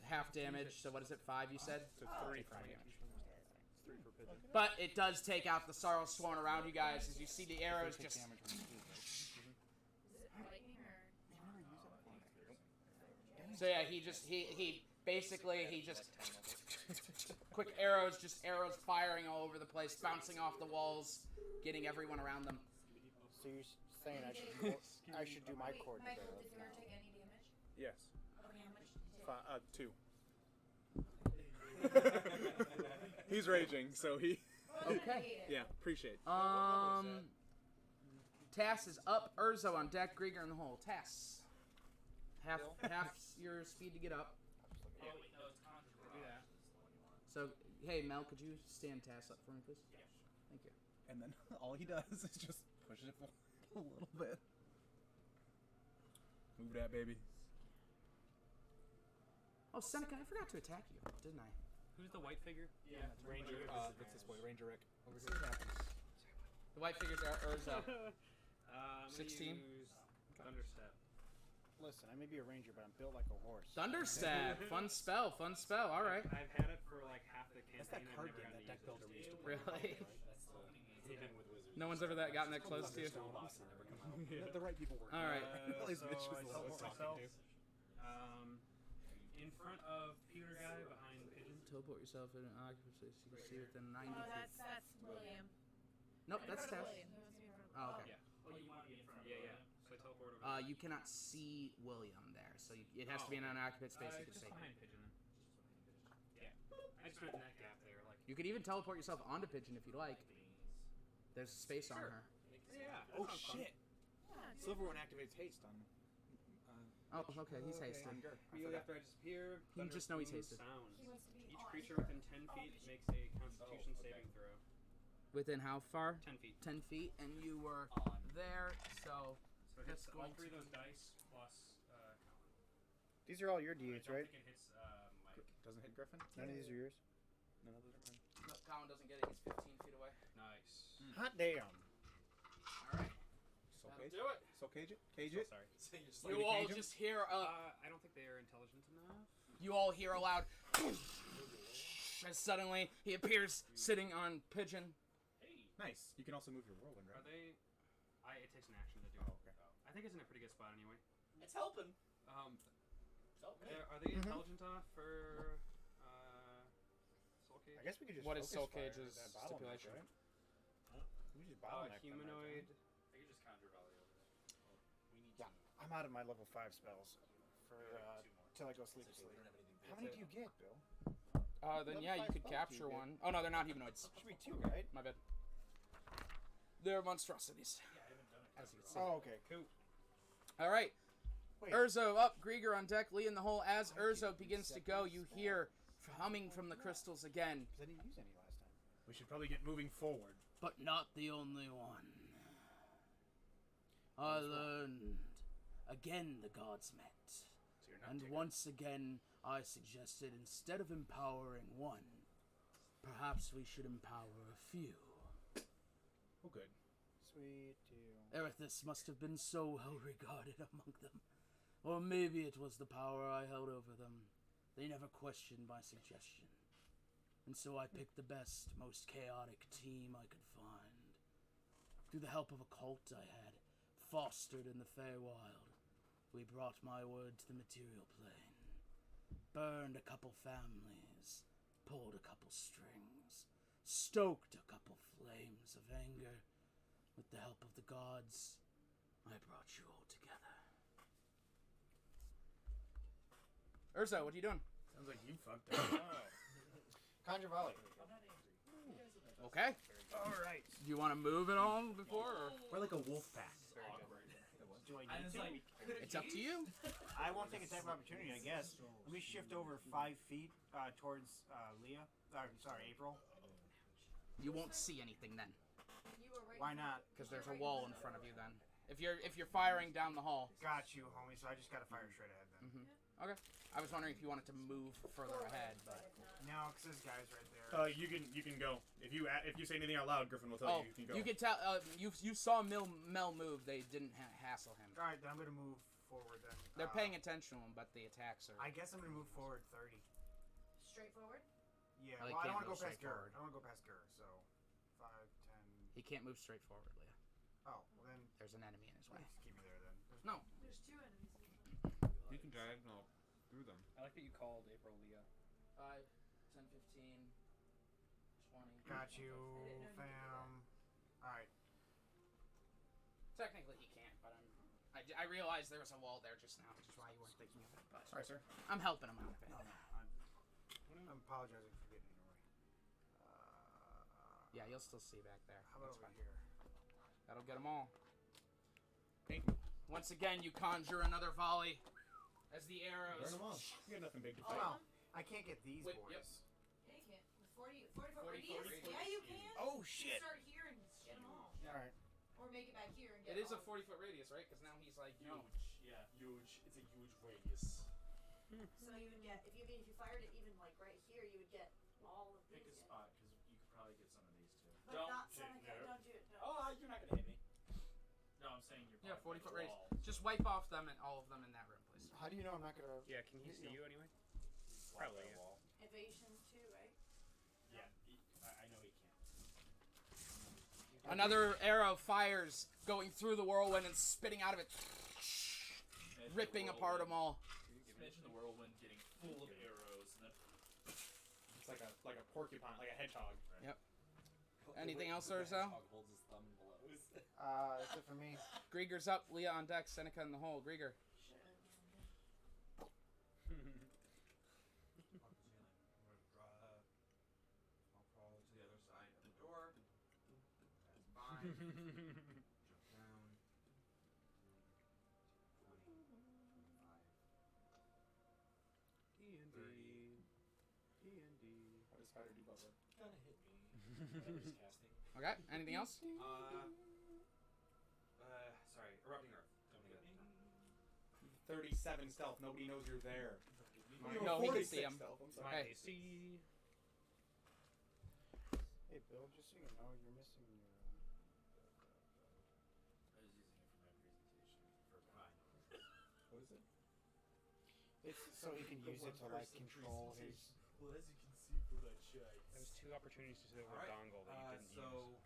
half damage. So what is it? 5? You said. So 3 for me. It's 3 for Pigeon. But it does take out the sorrow sworn around you guys as you see the arrows Take just. damage when you do this. Is it lightning or? So yeah, he basically just quick arrows, just arrows firing all over the place, bouncing off the walls, getting everyone around them. So you're saying I should do my cord to Michael, barrels did you now? ever take any damage? Yes. Okay, how much did you take? 2. He's raging, so he. Okay. Yeah, appreciate. Tass is up. Urzo on deck. Grieger in the hole. Tass. Half your speed to get up. Oh, wait, no, it's conjure Do barrage. that. So hey Mel, could you stand Tass up for me, please? Yes. Thank you. And then all he does is just push it forward a little bit. Move that, baby. Oh, Seneca, I forgot to attack you, didn't I? Who's the white figure? Yeah. Ranger, that's this boy, Ranger Rick. Over here. The white figures are Urzo. I'm gonna 16? use Thunderstep. Listen, I may be a ranger, but I'm built like a horse. Thunderstab. Fun spell. Fun spell. All right. I've had it for like half the campaign. That's that I've card never game gotten that to deck use builder it. used to play. Really? Yeah. No one's ever gotten that close to you. The right people work. All right. At least So Mitch was I the one I was teleport talking myself, in front of Peter guy behind Pigeon. Teleport yourself in an occupancy so you can see within 90 Oh, feet. that's William. Nope, that's Tess. William. He wants to be in front of Oh, okay. Yeah. Oh, you want to be in front of Yeah, him. yeah. So I teleport over. You cannot see William there, so it has to be in an unoccupied space you can just see. behind Pigeon then. Yeah. I just meant in that gap there, like. You could even teleport yourself onto Pigeon if you'd like. There's space on her. Yeah. Oh shit! Silver one activates haste on. Oh, okay, he's hasted. Immediately after I disappear, You just know he's thunder hasted. sounds. He wants to be Each on. creature within 10 feet makes a Constitution saving throw. Within how far? 10 feet. 10 feet, and you were there, so So it that's hits all going three to... of those dice plus Colin. These are all your I D8s, don't right? think it hits Mike. Doesn't hit Griffin. None of these are yours. None of those are mine. No, Colin doesn't get it, he's 15 feet away. Nice. Hot damn. Alright, Soul that'll cage. do it. Soul cage it. Cage So it. sorry. You all just hear I don't think they are intelligent enough. You all hear a loud... as suddenly he appears sitting on Pigeon. Hey. Nice. You can also move your whirlwind, Are right? they? It takes an action to do it. Oh, okay. I think it's in a pretty good spot anyway. It's helping. Are they intelligent enough for Soul Cage? I guess we could just. What is focus Soul fire Cage's that bottleneck, stipulation? Right? We just bottleneck them humanoid. right I could just conjure volley over We need Yeah, I'm out of my level 5 spells for till I go sleep. How many do you get, Bill? Then yeah, you could capture one. Oh no, they're not humanoids. Should be 2, right? My bad. They're monstrosities. As you can see. Oh, okay. Cool. Alright. Wait. Urzo up, Grieger on deck, Lee in the hole. As Urzo begins to go, you hear humming from the crystals again. Because I didn't use any last time. We should probably get moving forward. But not the only one. I learned. Again the gods met. So you're not And taking- once again, I suggested instead of empowering one, perhaps we should empower a few. Oh, good. Sweet deal. Erithus must have been so well regarded among them. Or maybe it was the power I held over them. They never questioned my suggestion. And so I picked the best, most chaotic team I could find. Through the help of a cult I had fostered in the Feywild, we brought my word to the material plane. Burned a couple families, pulled a couple strings, stoked a couple flames of anger. With the help of the gods, I brought you all together. Urzo, what are you doing? Sounds like you fucked up. Conjure volley. Okay. All right. Do you want to move at all before? Or? We're like a wolf pack. Do I need to? It's up to you. I won't take attack of opportunity, I guess. Let me shift over 5 feet towards Leah. Sorry, April. You won't see anything then, You were right. Why not? because there's a wall in front of you then. If you're firing down the hall. Got you, homie. So I just got to fire straight ahead then. Okay. I was wondering if you wanted to move further ahead, but No, because this guy's right there. You can go. If you say anything out loud, Griffin will tell oh, you. You can go. you could tell. You saw Mel move. They didn't hassle him. All right, then I'm gonna move forward. Then They're paying attention to him, but the attacks are. I guess I'm gonna move forward 30. Straightforward. Yeah. Oh, they Well, I can't don't want to move go past straight forward. Gur. I don't want to go past Gur. So 5, 10. He can't move straight forward, Leah. Oh, well then. There's an enemy in his way. Just keep me there then. No. There's 2 enemies. You can diagonal through them. I like that you called April Leah. 5, 10, 15, 20. Got you, fam. All right. Technically he can't, but I realized there was a wall there just now, which is why you weren't thinking of it. But Sorry, sir. I'm helping him out a bit. No, I'm apologizing for getting in your way. Yeah, you'll still see back there. How about That's over fine. here? That'll get them all. Thank you. Once again, you conjure another volley as the arrows. Burn them all. You got nothing big to Oh, fight. no. I can't get these Wait, boys. yep. Yeah, you can. 40 foot 40 radius? radius. Yeah, you can. Oh, You shit. start here and get them all. All right. Or make it back here and get It is a all. 40-foot radius, right? Because now he's like, no. Yeah. Huge. It's a huge radius. So you would get, if you fired it even like right here, you would get all of these. Pick a spot because you could probably get some of these too. But Don't not sit Sonic, there. don't do it. No. Oh, you're not gonna hit me. No, I'm saying you're. Yeah, probably 40-foot like radius. wall. Just wipe off them and all of them in that room, please. How do you know I'm not gonna? Yeah, can he see you anyway? Probably. Yeah. Wall. Evasion too, right? Yeah, I know he can't. Another arrow fires, going through the whirlwind and spitting out of it, ripping apart them all. Imagine the whirlwind getting full of arrows and then. It's like a porcupine, like a hedgehog. Yep. Anything else, Urzo? Holds his thumb and blows. That's it for me. Grieger's up, Leah on deck, Seneca in the hole. Grieger. I'll crawl to the other side of the door. That's fine. Jump down. 20, 25, 30. How does Spider do Bubba? Gonna hit me. Whatever's casting. Okay, anything else? Sorry, erupting earth. Don't think of that. 37 stealth. Nobody knows you're there. No, he can see him. Stealth, I'm My sorry. Hey. AC. Hey, Bill, just so you know, you're missing your. I was using it for my presentation for fine. What is it? It's so he can use it to like control his. Well, as you can see from that shot. There was 2 opportunities to say the word Alright, dongle that you didn't use. so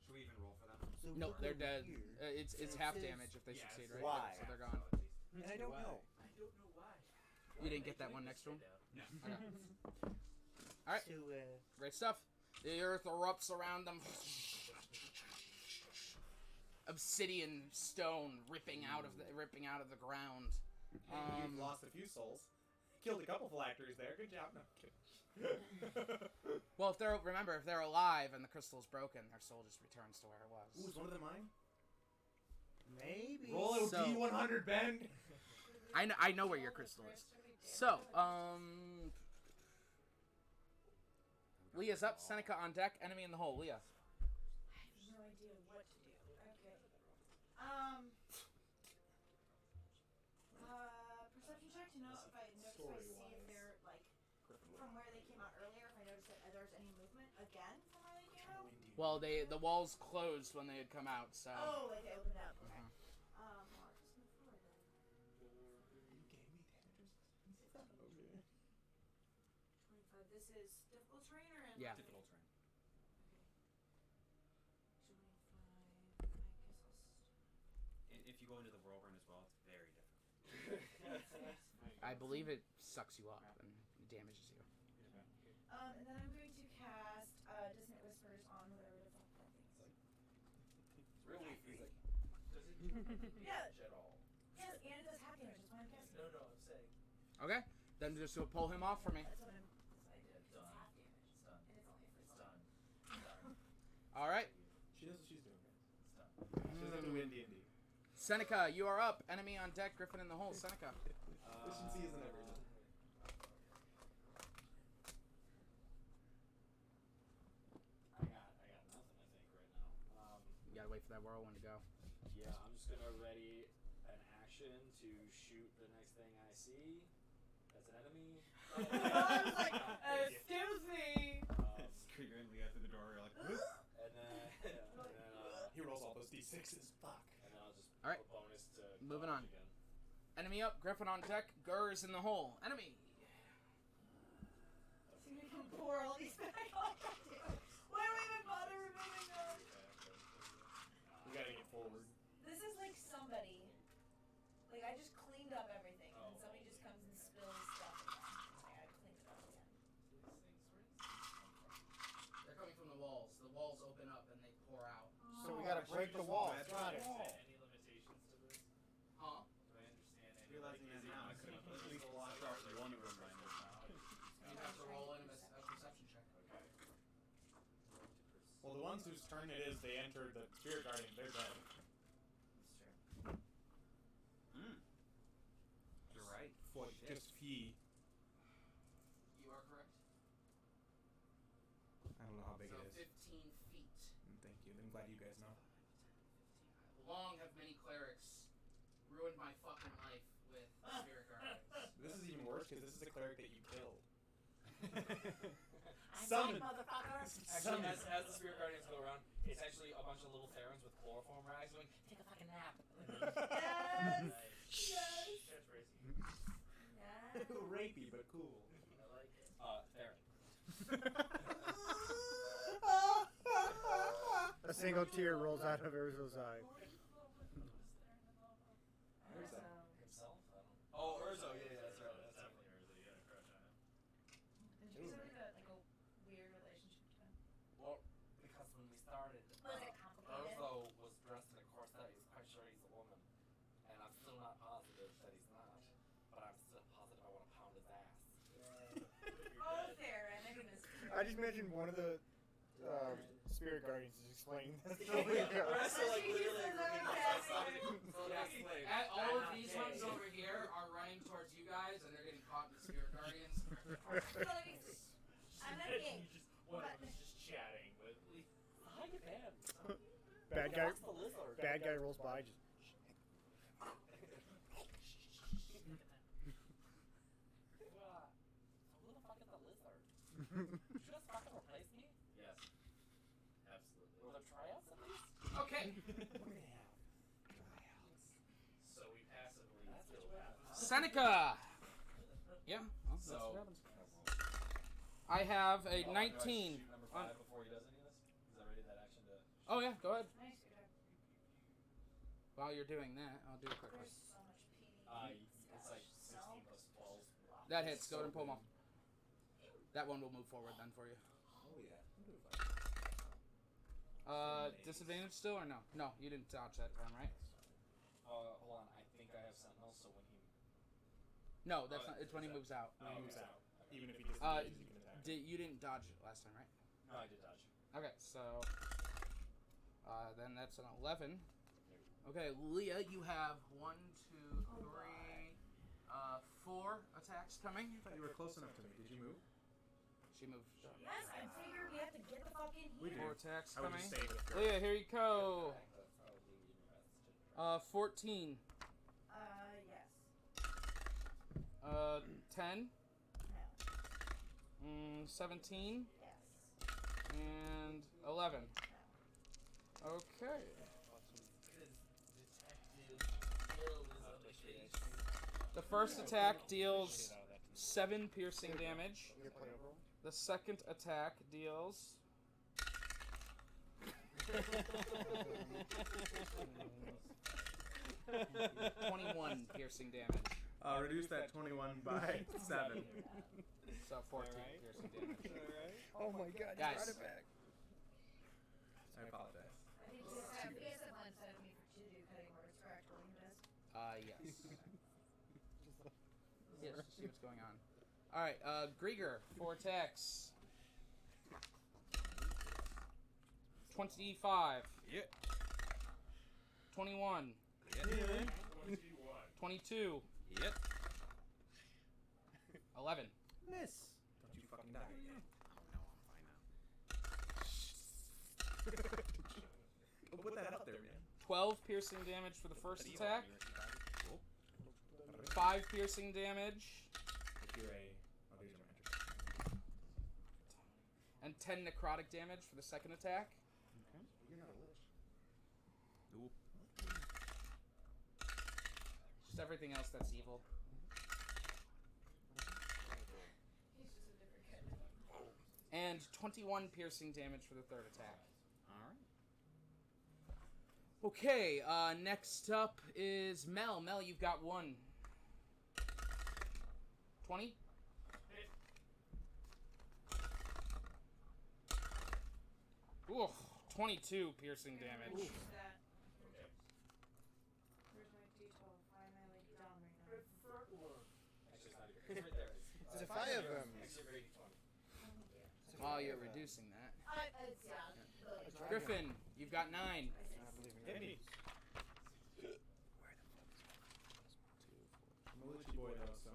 should we even roll for them? No, they're dead. It's half damage if they Yeah, succeed, it's- right? Why? So they're gone. And I don't know. I don't know why. You didn't get that one next to him? No. Okay. Alright, So, great stuff. The earth erupts around them. Obsidian stone ripping out of the ground. You've lost a few souls. Killed a couple phylacteries there. Good job. No, I'm kidding. Well, if they're alive and the crystal's broken, their soul just returns to where it was. Ooh, is one of them mine? maybe. Roll a So- D100, Ben. I know where your crystal is. So, Leah's up, Seneca on deck, enemy in the hole. Leah. I have no idea what to do. Okay. Perception check to know if I see if they're like from where they came out earlier. If I notice that there's any movement again from where they came out. Well, the walls closed when they had come out, so. Oh, like they opened up. Okay. Uh-huh. Well, I'll just move forward then. You gave me damage. Okay. 25. This is difficult terrain or in? Yeah. Difficult terrain. Okay. 25. I guess I'll. If you go into the whirlwind as well, it's very different. I believe it sucks you up and damages you. And then I'm going to cast Dissonant Whispers on whatever the fuck that thing is. It's real weak. Does it do Yeah. damage at all? Yes, and it does half damage. That's why I'm casting. No, I'm saying. Okay, then just go pull him off for me. That's what I'm. That's what I did. It's Done. half damage. It's done. And it's only for It's fun. done. All right, She knows what she's doing, guys. It's done. She doesn't have to win D&D. Seneca, you are up. Enemy on deck, Griffin in the hole. Seneca. Efficiency isn't everything. I got nothing, I think, right now. You gotta wait for that whirlwind to go. Yeah, I'm just gonna ready an action to shoot the next thing I see. That's an enemy. I was like, excuse me. You're in Leah through the door. You're like, And then He rolls all those D6s. Fuck. and then I'll just All right. a bonus to Moving dodge on. again. Enemy up, Griffin on deck, Gurr's in the hole. Enemy. So we can pour all these back on. Why do we even bother removing them? We gotta get forward. This is like somebody. Like I just cleaned up everything, and then somebody just comes and spills stuff again. Like I cleaned it up again. They're coming from the walls. The walls open up and they pour out. So we gotta break the wall. Do I Got it. understand any limitations to this? Huh? Do I understand any realizing that now, I could have at least blocked out one of them by now. You have to roll in a perception check. Okay. Well, the ones whose turn it is, they entered the Spirit Guardian. They're dead. That's true. You're right. Just he. You are correct. I don't know how big So it is. 15 feet. Thank you. I'm glad you guys know. 15. Long have many clerics ruined my fucking life with spirit guardians. This is even worse because this is a cleric that you killed. I'm Summon. back, motherfucker. Actually, as the spirit guardians go around, it's actually a bunch bunch of little Terrans with chloroform rags going, take a fucking nap. Yes. A little rapey, but cool. I like it. Theron. A single tear rolls out of Urzo's eye. Urzo. Himself? I don't know. Oh, Urzo, yeah, that's right. That's definitely Urzo. You got a crush on him. Did you say that like a weird relationship to him? Well, because when we started, Was it complicated? Urzo was dressed in a corset. He's quite sure he's a woman. And I'm still not positive that he's not. But I'm still positive I want to pound his ass. Oh, Theron, my goodness. I just mentioned one of the spirit guardians is explaining this. All of these ones over here are running towards you guys, and they're getting caught in the spirit guardians. I'm not gay. One of them's just chatting with hi, good man. Bad guy. The lizard. Bad guy rolls by. Just. Who the fuck is the lizard? Did you just fucking replace me? Yes. Absolutely. Were there tryouts at least? Okay. So we passively still have. Seneca! Yeah. Well, So- that's what happens. I have a Do I 19. shoot number 5 before he does any of this? Is that ready that action to... Oh, yeah, go ahead. Nice, good job. While you're doing that, I'll do it quickly. There's so much PD. It's like 16 plus 12. That hits. Go ahead and pull them off. That one will move forward then for you. Oh yeah. Disadvantage still or no? No, you didn't dodge that time, right? Hold on. I think I have Sentinel, so when he... No, that's not. It's when he moves out. When he moves okay. out. Even if he disengages, he can attack. You didn't dodge it last time, right? No, I did dodge. Okay, so then that's an 11. Okay, Leah, you have 1, 2, 3, 4 attacks coming. I thought you were close enough to me. Did you move? She moved. Yes, I figured we have to get the fuck in here. We do. 4 attacks I would coming. just stay with her. Leah, here you go. 14. Yes. 10. No. 17. Yes. And 11. Okay. The first attack deals 7 piercing damage. The second attack deals 21 piercing damage. Reduce that 21 by 7. So 14 piercing damage. Oh my god, Guys. you brought it back. I apologize. I think he has a one set of me to do cutting orders, correct? William does. Yes. Yes, just see what's going on. Alright, Grieger, 4 attacks. 25. Yep. 21. Yep. 22. Yep. 11. Miss. Don't you fucking die again. Oh no, I'm fine now. Don't put that out there, man. 12 piercing damage for the first attack. 5 piercing damage. If you're a... Oh, these are magic. And 10 necrotic damage for the second attack. Okay. You're not a lich. Ooh. Just everything else that's evil. He's just a different kid. And 21 piercing damage for the third attack. Alright. Okay, next up is Mel. Mel, you've got 1. 20? Ooh, 22 piercing damage. Where's that? Where's my D12? Why am I like down right now? Actually, it's not even. It's right there. It's a 5 of them. Extra grade 20. Oh, you're reducing that. It's yeah. Griffin, you've got 9. Hit me. I'm a lichy boy though, so...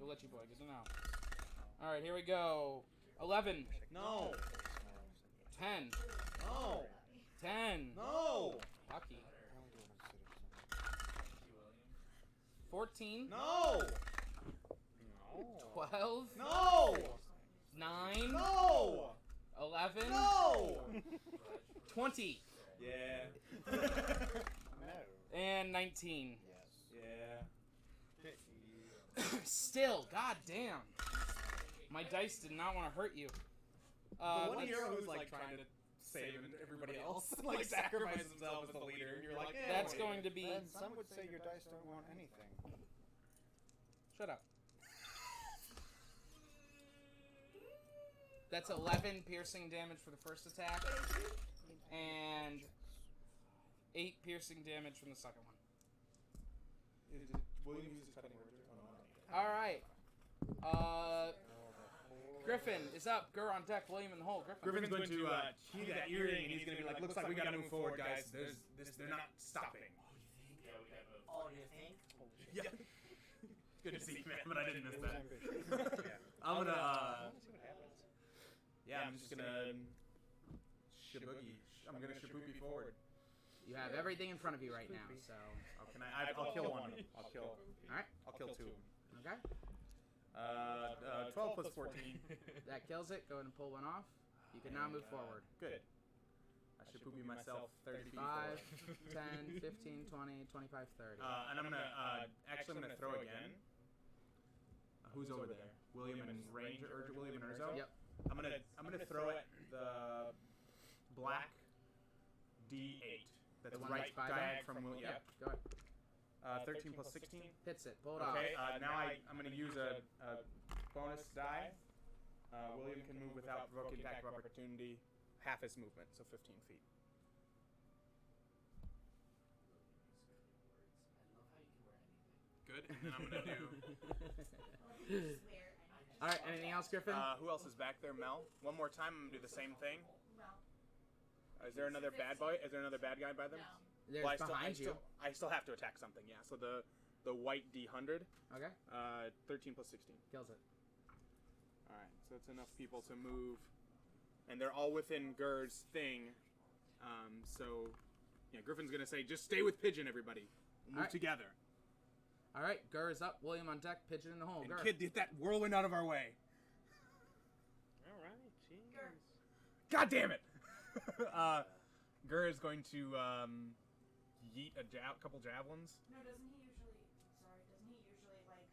We'll let you boy, good to know. Alright, here we go. 11. No! 10. No! 10. No! Lucky. 14. No! 12. No! 9. 20 Yeah. No. and 19. Yes. Yeah. Still, goddamn. My dice did not want to hurt you. The one let's- hero who's like trying to save everybody else, like sacrifices himself as the leader, and you're like, yeah. That's going to be. And some would say your dice don't want anything. Shut up. That's 11 piercing damage for the first attack, and 8 piercing damage from the second one. William uses cutting words. All right. Griffin is up. Gur on deck. William in the hole. Griffin's going to key that earring, and he's going to be like, looks like we got to move forward, guys. They're not stopping. Yeah, we have a. Oh, do you think? Yeah. Good to see you, man, but I didn't miss that. Yeah. I'm gonna, Let's see what happens. yeah, I'm just gonna shaboogie. I'm gonna shaboopy forward. You have everything in front of you right now, so. Oh, can I'll kill one of them. I'll kill two of them. Okay. 12 plus 14. That kills it. Go ahead and pull one off. You can now move forward. Good. I should poopy myself 30 feet 5, 10, 15, 20, 25, 30. And I'm gonna I'm gonna throw again. Who's over there? William and Ranger, or William and Urzo? Yep. I'm gonna throw at the black D8. That's The one right that's by diag that? from William. Yeah, go ahead. 13 plus 16. Hits it. Pull it Okay. off. Now I'm gonna use a bonus die. William can move without provoking attack of opportunity. Half his movement, so 15 feet. Good. And then I'm gonna do. All right. Anything else, Griffin? Who else is back there? Mel. One more time. I'm gonna do the same thing. Well, Is there another bad boy? Is there another bad guy by them? no. There's Well, behind you. I still have to attack something. Yeah. So the white D100. Okay. 13 plus 16. Kills it. All right. So that's enough people to move, and they're all within Gur's thing. So, yeah, Griffin's gonna say, "Just stay with Pigeon, everybody. We'll move All right. together." All right. Gur is up. William on deck. Pigeon in the hole. And Gur. kid, get that whirlwind out of our way. Alright, jeez. Gur. God damn it! Gur is going to yeet a couple javelins. No, doesn't he usually? Sorry, doesn't he usually like?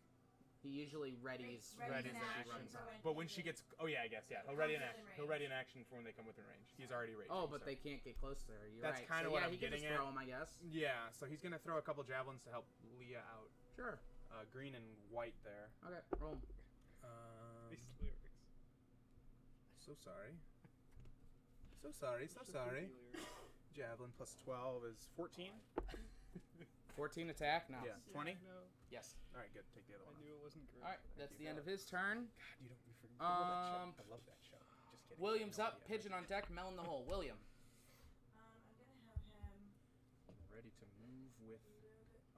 He usually readies. Readies an an action. action for when But when she gets, oh yeah, I guess yeah, he'll ready an Comes action. within He'll ready an action for when they come within range. He's already ready. Oh, but they can't get close there. You're That's right. kinda So, what yeah, I'm he can getting just at. throw him, I guess. Yeah, so he's gonna throw a couple javelins to help Leah out. Sure. Green and white there. Okay. Roll. These lyrics. So sorry. So sorry. So sorry. Javelin plus 12 is 14. 14 attack. No. Yeah, 20. No. Yes. All right, good. Take the other I one. knew it wasn't great. All right. That's the end of his turn. God, you don't. You forget Um, that show. I love that show. Just kidding. William's No up. idea. Pigeon on deck. Mel in the hole. William. I'm gonna have him. Ready to move with.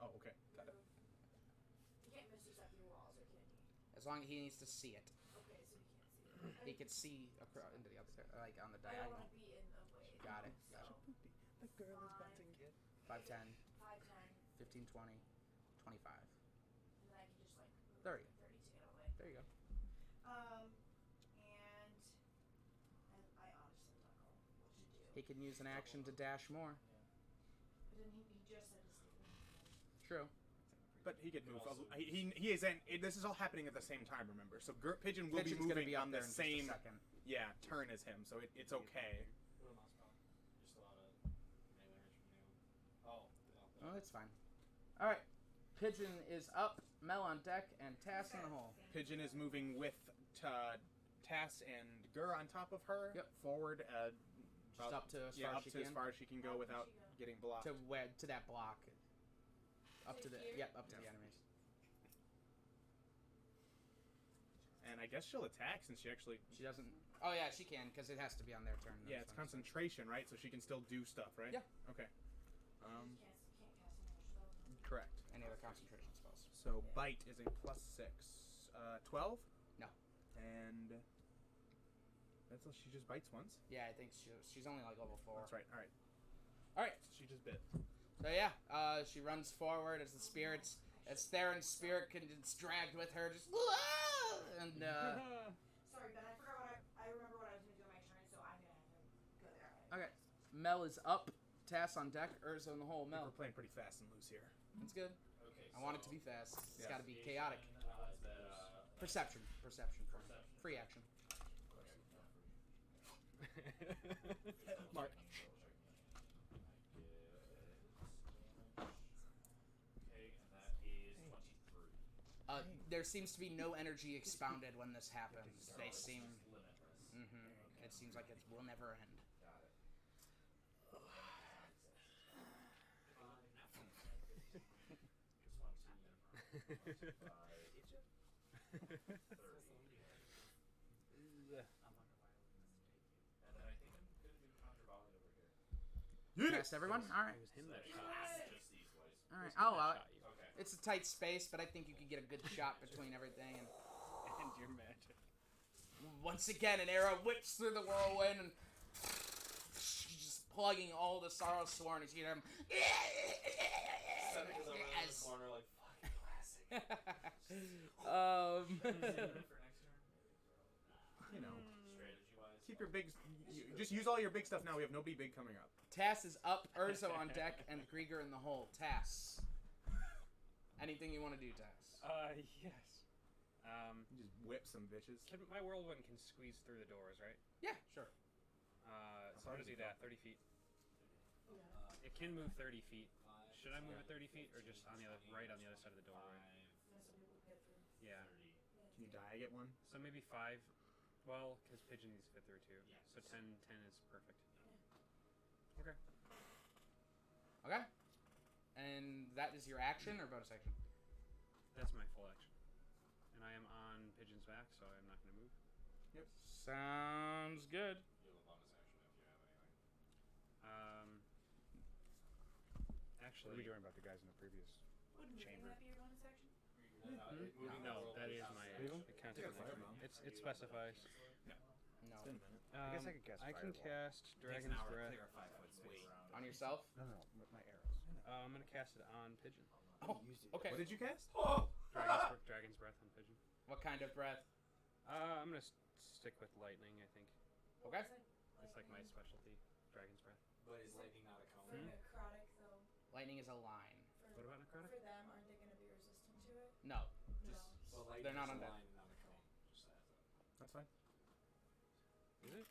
Oh, okay. Got it. You can't miss yourself your walls, or can you? As long as he needs to see it. Okay, so you can't see it. He could see across into the other side, like on the I don't diagonal. want to be in the way. Got it. So, The girl is about to get. 5, 10, 5, 10, 15, 20, 25. and then I can just like move 30. 30 to get away. There you go. And I honestly don't know what to do. He can use an action to dash more. But then he just said his True. But he could move. He isn't. This is all happening at the same time. Remember, so Pigeon will Pigeon's be gonna moving be up on there the in just a same second. turn as him. So it's okay. You're still on a melee range from now. Oh, Oh, that's fine. All right. Pigeon is up. Mel on deck, and Tass in the hole. Pigeon is moving with Tass and Gur on top of her. Yep. Forward. Just up to as far up as she to as can. far as she can go without getting blocked. To that block. Up to the here? yep. Up to the enemies. And I guess she'll attack since she actually. She doesn't. Oh yeah, she can because it has to be on their turn. Yeah, it's concentration, right? So she can still do stuff, right? Yeah. Okay. can't cast any more spells. Correct. Any other concentration spells? So bite is a +6. 12. No. And that's she just bites once. Yeah, I think she's only like level 4. That's right. All right. All right. She just bit. So yeah, she runs forward as the spirits, as Theron's spirit gets dragged with her, just and Sorry, Ben. I forgot what I remember what I was going to do on my turn, so I'm going to have him go there. okay. Mel is up. Tass on deck. Urza in the hole. We're Mel. playing pretty fast and loose here. That's good. Okay. I want it to be fast. It's Yeah. got to be chaotic. Perception. Perception. Free action. Mark. Okay, and that is 23. There seems to be no energy expounded when this happens. They seem... Limitless. It seems like it will never end. Got it. And then I think I'm gonna do Conjure Volley over here. Cast everyone? Alright. It was him that shot. Just these ways. Alright. That Oh, shot you. Okay. it's a tight space, but I think you could get a good shot between everything. And And your magic. once again, an arrow whips through the whirlwind and just plugging all the Sorrow Sworn. You see them. Seneca's over in the corner like, fucking classic. Um, For next turn? You know, Strategy-wise. keep your big. Just use all your big stuff now. We have nobody big coming up. Tass is up, Urzo on deck, and Grieger in the hole. Tass. Anything you want to do, Tass? Yes. Just whip some bitches. My whirlwind can squeeze through the doors, right? Yeah, sure. So I'm gonna do that. 30 feet. It can move 30 feet. Should I move it 30 feet or just on the other, right on the other side of the door? Right? Yeah. Can you die? I get one. So maybe 5. Well, because pigeon needs to fit through too. So 10 is perfect. Okay. Okay. And that is your action or bonus action? That's my full action. And I am on pigeon's back, so I'm not going to move. Yep. Sounds good. You have a bonus action if you have anything. Actually, What are we doing about the guys in the previous Wouldn't chamber? that be your bonus action? No, that is my action. It counts as an action. It specifies. No. I guess I could cast I can Fireball. cast Takes Dragon's an hour to Breath. clear a 5-foot space. On yourself? No, with my arrows. I'm going to cast it on pigeon. Oh, okay. What did you cast? Dragon's Breath on pigeon. What kind of breath? I'm going to stick with lightning, I think. Okay. It's like my specialty. Dragon's Breath. But is lightning not a For cone? necrotic, though. Lightning is a line. What about necrotic? For them, aren't they going to be resistant to it? No. Just Well, lightning They're not is on a deck. line and not a cone. Just as a... That's fine. Is it?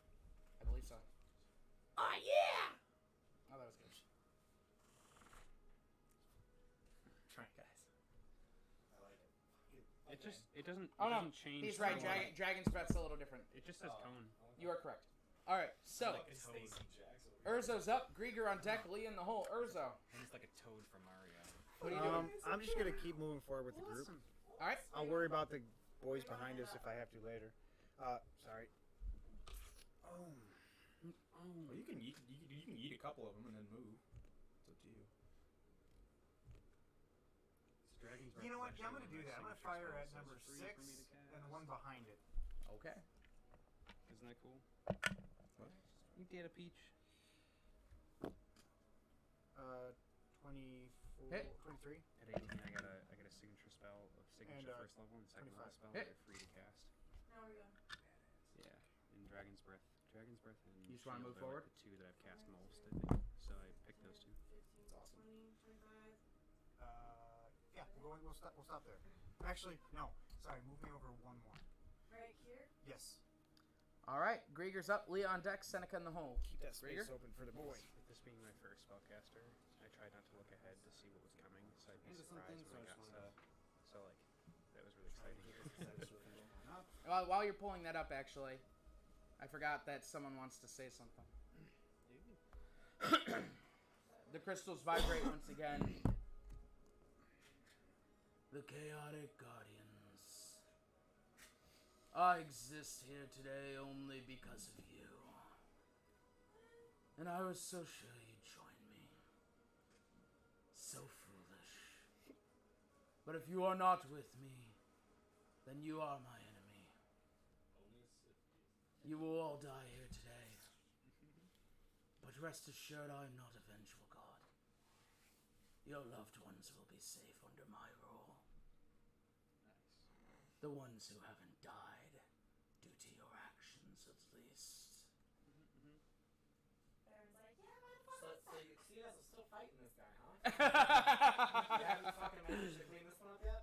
I believe so. Oh, yeah! Oh, that was good. Try, guys. I like it. It doesn't. Oh, it no. doesn't change. He's right. the- Dragon's breath's a little different. It just says cone. You are correct. All right. So, Like a Stacey Jackson over here. Urzo's up. Grieger on deck. Lee in the hole. Urzo. And it's like a toad from Mario. What are you doing? I'm just gonna keep moving forward with the group. All right. I'll worry about the boys behind us if I have to later. Sorry. Oh. Well, you can eat a couple of them and then move. It's up to you. Dragon's Breath You know is what? actually Yeah, I'm one gonna of do my that. I'm gonna signature fire spells, at so number it's free for me to 6 cast. and the one behind it. Okay. Isn't that cool? What? You did a peach. 24, Hit. 23. At 18, I got a signature spell of signature And, first level and second level 25. spell Hit. that are free to cast. Now we're going. Yeah, in Dragon's Breath. Dragon's Breath and You just wanna Shield move are forward? Like the two that I've cast most, I think. So I picked those two. 15, 20, 25. Yeah, we'll stop there. Actually, no. Sorry, move me over 1 more. Right here? Yes. All right. Grieger's up. Lee on deck. Seneca in the hole. Keep that space Grieger? open for the boy. With this being my first spellcaster, I tried not to look ahead to see what was coming, so I'd be surprised when I got stuff. So like, that was really exciting. While you're pulling that up, actually, I forgot that someone wants to say something. The crystals vibrate once again. The Chaotic Guardians. I exist here today only because of you. And I was so sure you'd join me. So foolish. But if you are not with me, then you are my enemy. You will all die here today. But rest assured, I am not a vengeful god. Your loved ones will be safe under my rule. Nice. The ones who haven't died, due to your actions at least. Baron's like, yeah, you guys are still fighting this guy, huh? You haven't fucking managed to clean this one up yet?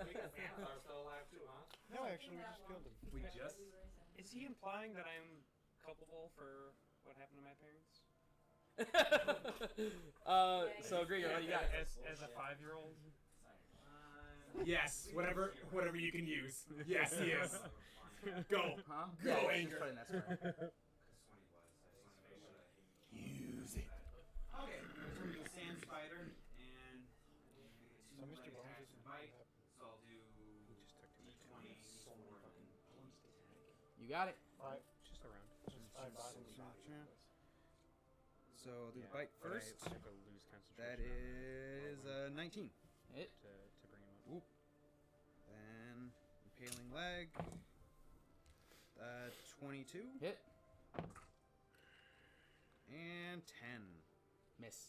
Because the animals are still alive too, huh? No, actually, we just killed him. We just? Is he implying that I'm culpable for what happened to my parents? So Gregor, what do you got? As a 5-year-old? Yes, whatever you can use. Yes, he is. Go. Huh? Go, Yeah, Anger. just put in that square. Use it. Okay, I'm turning to Sand Spider, and So Mr. Bones attacks is and bite, so I'll do D20 for You got it. 5. Just around. Just 5 bodies. Yeah. So I'll do the Yeah, bite but first. I took a lose concentration. That is 19. Hit. To bring him up. Oop. Then impaling leg. 22. Hit. And 10. Miss.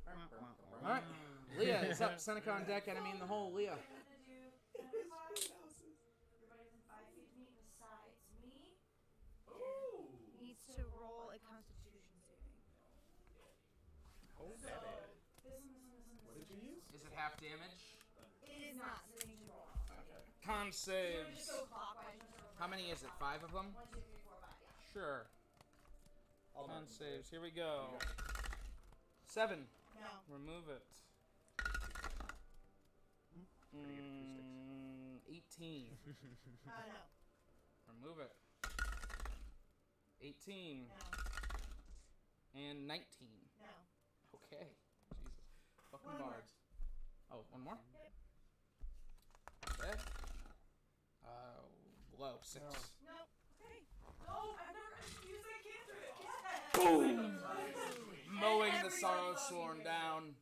Wah, wah, wah. Alright. Leah is up. Seneca on deck. Enemy in the hole. Leah. I'm gonna do 75. Everybody's in 5 feet of me besides me. Ooh! Needs to roll a Constitution saving. Oh, So, that this one. What did you use? Is it half damage? It is not, so they need to roll. Okay. Con Just saves. go clockwise. How many is it? 5 of them? 1, 2, 3, 4, 5, yeah. Sure. Con saves. Here we go. 7. No. Remove it. 18. No. Remove it. 18. No. And 19. No. Okay. Jesus. Fucking One more. bards. Oh, one more? Yep. Okay. Low. 6. No. Okay. No, I've never used that cantrip. Yes. Mowing the Everybody Sorrow fucking Sworn did. down.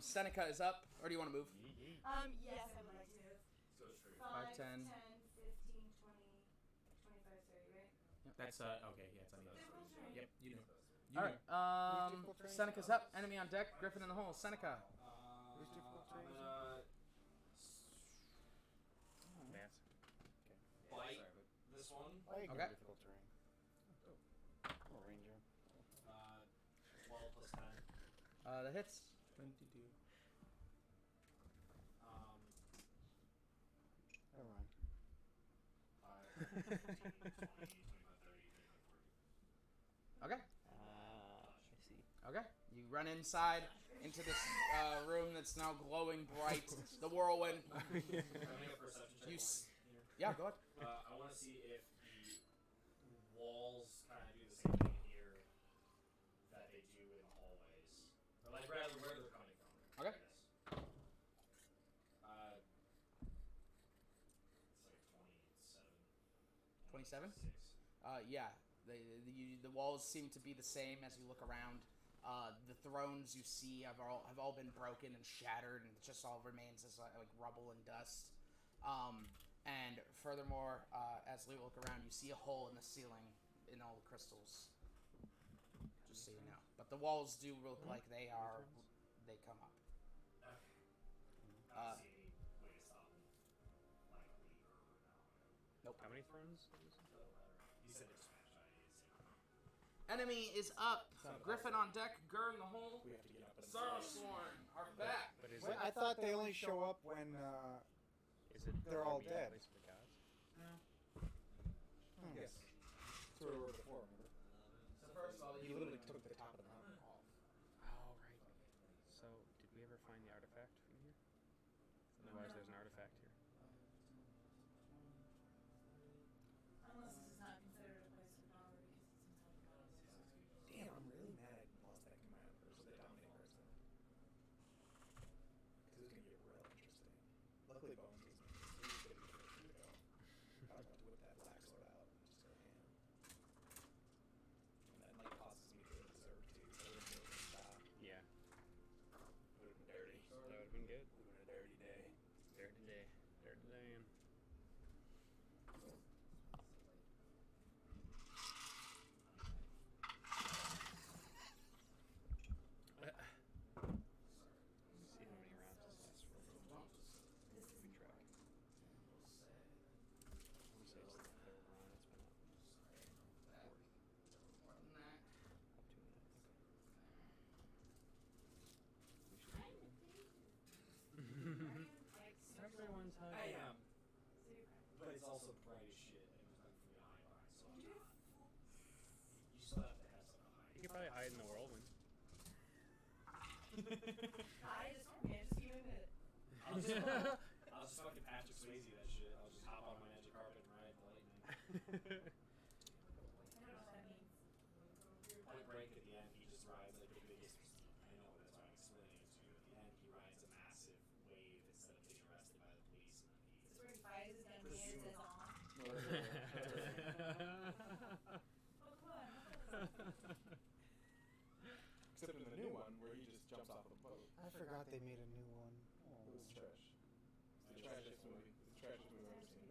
Seneca is up. Or do you want to move? Yes, I would like to. So straight. 5, 10. 10, 15, 20, 25, 30, right? That's okay. Yeah, it's on the other Difficult side. terrain. Yep, you know. Alright, Seneca's up. Enemy on deck. Griffin in the hole. Seneca. Who's difficult I'm terrain? gonna Massive. bite this one. I ignore Okay. difficult terrain. I'm a ranger. 12 plus 10. That hits. 22. Never mind. 5, 15, 20, 25, 30, 35, 40. Okay. I see. Okay. You run inside into this room that's now glowing bright. The whirlwind. Can I make a perception check? You while s- I'm here? Yeah, go ahead. I want to see if the walls kind of do the same thing in here that they do in the hallways. Or like rather where they're coming from. Okay. I guess. It's like 27. 27? 6. Yeah. The walls seem to be the same as you look around. The thrones you see have all been broken and shattered, and it just all remains as like rubble and dust. And furthermore, as you look around, you see a hole in the ceiling in all the crystals. Just so you know. But the walls do look like they come up. Okay. I don't see any way to stop them. Like a lever or no. Nope. How many thrones? You said it's smashed. I didn't say Enemy is up. Griffin on deck. Gur in the hole. We have to get up. Sorrowsworn are back. But is Wait, it, I thought they only show up when is it they're all are we in dead. place of the gods? Yes. That's where we were before, remember? So first of all, You literally took the top of the mountain off. Oh, right. So, did we ever find the artifact from here? Otherwise, there's an artifact here. Unless this is not considered a place of power because it's inside the goddess. Damn, I'm really mad I lost that command versus the dominating person. Because it's gonna get real interesting. Luckily, Bones is gonna be the first to go. could probably hide in the whirlwind. I just give him it. I'll just fucking Patrick Swayze that shit. I'll just hop on my magic carpet and ride the lightning. I don't know what that means. Point Break at the end, he just rides like the biggest. I know that's why I'm explaining it to you. At the end, he rides a massive wave instead of getting arrested by the police. This is where he fires his gun and hands it on. Oh, come on. Except in the new one where he just jumps off the boat. I forgot they made a new one. It was trash. It's the trashiest movie. It's the trashiest movie I've ever seen.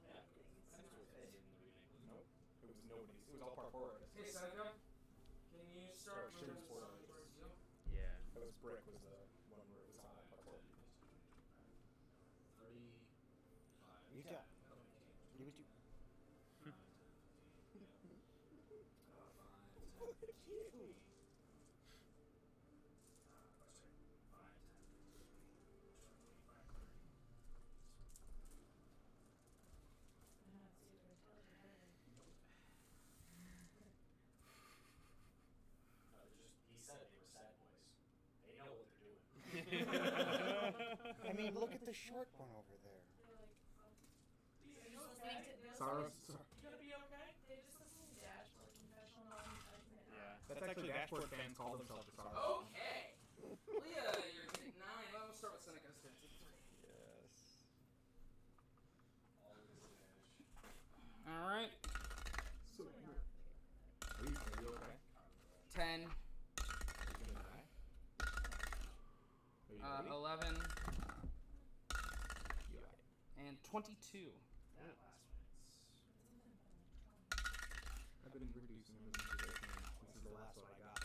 Yeah, that's what it is in the remake. Nope. It was nobody's. It was all parkour artists. Hey, Seneca, can you start Extreme moving sport slowly artists. towards you? Yeah. That was Brick was the one where it was all parkour. 35. You got. You would do. He said they were sad boys. They know what they're doing. I mean, look at the short one over there. Sorry. Gonna be okay? They're just listening to Dashboard Confessional Non-Judgment. Yeah. That's actually Dashboard fans call themselves the Sorrows. Okay. Leah, you're getting 9. Well, we'll start with Seneca's turn. Yes. All right. So, are you okay? 10, Are you gonna die? 11, Yeah. and 22. That last one's. I've been reducing them since the last one I got.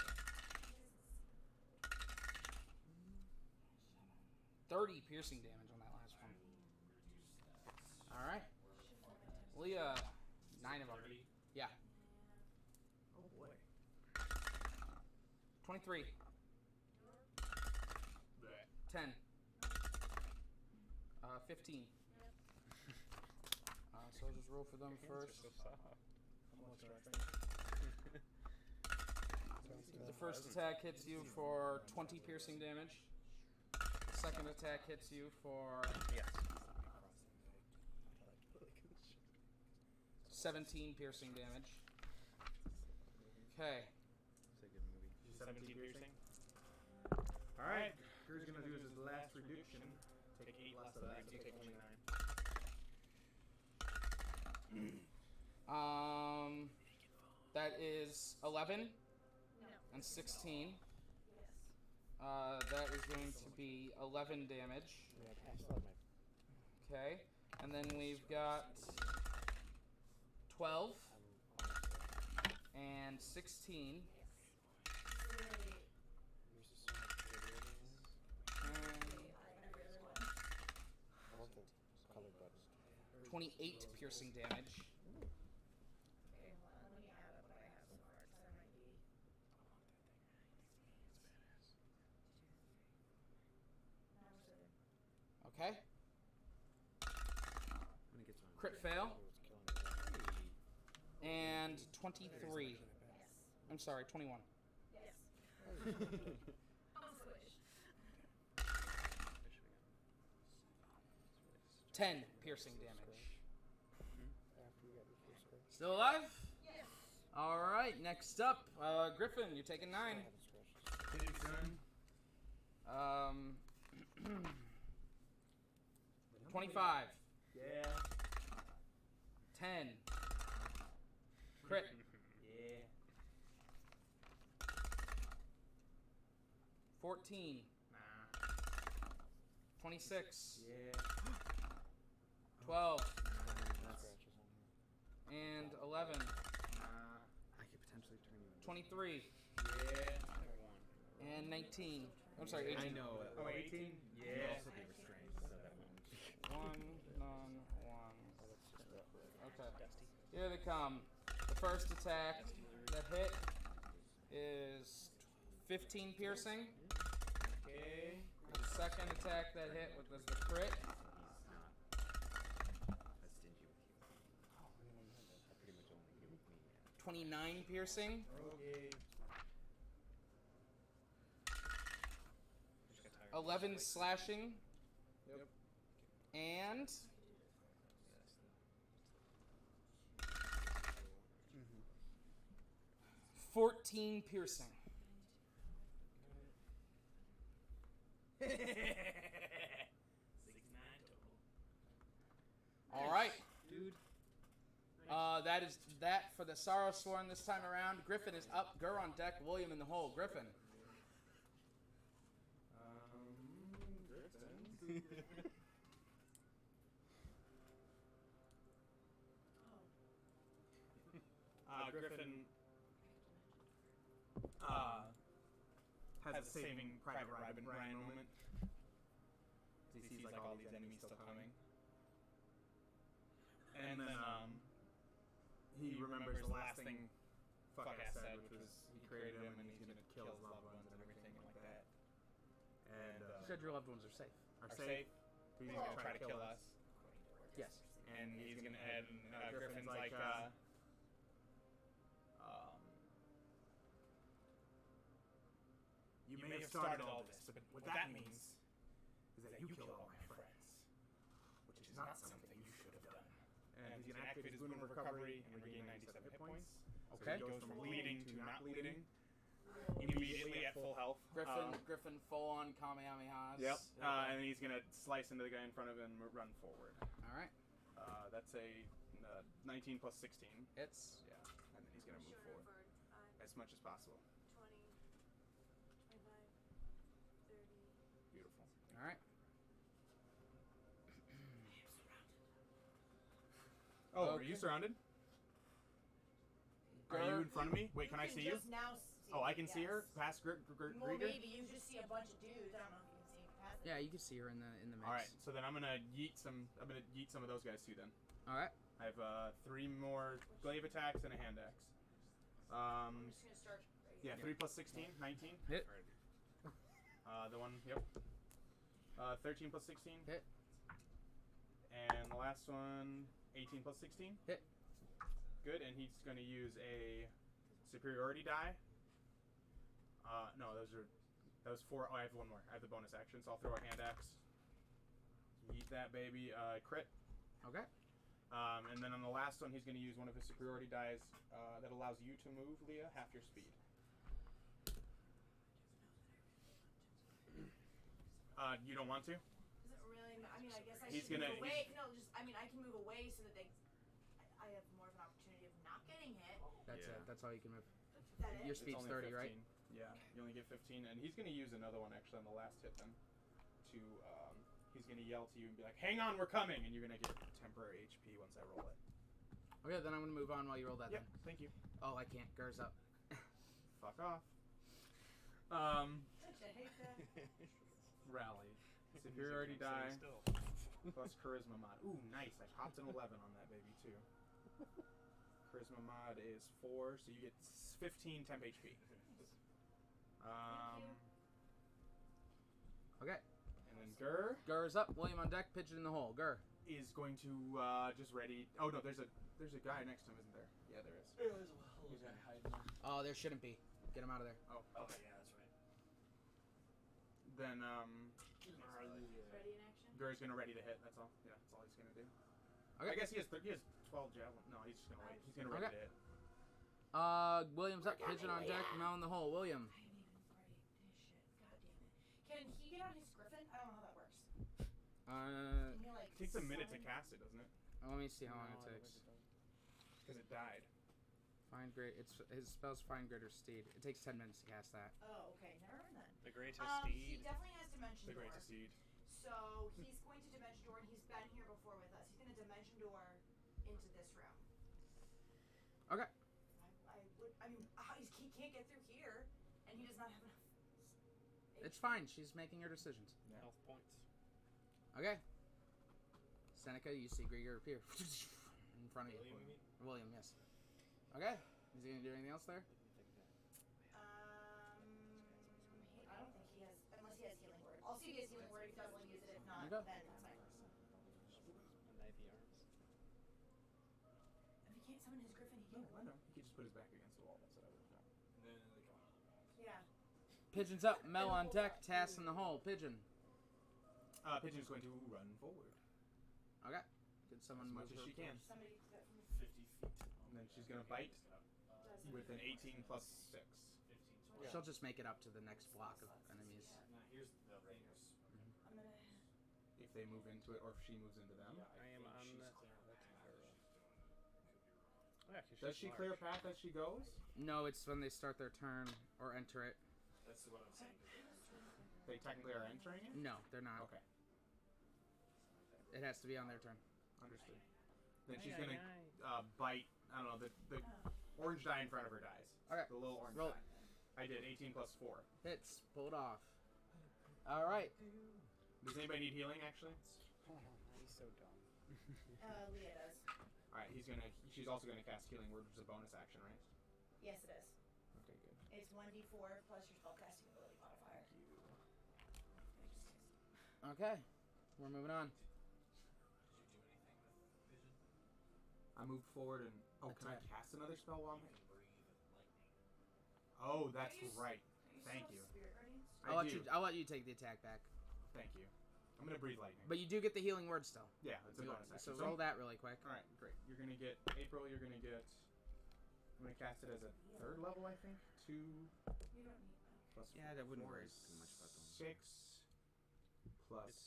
30 piercing damage on that last one. All right. Leah, 9 of them. 30. Yeah. Oh boy. 23. 10. 15. So I'll just roll for them first. The first attack hits you for 20 piercing damage. The second attack hits you for 17 piercing damage. Okay. It's a good movie. 17 piercing. Alright. Drew's gonna do his last reduction. Take 8 less of that, so take only 9. That is 11 and 16. That is going to be 11 damage. Okay, and then we've got 12 and 16. And 28 piercing damage. Okay, hold on. Let me add up what I have so far, because I might be. Okay. When it gets on. Crit fail. And 23. I'm sorry, 21. Yes. I'm squished. 10 piercing damage. Still alive? Yes. All right, next up, Griffin, you're taking 9. Hit it, son. 25. Yeah. 10. Crit. Yeah. 14. Nah. 26. Yeah. 12. And 11. Nah. I could potentially turn you into 23. Yeah. And 19. I'm sorry, 18. I know. Oh, 18? You Yeah. also be restrained, so that won't. 1, none, 1. Okay. Here they come. The first attack that hit is 15 piercing. Okay. The second attack that hit was the crit. He's not as stingy with you. I pretty much only do with me. 29 piercing. Okay. 11 slashing. Yep. And 14 piercing. All right, dude. that is that for the Sorrow Sworn this time around. Griffin is up. Gur on deck. William in the hole. Griffin. Griffin. Griffin has a saving Private Ryan moment. He sees like all these enemies still coming. And then he remembers the last thing Fuck-Ass said, which was he created him and he's gonna kill his loved ones and everything like that. And You said your loved ones are safe. are safe. He's gonna try to kill us. Yes. And he's gonna add. Griffin's like, you may have started all this, but what that means is that you killed all my friends, which is not something you should have done. And he's gonna activate his boon of recovery and regain 97 hit points. Okay. So he goes from bleeding to not bleeding immediately at full health. Griffin full on Kamehamehas. Yep. And then he's gonna slice into the guy in front of him and run forward. All right. That's a 19 plus 16. Hits. Yeah. And then he's gonna move forward as much as possible. 20, 25, 30. Beautiful. All right. Oh, are you surrounded? Are you in front of me? Wait, can I see you? Just now see Oh, I can see her yes. past Well, Grieger? maybe you just see a bunch of dudes. I don't know if you can see past. Yeah, you can see her in the mix. All right, so then I'm gonna yeet some. I'm gonna yeet some of those guys too. Then. All right. I have 3 more glaive attacks and a hand axe. I'm just gonna start. Right Yeah, here. 3 plus 16, 19. Hit. The one, yep. 13 plus 16. Hit. And the last one, 18 plus 16. Hit. Good, and he's going to use a superiority die. No, that was 4. Oh, I have 1 more. I have the bonus action, so I'll throw a hand axe. Yeet that baby. Crit. Okay. And then on the last one, he's going to use one of his superiority dies that allows you to move, Leah, half your speed. You don't want to? Doesn't really. I mean, I guess I He's should gonna- move away. No, just. I mean, I can move away so that I have more of an opportunity of not getting hit. That's Yeah. it. That's all you can move. Is that it? Your It's speed's only 30, 15. right? Yeah, you only get 15, and he's going to use another one actually on the last hit then. He's going to yell to you and be like, "Hang on, we're coming!" And you're going to get temporary HP once I roll it. Okay, then I'm gonna move on while you roll that. Yep, Then. thank you. Oh, I can't. Gur's up. Fuck off. I hate that. Rally. Superiority die plus charisma mod. Ooh, nice. I popped an 11 on that baby too. Charisma mod is 4, so you get 15 temp HP. Okay. And then Gur Gur's up. William on deck. Pigeon in the hole. Gur. is going to just ready. Oh no, there's a guy next to him, isn't there? Yeah, there is. There's a little guy hiding. Oh, there shouldn't be. Get him out of there. Oh. Okay, yeah, that's right. Then Ready in action. Gur's gonna ready to hit. That's all. Yeah, that's all he's gonna do. Okay. I guess he has 12 javelin. No, he's just gonna wait. He's gonna ready Okay. to hit. William's up. Pigeon on deck. Mel in the hole. William. I didn't even ready this shit. God damn it. Can he get on his griffin? I don't know how that works. Can he, like, It takes a minute to summon- cast it, doesn't it? Let me see how long it takes. Because it died. Find great. It's his spell's find greater steed. It takes 10 minutes to cast that. Oh, okay. Never mind then. The greatest He steed. definitely has dimension The door. greatest seed. So he's going to dimension door, and he's been here before with us. He's going to dimension door into this room. Okay. I mean, he can't get through here, and he does not have enough. It's fine. She's making her decisions. Yeah. Health points. Okay. Seneca, you see Grieger appear in front of you. William, you mean? William, yes. Okay. Is he gonna do anything else there? I don't think he has, unless he has healing word. I'll see if he has healing word. If he doesn't use it, if not, Okay. then that's fine. And knifey arms. If he can't summon his griffin, he No, can. I know. He could just put his back against the wall. That's what I would have done. And then they come. Yeah. Pigeon's up. Mel on deck. Tass in the hole. Pigeon. Pigeon's going to run forward. Okay. Did someone as move much as her she can. Somebody do that for me. 50 feet. And then she's going to bite with an 18 plus 6. 15, She'll just make it up to the next block of enemies. Now here's the ringers. I'm gonna. If they move into it or if she moves into them. I am on she's the. clearing That's path her. as she's doing. Oh, yeah, 'cause Does she's she large. clear a path as she goes? No, it's when they start their turn or enter it. That's what I'm saying. They technically are entering it? No, they're not. Okay. It has to be on their turn. Understood. Then she's going to bite, I don't know, the orange die in front of her dies. Okay. The little orange Roll. die. I did 18 plus 4. Hits. Pull it off. All right. Does anybody need healing, actually? He's so dumb. Leah does. Alright, she's also going to cast Healing Word, which is a bonus action, right? Yes, it is. Okay, good. It's 1d4 plus your spellcasting ability modifier. Okay. We're moving on. Did you do anything with vision? I moved forward and... Oh, can I Attack. cast another spell while I'm... You can breathe lightning. Oh, that's Are you right. Are Thank still you. Spirit Guardians? I'll let you take the attack back. Thank you. I'm going to breathe lightning. But you do get the healing word still. Yeah, it's a bonus action. So roll that really quick. Alright, great. You're going to get... April, you're going to get... I'm going to cast it as a 3rd level, I think. 2 You don't need that. plus Yeah, that wouldn't 4 worry is too much about them. 6 plus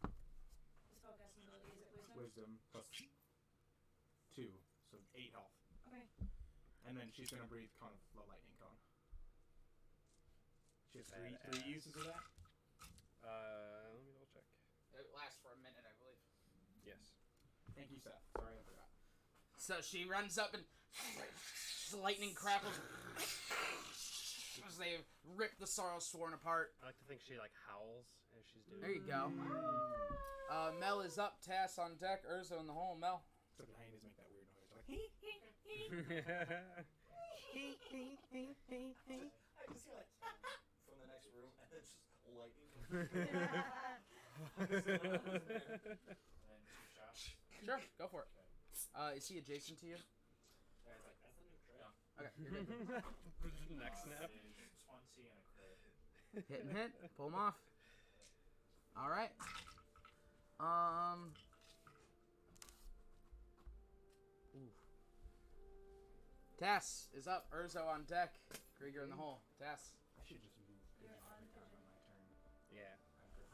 The spellcasting ability is it wisdom? wisdom plus 2. So 8 health. Okay. And then she's going to breathe cone of the lightning cone. She has three Badass. uses of that? Let me double check. It lasts for a minute, I believe. Yes. Thank you, Seth. Sorry, I forgot. So she runs up and lightning crackles as they rip the Sorrow Sworn apart. I like to think she like howls as she's doing. There you go. Mel is up. Tass on deck. Urzo in the hole. Mel. Except hyenas make that weird noise. Like, I just see like from the next room and it's just lightning. And 2 shots. Sure, go for it. Is he adjacent to you? Yeah, it's like, that's a new trick. Okay, you're good. Next snap. 20 and a crit. Hit and hit. Pull him off. All right. Ooh. Tass is up. Urzo on deck. Krieger in the hole. Tass. I should just move You're Pigeon on every time Pigeon. on my turn. Yeah.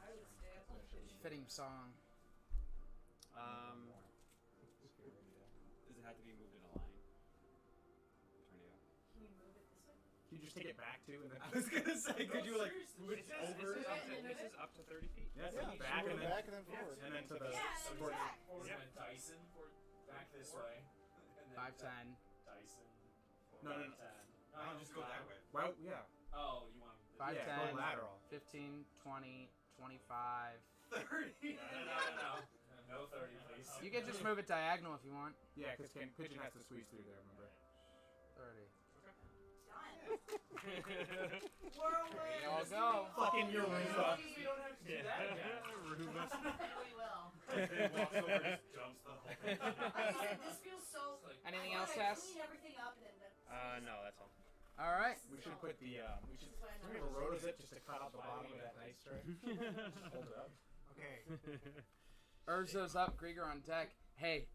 I would stay up on Pigeon. Fitting song. Does it have to be moved in a line? Turn it up. Can you move it this way? Can you just take it back too? And then I was gonna say, could you like move It it says, over? this is up to 30 feet. yeah, Yeah, back, go and then, back and then forward. and then to the Yeah, support. back. Yeah. Dyson for back this way. And then 5'10". Dyson. No. 10. I'll just go that way. Well, yeah. Oh, you want the 5'10", Yeah, go lateral. 15, 20, 25. 30? No. No 30, please. You can just move it diagonal if you want. Yeah, because Pigeon has to squeeze through there, remember? 30. Done. Whirlwind. Y'all go. Fucking your You don't have to do that again. We will. He walks over and just jumps the whole thing. I said, this feels so. Anything I else, wanna Tess? Clean everything up and then. No, that's all. All right. We should put the, we should This is what I'm put a rotozip just to cut out the bottom of that nice tray. Just hold it up. Okay. Urzo's up. Krieger on deck. Hey,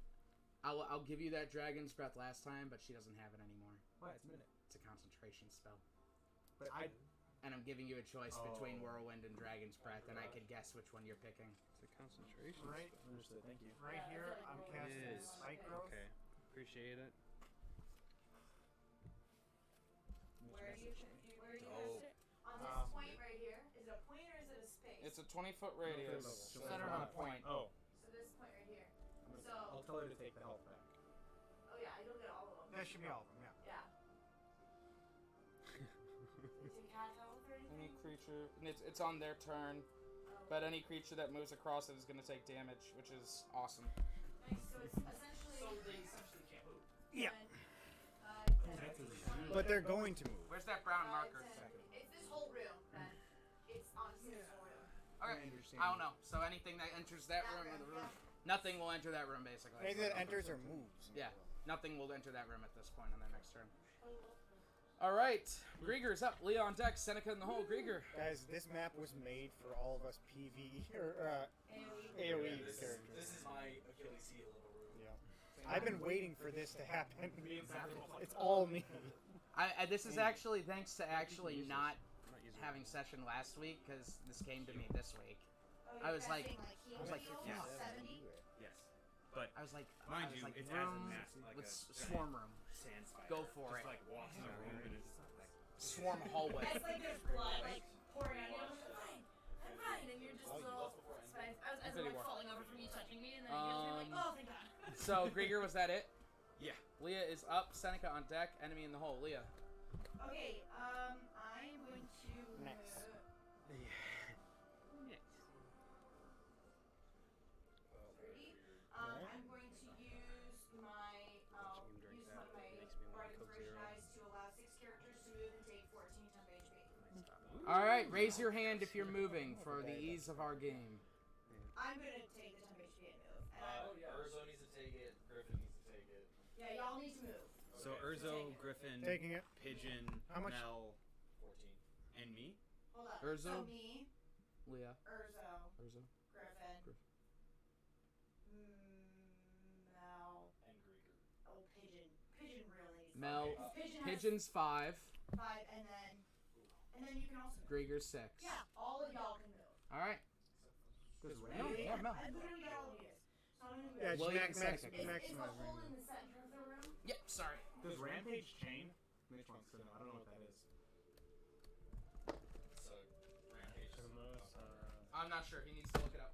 I'll give you that dragon's breath last time, but she doesn't have it anymore. What? It's a minute. It's a concentration spell. But I... And I'm giving you a choice between Oh. whirlwind and dragon's breath, and I could guess which one you're picking. It's a concentration. Right, Understood, thank you. right here, I'm casting Is. spike growth. Okay. Appreciate it. Where are you? Where are you? Oh. On this point right here. Is it a point or is it a space? It's a 20-foot radius, She'll centered on a point. Oh. So this point right here. I'll So. tell her to take the health back. Oh yeah, you'll get all of them. That should be all of them, yeah. Yeah. Did you cat health or Any anything? creature, and it's on their turn, but any creature that moves across it is going to take damage, which is awesome. Nice. So it's essentially. So they essentially can't move. Yeah. 10, 20, But they're going to move. Where's that brown 5, marker? 10. It's this whole room. Then. It's honestly this whole room. Okay, understand. I don't know. So anything that enters that That room, or the room, room, yeah. nothing will enter that room, basically. Anything that enters or moves. Yeah, nothing will enter that room at this point on their next turn. All right, Grieger's up. Leah on deck. Seneca in the hole. Grieger. Guys, this map was made for all of us PvE or AOE characters. This is my Achilles heel in a room. Yeah. I've been waiting for this to happen. It's all me. This is actually thanks to actually not having session last week, because this came to me this week. I was like, Yes. But I was like, mind you, it's as a mass, like with a swarm room. sand spider. Go for just it. like walks in a room and it's like Swarm hallway. It's like there's blood like pouring on you. I'm fine. I'm fine. And you're just little spice. As I'm like falling over from you touching me, and then it heals me. I'm like, oh, thank God. So, Grieger, was that it? Yeah. Leah is up. Seneca on deck. Enemy in the hole. Leah. Okay, I'm going to... Next. I'm going to use my bardic inspiration dice to allow 6 characters to move and take 14 temp HP. All right, raise your hand if you're moving for the ease of our game. I'm going to take the temp HP and move. And Urzo needs to take it. Griffin needs to take it. yeah, y'all need to move. So Urzo, Griffin, Taking it. Pigeon, How much? Mel, 14. and me. Hold on. Urzo. So me, Leah. Urzo, Urzo. Griffin, Mel, And Grieger. oh, Pigeon. Pigeon really needs Mel. to Pigeon has Pigeon's 5. 5, and then you can also move. Grieger's 6. Yeah, all of y'all can move. All right. Yeah, Mel. I literally got all of you. So I'm gonna Yeah, move. William max, Seneca. Is the hole in the center of the room? Yep, sorry. Does Rampage chain? Mitch wants to know. I don't know what that is. So, Rampage. I'm not sure. He needs to look it up.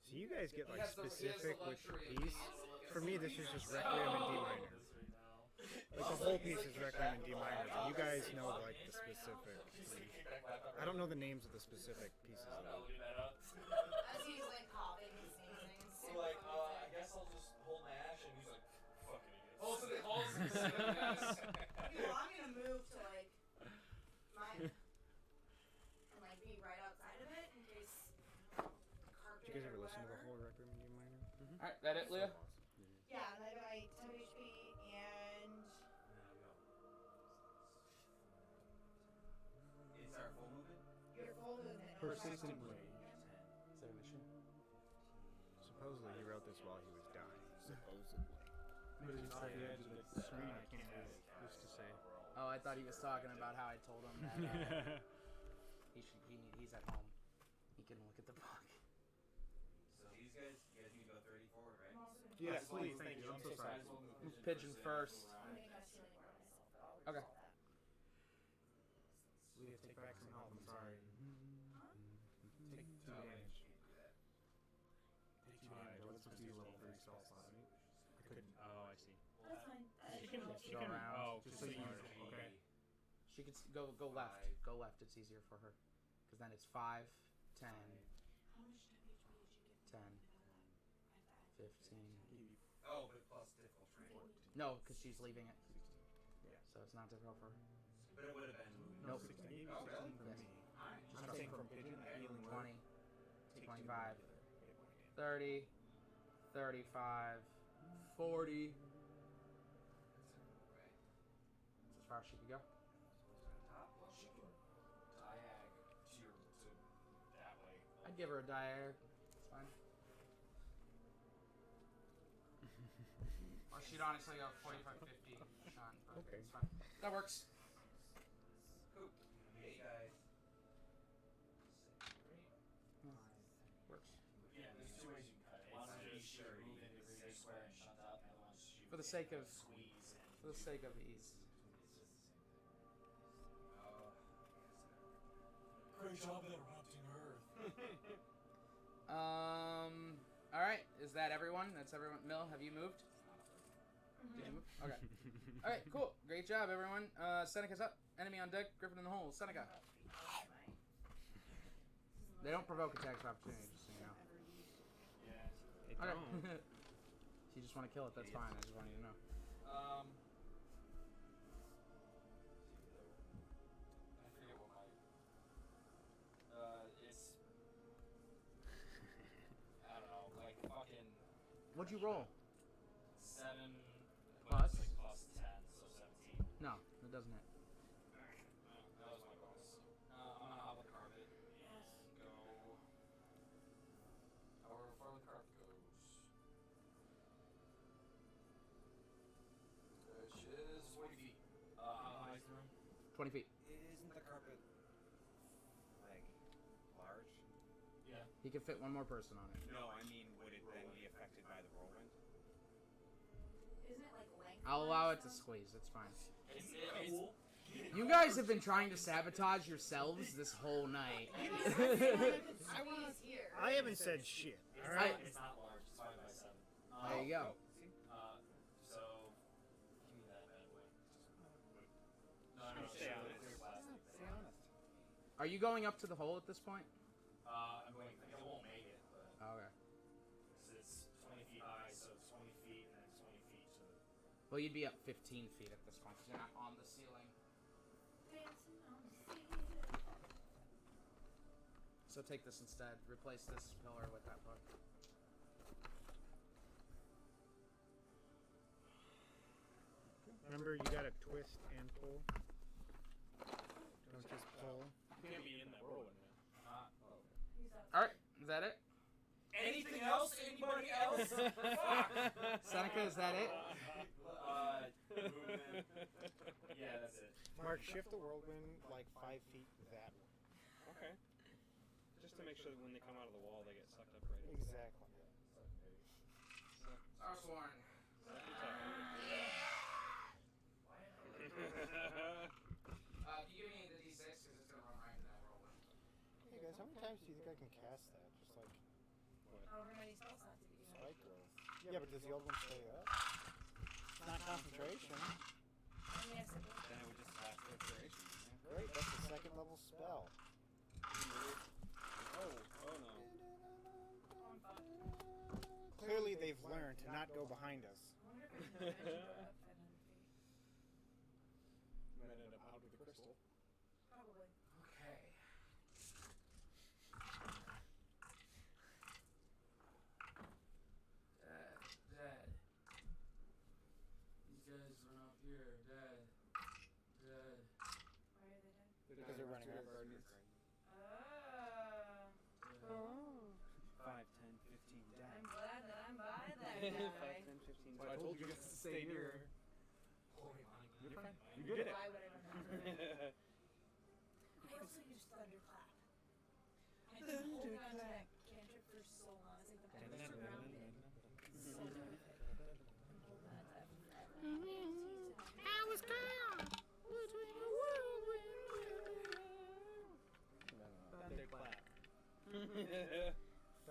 So you guys get He like has the specific with the luxury of piece. being able to look at For me, this is just Requiem and D minor. Like the whole piece is Requiem and D minor, but you guys know like the specific. I don't know the names of the specific pieces of it. As he's like coughing and sneezing and So like, I guess I'll just hold my action. He's like, fucking idiots. Okay, well, I'm gonna move to like and like be right outside of it in case carpet Did you guys ever or listen to the whatever. whole Requiem and D minor? All right, that it, Leah? Yeah, and I got my 10 HP and Is our full movement? your full movement. Persistent rage. Is that a mission? Supposedly he wrote this while he was dying. Supposedly. But it's off the edge of the screen. I can't read it. Who's to say? Oh, I thought he was talking about how I told him that he's at home. He can look at the book. So these guys, you guys need to go 30 forward, right? Yes, please. Thank you. I'm so sorry. Move Pigeon first. I'm gonna cast healing word on myself, but I'll Okay. resolve that. Leah, take back some health. I'm sorry. Take 2 damage. Take 2 damage. I was supposed to use a level 3 spell slot. I couldn't. Oh, I see. That's fine. Go around. Oh, Just so you know. Okay. She could go left. Go left. It's easier for her. Because then it's 5, 10, How much time HP did you get? 10, 15. Oh, but plus difficult terrain. No, because she's leaving it. Yeah. So it's not difficult for her. But it would have been movement. Nope. 16. Oh, really? from Yes. me. Alright. I'm saying from Pigeon, that healing 20, Take 25, 2 damage. 30, 35, 40. That's as far as she could go. She can diag to that way. I'd give her a diag. It's fine. Or she'd honestly go 45, 50 shot. Okay. It's fine. That works. Cool. Hey guys. Works. Yeah, there's 2 ways you can cut it. One is just sure move into the big square and shut up, and the other one's shoot. For the sake of Squeeze and for the sake of ease. it's just the same thing. Great job interrupting Earth. All right. Is that everyone? That's everyone. Mill, have you moved? Did you move? Okay. All right. Cool. Great job, everyone. Seneca's up. Enemy on deck. Griffin in the hole. Seneca. They don't provoke attacks of opportunity, just so you know. Yeah. They don't. Okay. If you just want to kill it, that's fine. I just want you to know. I forget what my. It's. I don't know, like fucking What'd you roll? 7 Plus? Like plus 10, so 17. No, it doesn't hit. Alright, that was my bonus. I'm gonna hobble carpet. Yes. Go. However far the carpet goes. Which is 40 feet. How high is the room? 20 feet. Isn't the carpet like large? Yeah. He can fit one more person on it. No, I mean, would it then be affected by the whirlwind? Isn't it like length? I'll allow it to squeeze. It's fine. It's cool. You guys have been trying to sabotage yourselves this whole night. I here. I haven't said shit. It's, All right. not, it's not large. It's 5 by 7. There you go. So, give me that bad boy. No, stay honest. Stay honest. Are you going up to the hole at this point? I'm going. I won't make it, but Okay. it's 20 feet high, so 20 feet and then 20 feet. So. Well, you'd be up 15 feet at this point because you're not on the ceiling. Dancing on the ceiling. So take this instead. Replace this pillar with that book. Remember, you gotta twist and pull. Don't just pull. You can't be in that whirlwind, man. Alright, is that it? Anything else? Anybody else? Fuck! Seneca, is that it? Movement. Yeah, that's it. Mark, shift the whirlwind like 5 feet that way. Okay. Just to make sure that when they come out of the wall, they get sucked up right in. Exactly. Sarsworn. If you give me the D6, because it's going to run right into that whirlwind. Hey guys, how many times do you think I can cast that? Just like However many spell slots you have. spike growth. Yeah, but does the old one stay up? It's not concentration. Yes, it will. Then it would just last for duration. Great, that's a second level spell. Oh no. Clearly they've learned to not go behind us. I wonder if there's no dimension go up 500 feet. You might end up out of the crystal. Probably. Okay. Dad. These guys run up here. Dad. Why are they dead? Because they're running out. Oh. 5, 10, 15, I'm down. glad that I'm by that 5, guy. 10, 15, So I told you guys to stay near. You're fine. You did it. Why would I run out? I also use Thunderclap. I've been holding on to that cantrip for so long. It's like the best around it. So difficult. I'm holding on to that forever. I was caught between the Thunderclap.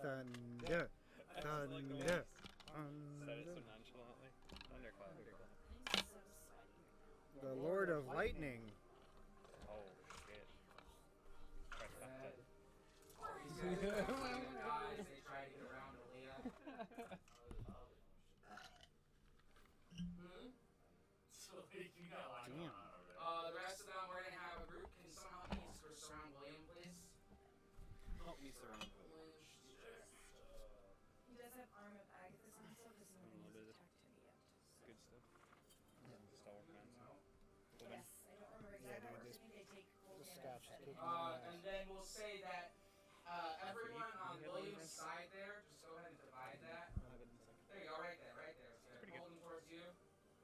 Thunder. Thunder. Said it so nonchalantly. Thunderclap. I'm so sweaty right The Lord of Lightning. Oh shit. Trifecta. These guys are fighting guys. They try to get around Aaliyah. So you got a lot going on over there. The rest of them, we're going to have a group. Can someone help me surround William, please? Help me surround it. He does have armor bags. This one still doesn't A even little use bit of attack to me yet. good stuff. Stalwart man. Yes, I don't remember Yeah, exactly. dude, I this- think they take cold this damage scotch is instead of- kicking my And then we'll say that everyone on William's side there, just go ahead and divide that. There you go, right there, right there. So they're holding towards you.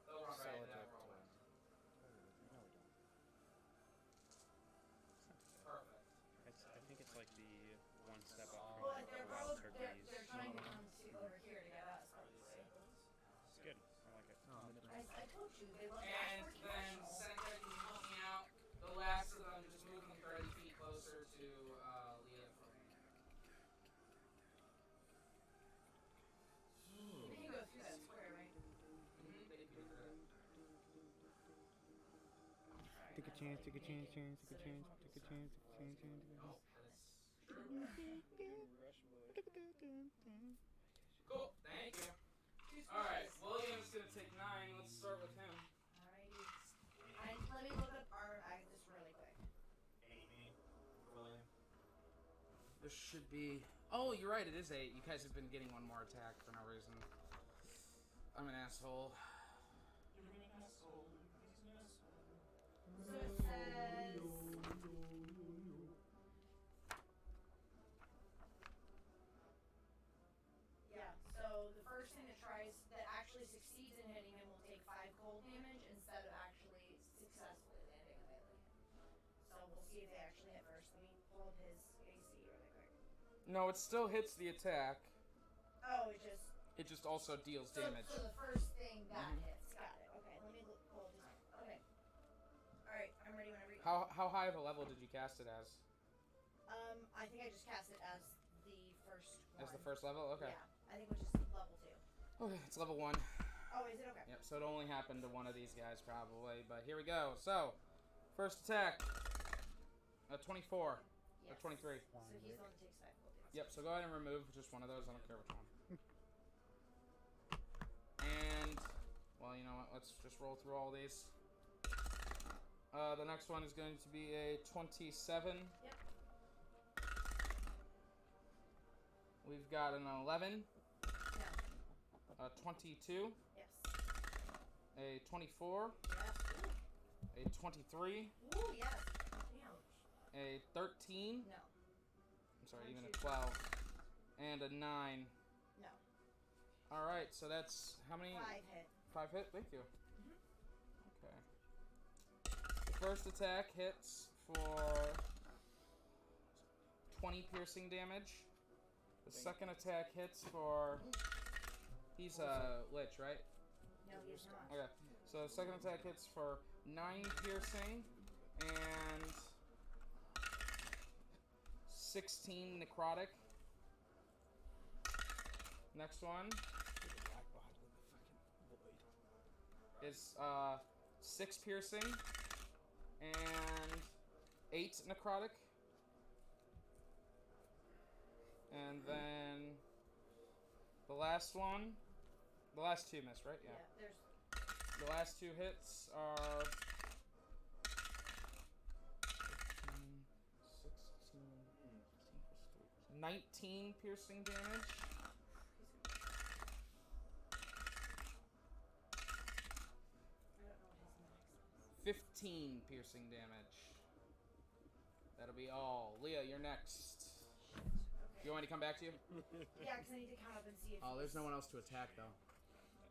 They'll run right into that whirlwind. Perfect. I think it's like the one step up Well, from they're the wild both turkeys. they're trying to come to over here to get us, probably. It's good. I like it. I told you they love And Ashford then Castle. Seneca, can you help me out? The last of them, just moving 30 feet closer to Leah for me. They can go through that square, right? They can do that. Take a chance, take a chance, chance, take a chance, take a chance, take a chance, chance. Oh, that's cool. Thank you. Alright, William's gonna take 9. Let's start with him. Alrighty. Let me look up our bag just really quick. 8 me. William. There should be. Oh, you're right. It is 8. You guys have been getting one more attack for no reason. I'm an asshole. You're an asshole. He's an asshole. So it says. Yeah, so the first thing that actually succeeds in hitting him will take 5 cold damage instead of actually successfully landing a melee hit. So we'll see if they actually hit first. Let me pull up his AC really quick. No, it still hits the attack. Oh, It just also deals damage. So the first thing that hits. Got it. Okay, let me pull up his. Okay. Alright, I'm ready whenever you How high of a level did you cast it as? I think I just cast it as the first one. As the first level? Okay. Yeah, I think it was just level 2. Okay, it's level 1. Oh, is it? Okay. Yep, so it only happened to one of these guys probably, but here we go. So, first attack. 24. Yes. Or 23. So he's the one that takes 5 cold damage. Yep, so go ahead and remove just one of those. I don't care which one. And, well, you know what? Let's just roll through all these. The next one is going to be a 27. Yep. We've got an 11. No. A 22. Yes. A 24. Yes. A 23. Ooh, yes. Damn. A 13. No. I'm sorry, even a 12. And a 9. No. Alright, so that's how many? 5 hit. 5 hit? Thank you. Okay. The first attack hits for 20 piercing damage. The second attack hits for... He's a lich, right? No, he's not. Okay. So the second attack hits for 9 piercing and 16 necrotic. Next one is 6 piercing and 8 necrotic. And then the last one, the last 2 miss, right? Yeah. There's. The last 2 hits are 19 piercing damage. 15 piercing damage. That'll be all. Leah, you're next. You want me to come back to you? Yeah, because I need to count up and see if. Oh, there's no one else to attack though.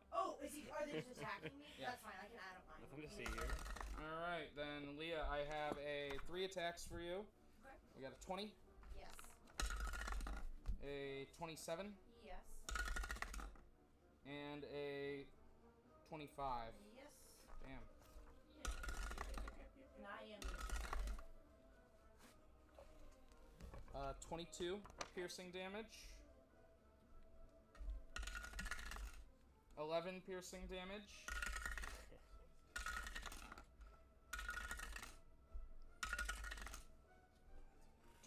Oh, are they just attacking me? Yeah. That's fine. I can add up mine. Nothing to see here. All right, then Leah, I have a 3 attacks for you. Okay. We got a 20. Yes. A 27. Yes. And a 25. Yes. Damn. And I am. 22 piercing damage. 11 piercing damage.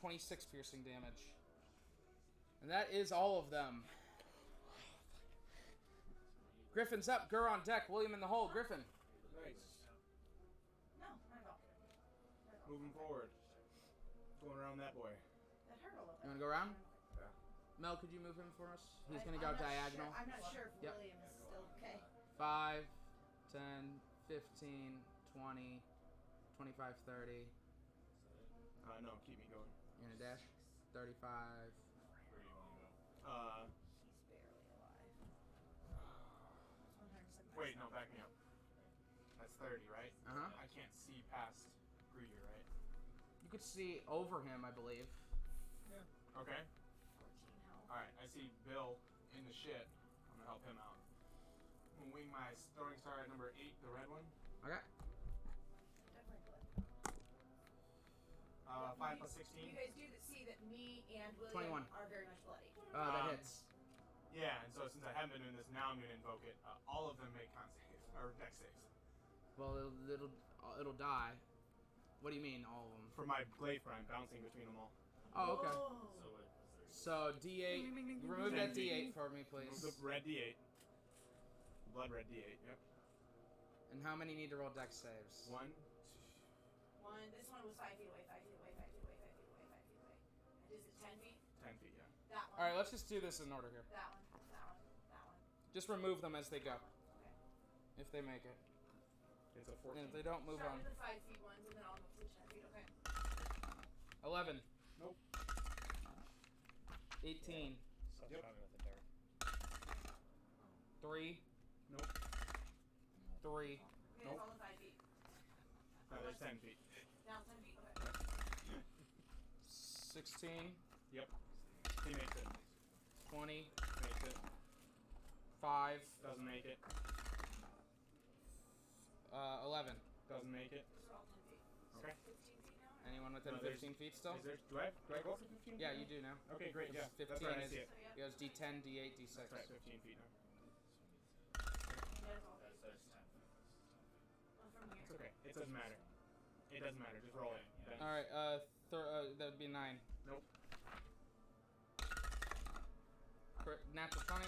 26 piercing damage. And that is all of them. Griffin's up. Gur on deck. William in the hole. Griffin. Nice. No, not at all. Moving forward. Going around that boy. That hurt a little bit. You want to go around? Yeah. Mel, could you move him for us? He's going I'm to go not diagonal. Sure. I'm not sure if Yep. William is still okay. 5, 10, 15, 20, 25, 30. No, keep me going. You're going to dash? 35. Where do you want to go? He's barely alive. Wait, no, back me up. That's 30, right? Uh-huh. I can't see past Greer, right? You could see over him, I believe. Yeah. Okay. 14 health. Alright, I see Bill in the shit. I'm gonna help him out. I'm gonna wing my throwing star at number 8, the red one. Okay. Definitely blood. 5 plus 16. You guys do see that me and William 21. are very much bloody. That hits. Yeah, and so since I haven't been doing this, now I'm gonna invoke it. All of them make con saves, or dex saves. Well, it'll die. What do you mean, all of them? For my glaive prime, bouncing between them all. Oh, okay. Whoa. So D8. Remove that D8 for me, please. The red D8. Blood red D8. Yep. And how many need to roll dex saves? 1. This one was 5 feet away, 5 feet away, 5 feet away, 5 feet away, 5 feet away. Is it 10 feet? 10 feet, yeah. That one. All right, let's just do this in order here. That one. That one. That one. Just remove them as they go, Okay. if they make it. It's a And 14. if they don't move Start on. with the 5 feet ones, and then I'll move to the 10 feet. Okay. 11. Nope. 18. Stop Yep. shot me with the dart. 3. Nope. 3. Okay, it's Nope. all the 5 feet. No, there's 10 feet. Now 10 feet. Okay. 16. Yep. He makes it. 20. Makes it. 5. Doesn't make it. 11. Doesn't make it. So we're all 10 feet. Okay. 15 feet now? Anyone within No, there's- 15 feet still? Is there, do I go for 15 Yeah, feet you now? do now. Okay, great, yeah. 15 That's right, I is, see it. goes D10, D8, D6. That's right, 15 feet now. Yeah, it's all That's 10 10 feet. from here. It's okay. It doesn't matter. It doesn't matter. Just roll it. Then- Alright, that would be 9. Nope. Natural 20.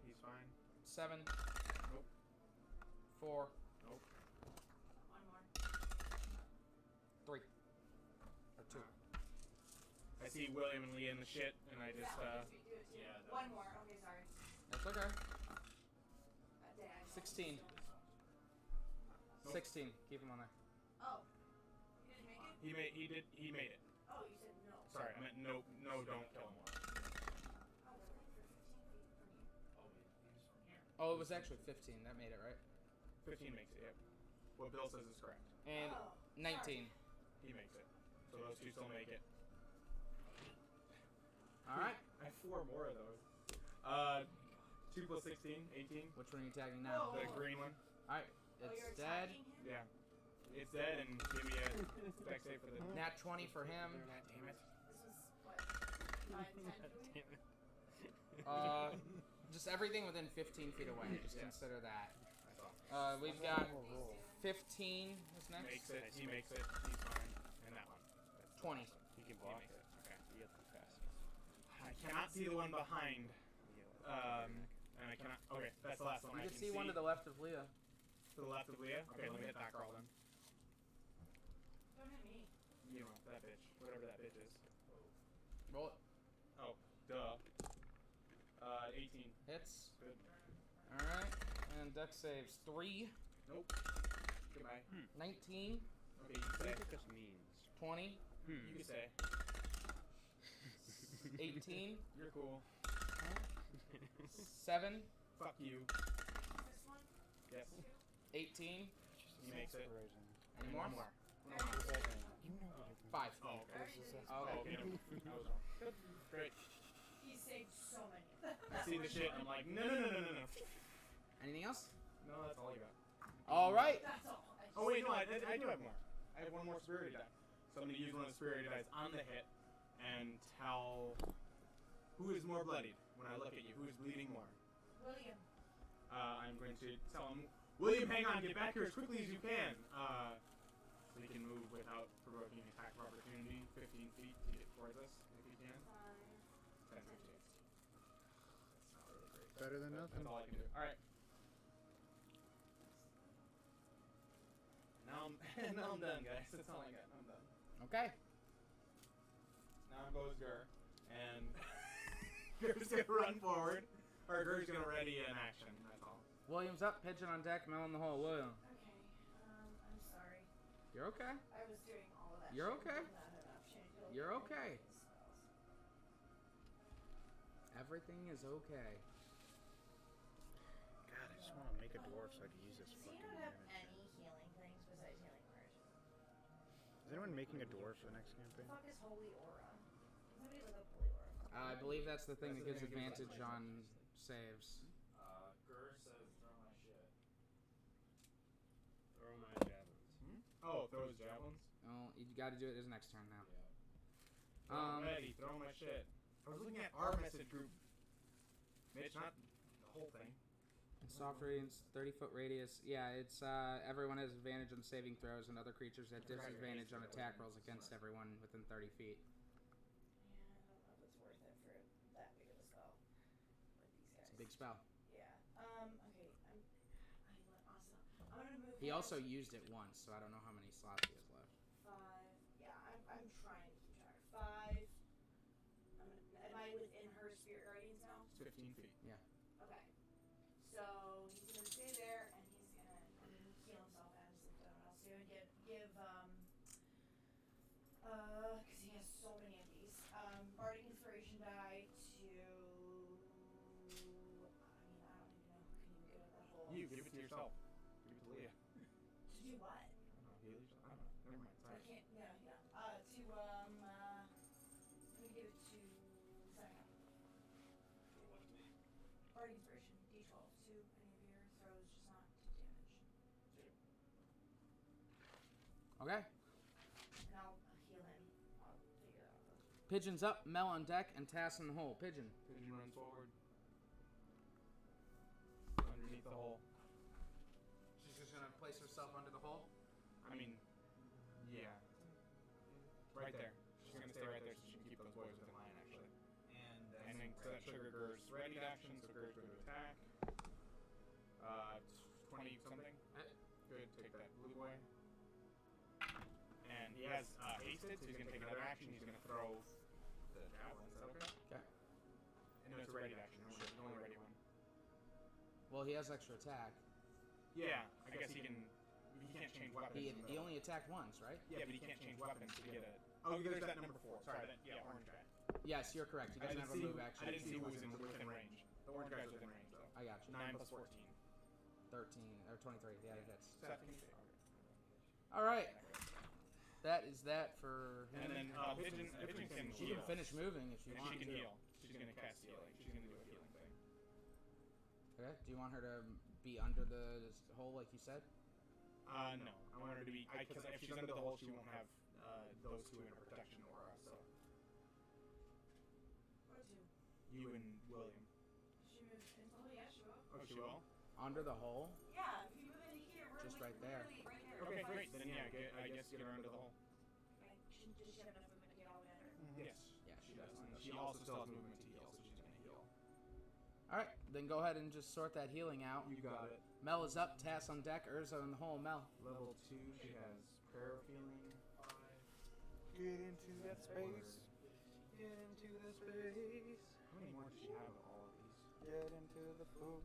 He's fine. 7. Nope. 4. Nope. One more. 3. Or 2. I see William and Lee in the shit, and I just, Yeah, 15 feet. Do it too. Yeah, that One was- more. Okay, sorry. That's okay. Dang. 16. Nope. 16. Keep him on there. Oh. You didn't make it? he made it. Oh, you said no. Sorry, I meant no, don't kill him more. Oh, we're looking for 15 feet from you. Oh, wait, he's from here. Oh, it was actually 15. That made it, right? 15 makes it, yep. What Bill says is correct. And Oh, 19. He makes it. So those two still make it. Alright. I have 4 more of those. 2 plus 16, 18. Which one are you tagging now? The green one. Alright. Oh, you're It's dead. attacking him? Yeah. It's dead, and give me a dex save for the... Nat 20 for him. Damn it. This was, what, 5, 10 feet? Just everything within 15 feet away. Just consider that. That's all. We've got 15 is next. Makes it. He makes it. He's fine. And that one. That's 20. awesome. You can He block makes it. it. Okay. You get them fast. I cannot see the one behind. And I cannot... Okay, that's the last one You I can see one to the left of Leah. To the left of Leah? Okay, let me hit that girl then. Don't hit me. You know, that bitch. Whatever that bitch is. Roll it. Oh, duh. 18. Hits. Good. Alright. And dex saves 3. Nope. Goodbye. 19. Okay, you What do say. you think this means? 20. You can say. 18. You're cool. 7. Fuck you. This one? Yes. 18. He makes it. Any One more? more. You know what it 5. Oh, okay. Okay. Okay. I was wrong. Good. Great. He saved so many of them. I see the shit. I'm like, no. Anything else? No, that's all you got. Alright. That's all. I just- Oh wait, no, I do have more. I have one more superiority die. So I'm gonna use one of the superiority dice on the hit and tell who is more bloodied when I look at you. Who is bleeding more? William. I'm going to tell him, William, hang on, get back here as quickly as you can. So he can move without provoking an attack of opportunity 15 feet to get towards us, if he can. 10, 15. That's not really great. Better than nothing. That's all I can do. Alright. Now I'm done, guys. That's all I got. I'm done. Okay. Now goes Gur, and Gur's gonna run forward, or Gur's gonna ready an action. That's all. William's up, pigeon on deck, Mel in the hole. William. Okay. I'm sorry. You're okay. I was doing all of that. You're shit okay. and not had an opportunity to You're look at okay. his spells. Everything is okay. God, I just want to make a dwarf so I can use this Does he fucking not have damage. any healing things besides healing word? Is anyone making a dwarf for the next The campaign? fuck is holy aura? Somebody look up holy aura. I believe that's the thing that gives That's the thing that gives advantage on saves. Gur says throw my shit. Throw my javelins. Oh, throw his javelins. Oh, you got to do it his next turn now. Yeah. Um, Ready, throw my shit. I was looking at our message group. Mitch, not the whole thing. Soft radiance, 30-foot radius. Yeah, it's everyone has advantage on saving throws, and other creatures at disadvantage on attack rolls against everyone within 30 feet. Yeah, I don't know if it's worth it for that big of a spell with these guys. It's a big spell. Yeah. Okay. Awesome. I'm gonna move. He him also to used it once, so I don't know how many slots he has left. 5. Yeah, I'm trying to keep track. 5. Am I within her spirit guardians now? It's 15 feet. Yeah. Okay. So he's gonna stay there and he's gonna heal himself Funday to. I mean, I don't even know who can even get at the hole. You give it to yourself. Give it to Leah. To do what? I don't know. Heal yourself. I don't know. Never mind. I Sorry. can't. Yeah. Let me give it to Seneca. Bardic Inspiration, D12 to any of your throws, just not to damage. Okay. And I'll heal him. I'll figure it out. Pigeon's up, Mel on deck, and Tass in the hole. Pigeon. Pigeon runs forward. Underneath the hole. She's just gonna place herself under the hole? I mean, yeah. Right there. She's gonna stay right there so she can keep those boys within line, actually. And then that trigger Gur's ready action, so Gur's going to attack. 20 something. Good, take that blue boy. And he has hasted, so he's going to take another action. He's going to throw the javelin. Is that okay? Okay. And no, it's a ready action. The only ready one. Well, he has extra attack. Yeah, I guess he can. He can't change weapons. He only attacked once, right? Yeah, but he can't change weapons to get a. Oh, there's that number 4. Sorry, yeah, orange guy. Yes, you're correct. He doesn't have a move action. I didn't see who was within range. The orange guy's within range, though. I got you. 9 plus 14. 13 or 23. Yeah, it hits. All right. That is that for him. And then Pigeon can She heal. can finish moving if she wants She can to. heal. She's going to cast healing. She's going to do a healing thing. Okay. Do you want her to be under the hole like you said? No. I want her to be... Because if she's under the hole, she won't have those two in her protection aura, so... What two? You and William. She moved into. Oh, yeah, she will. Oh, she will? Under the hole? Yeah, if you move in here, we're Just like right there. literally right there. Okay, great. Then, yeah, I guess get her under the hole. Okay. Does she have enough movement to get all the way under? Yes. Yeah, She does. And she also still has movement to heal, so she's going to heal. All right. Then go ahead and just sort that healing out. You got it. Mel is up. Tass on deck. Urza in the hole. Mel. Level 2, she has prayer of healing. 5. Get into that space. Get into the space. How many more does she have of all of these? Get into the food.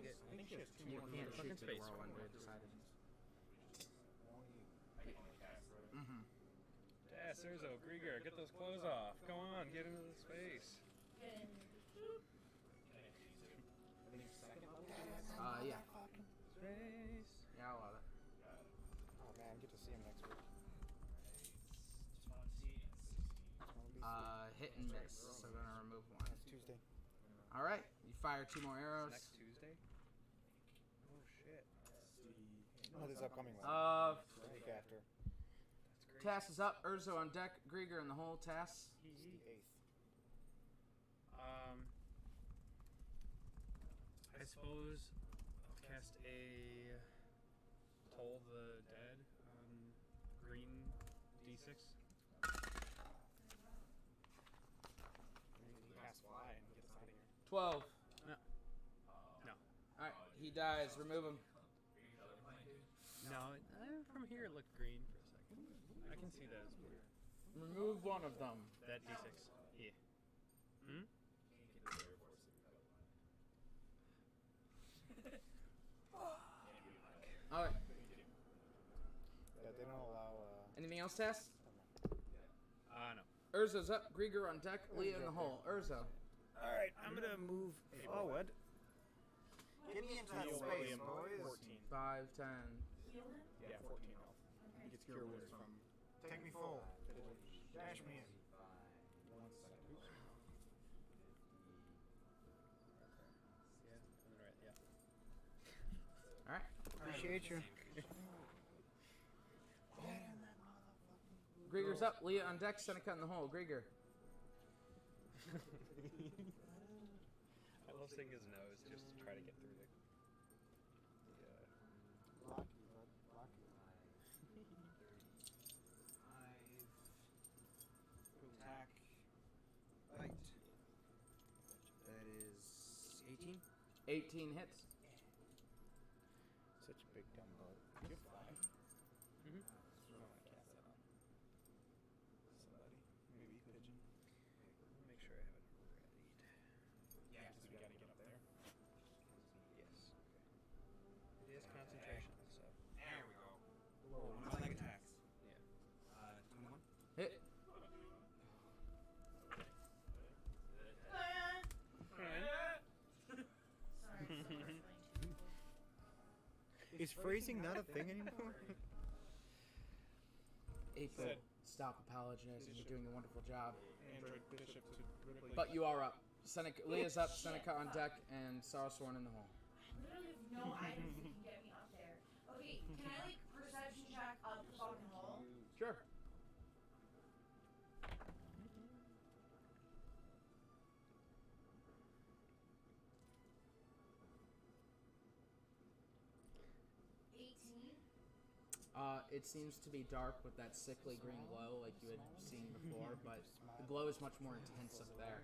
I think she has 2 You more. can't fucking shoot the space whirlwind. for We decided. Mm-hmm. Tass, Urzo, Grieger, get those clothes off. Go on, get into the space. I think second level. Yeah. Space. Yeah, I love it. Oh man, get to see him next week. 20, Hit and miss. So I'm gonna remove one. That's Tuesday. All right. You fire 2 more arrows. Next Tuesday? Oh shit. No, this upcoming one. The week after. That's great. Tass is up. Urzo on deck. Grieger in the hole. Tass. It's the 8th. I suppose I'll cast a Toll the Dead green D6. You can cast fly and get us out of here. 12. No. No. Alright, he dies. Remove him. No, from here it looked green for a second. I can see that as blue. Remove one of them. That D6. Yeah. Hmm? Alright. Yeah, they don't allow. Anything else, Tass? No. Urzo's up. Grieger on deck. Leah in the hole. Urzo. Alright, I'm gonna move forward. Get me into that space, boys. 14. 5, 10. Yeah, 14 health. He gets cure wounds from. Take me full. Dash me in. 1 second. Yeah, I'm right, yeah. Alright. Appreciate you. Grieger's up. Leah on deck. Seneca in the hole. Grieger. I love seeing his nose just to try to get through the Blocky, bud. Blocky. 5. Attack. Bite. That is 18. 18 hits. Such a big dumb bug. You fly. Mm-hmm. I want to cast that on somebody. Maybe Pigeon. Make sure I have it readied. Yeah, because we gotta get up there. Yes. It is concentration, so. There we go. Whoa, automatic attacks. Yeah. 21. Hit. Is phrasing not a thing anymore? April, Said- stop apologizing. You're doing a wonderful job. Android Bishop to Ripley. But you are up. Seneca, Leah's up, Seneca on deck, and Sarsworn in the hole. I literally have no idea if you can get me up there. Okay, can I like perception check up the fucking hole? Sure. It seems to be dark with that sickly green glow like you had seen before, but the glow is much more intense up there.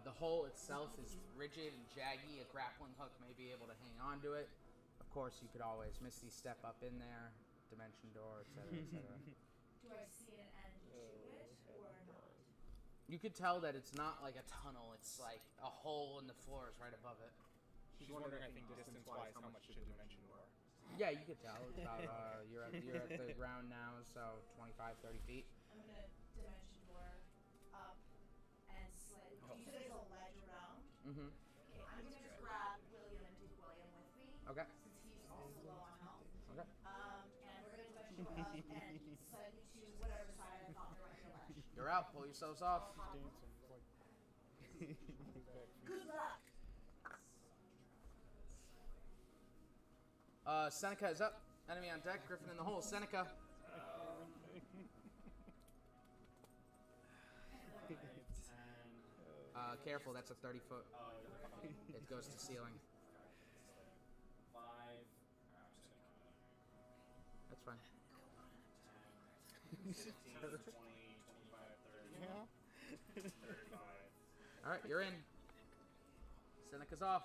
The hole itself is rigid and jaggy. A grappling hook may be able to hang on to it. Of course, you could always Misty step up in there, dimension door, etc., etc. Do I see an end to it or not? You could tell that it's not like a tunnel. It's like a hole in the floor is right above it. She's wondering, I think, distance-wise, how much should Dimension Door? Yeah, you could tell. It's about you're at the ground now, so 25, 30 feet. I'm gonna dimension door up and slid. You said there's a ledge around. Mm-hmm. Okay, I'm gonna just grab William and take William with me. Okay. Since he's also low on health. Okay. And we're gonna dimension door up and slide me to whatever side I thought there might be a ledge. You're out. Pull yourselves off. Good luck. Seneca is up. Enemy on deck. Griffin in the hole. Seneca. Careful. That's a 30-foot. It goes to ceiling. 5. That's fine. 10, 15, 20, 25, 30, Yeah. 35. All right, you're in. Seneca's off.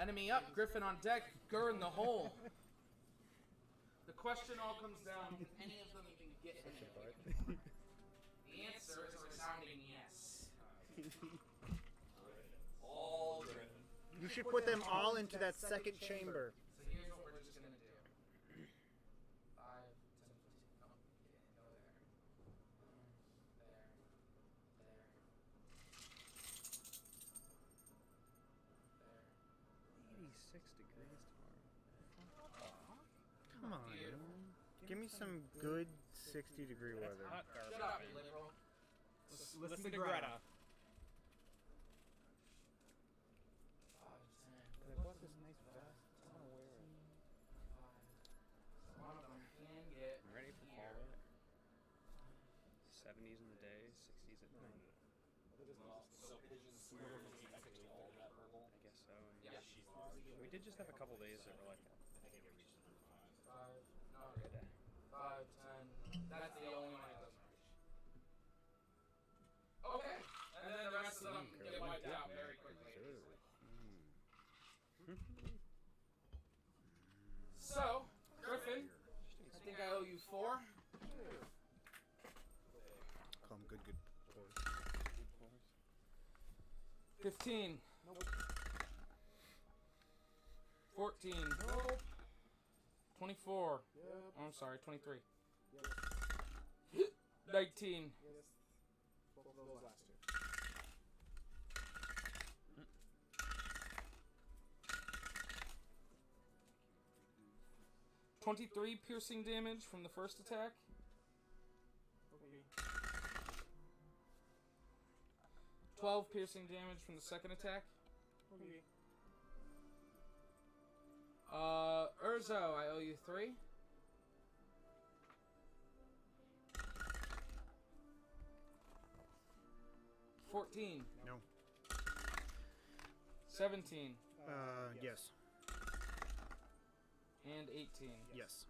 Enemy up. Griffin on deck. Gur in the hole. The question all comes down: can any of them even get in there? The answer is a resounding yes. All Griffin. You should put them all into that second chamber. So here's what we're just gonna do. 5, 10, 15. Oh, yeah, go there. There. There. 86 degrees tomorrow. Come on. Give me some good 60-degree weather. Hot garbage. Shut up, you liberal. Listen to Greta. 5, 10. I bought this nice vest. I want to wear it. One of them can get I'm ready for fall. here. 70s in the day, 60s at night. So pigeons were technically all that purple. I guess so. Yeah. She's large. We did just have a couple days that were like that. I think it reaches 5. 5, no, 5, 10. That's the only one it doesn't reach. Okay, and then the rest of them get wiped out very quickly. So, Griffin, I think I owe you 4. Call them good boys. 15. 14. 24. Oh, I'm sorry, 23. 19. Yes. Both of those last two. – 23 piercing damage from the first attack. Okay. 12 piercing damage from the second attack. Okay. Urzo, I owe you 3. $14. No. 17. Yes. And 18. Yes.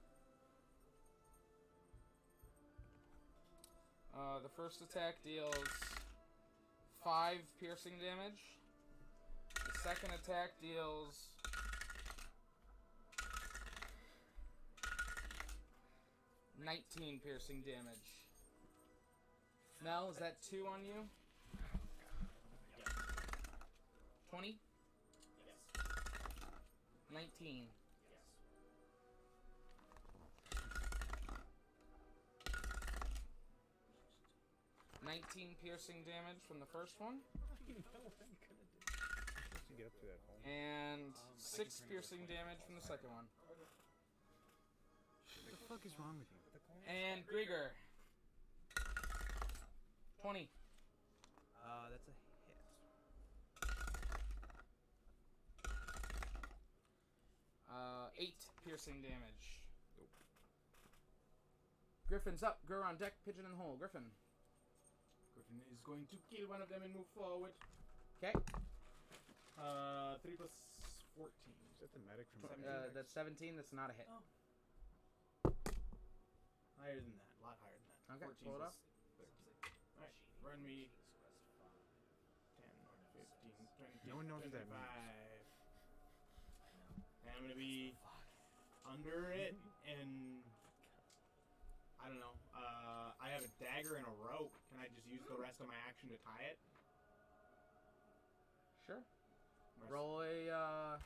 The first attack deals 5 piercing damage. The second attack deals 19 piercing damage. Mel, is that 2 on you? 20? Yes. 19. Yes. $19 piercing damage from the first one. to get up to that hole. And 6 piercing damage from the second one. What the fuck is wrong with you? And Grieger. 20. That's a hit. Uh, 8 piercing damage. Nope. Griffin's up. Gur on deck. Pigeon in the hole. Griffin. Griffin is going to kill one of them and move forward. Okay. 3 plus 14. Is that the medic from That's 17. That's not a hit. Oh. Higher than that. A lot higher than that. Okay, 14 pull it up. plus 13. Alright, run me 10, 15, 20, No one knows what that 25. And I'm gonna be under it, and I don't know. I have a dagger and a rope. Can I just use the rest of my action to tie it? Sure. Roll a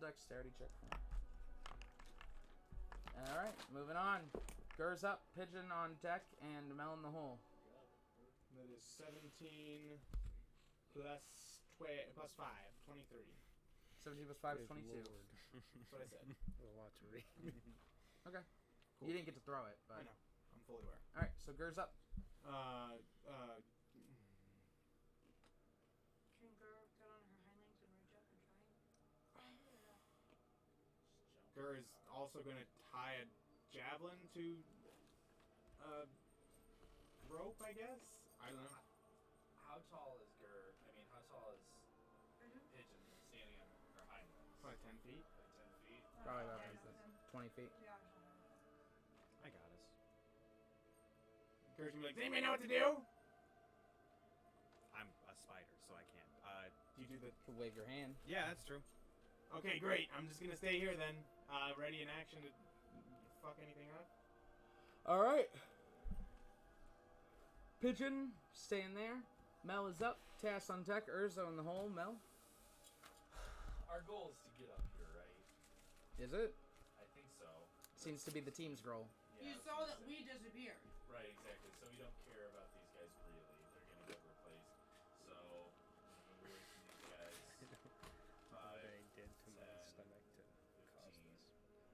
dexterity check for me. Alright, moving on. Gur's up, Pigeon on deck, and Mel in the hole. That is 17 plus 5, 23. 17 plus 5 is Good 22. Lord. That's what I said. A lot to read. Okay. Cool. You didn't get to throw it, but... I know. I'm fully aware. Alright, so Gur's up. Can Gur get on her hind legs and reach up and try and Gur is also going to tie a javelin to a rope, I guess? I don't know. How tall is Gur? I mean, how tall is Pigeon standing on her hind legs? Probably 10 feet. Like 10 feet? Probably about 20 feet. Yeah. I got us. Gur's going to be like, does anybody know what to do? I'm a spider, so I can't. Do you do the... To wave your hand. Yeah, that's true. Okay, great. I'm just going to stay here then. Ready in action to fuck anything up. Alright. Pigeon, staying there. Mel is up. Tass on deck. Urzo in the hole. Mel. Our goal is to get up here, right? Is it? I think so. Seems to be the team's goal. Yeah, You saw that we disappeared. Right, exactly. So we don't care about these guys really. They're going to get replaced. So, we're away from these guys. 5, They did to my 10, stomach to cause 15. this.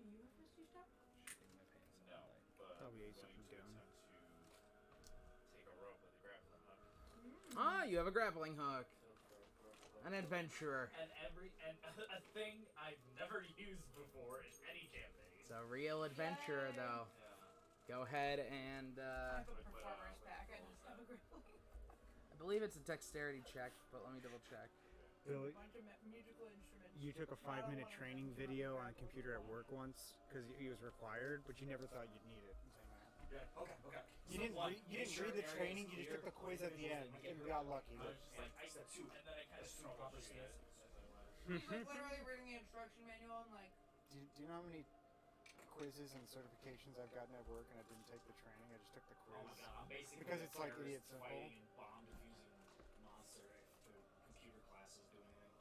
Do you have this stuff? Shitting my pants No, all night. but Probably I'm ate going something to down. attempt to take a rope with a grappling hook. Ah, you have a grappling hook. An adventurer. And a thing I've never used before in any campaign. It's a real adventurer, though. Yeah. Go ahead and, I have a performer's pack. I just have a grappling. I believe it's a dexterity check, but let me double check. Billy, Bunch of musical instruments. you took a 5-minute training video on a computer at work once because it was required, but you never thought you'd need it. Yeah. Okay. You didn't read the training. You just took the quiz at the end and got lucky. I was just like, I said 2, and then I kind of threw up as I went. He's like literally reading the instruction manual and like. Do you know how many quizzes and certifications I've gotten at work and I didn't take the training? I just took the quiz. Oh my god, I'm basically Because it's like terrorist idiot simple. fighting and bomb defusing monster if the computer classes do anything.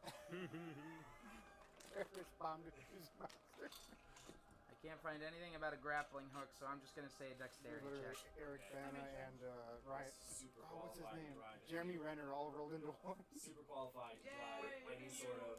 Terrorist bomb defuse monster. I can't find anything about a grappling hook, so I'm just going to say a dexterity Literally, check. Eric Bana and Ryan. Super Oh, what's his qualified name? drive. Jeremy Renner all rolled into one. Super qualified to drive Yay! any sort of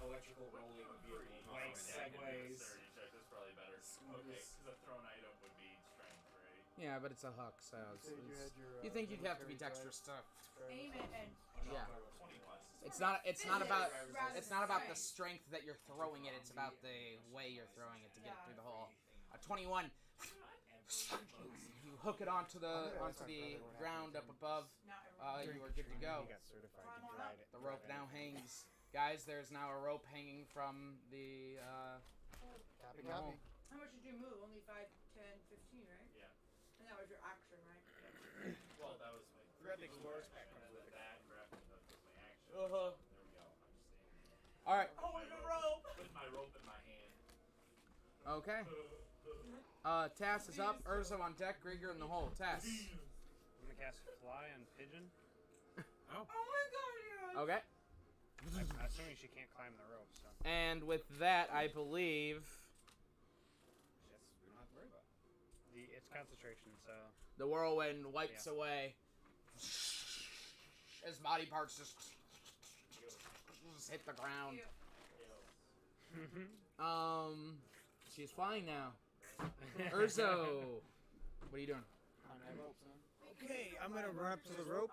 electrical rolling vehicle. Like segways. That's probably better. Okay, because a thrown item would be strength, right? Yeah, but it's a hook, so You said you had your, you think you'd have to be military dexterous stuff. Aim it and. Yeah. 21. It's not about Rather it's not about the than strength that you're throwing it, it's about the way you're throwing it to get it through the hole. A 21. You hook it onto the ground up above. You are good to go. He got certified to drive it. The rope now hangs. Guys, there's now a rope hanging from the Copy, no. copy. How much did you move? Only 5, 10, 15, right? Yeah. And that was your action, right? Well, that was my. Forgot the explorer's pack action, comes with it. that grappling hook was my action. Uh-huh. There we go. I'm just standing there. Alright. Oh, and a rope! With my rope in my hand. Okay. Tass is up, Urzo on deck, Grieger in the hole. Tass. I'm gonna cast Fly on Pigeon. Oh my god, Okay. I'm assuming she can't climb the rope, so. And with that, I believe Yes, we don't have to worry about it. It's concentration, so. the whirlwind wipes Yeah. away. His body parts just just hit the ground. She's flying now. Urzo, what are you doing? Okay, I'm gonna run up to the rope.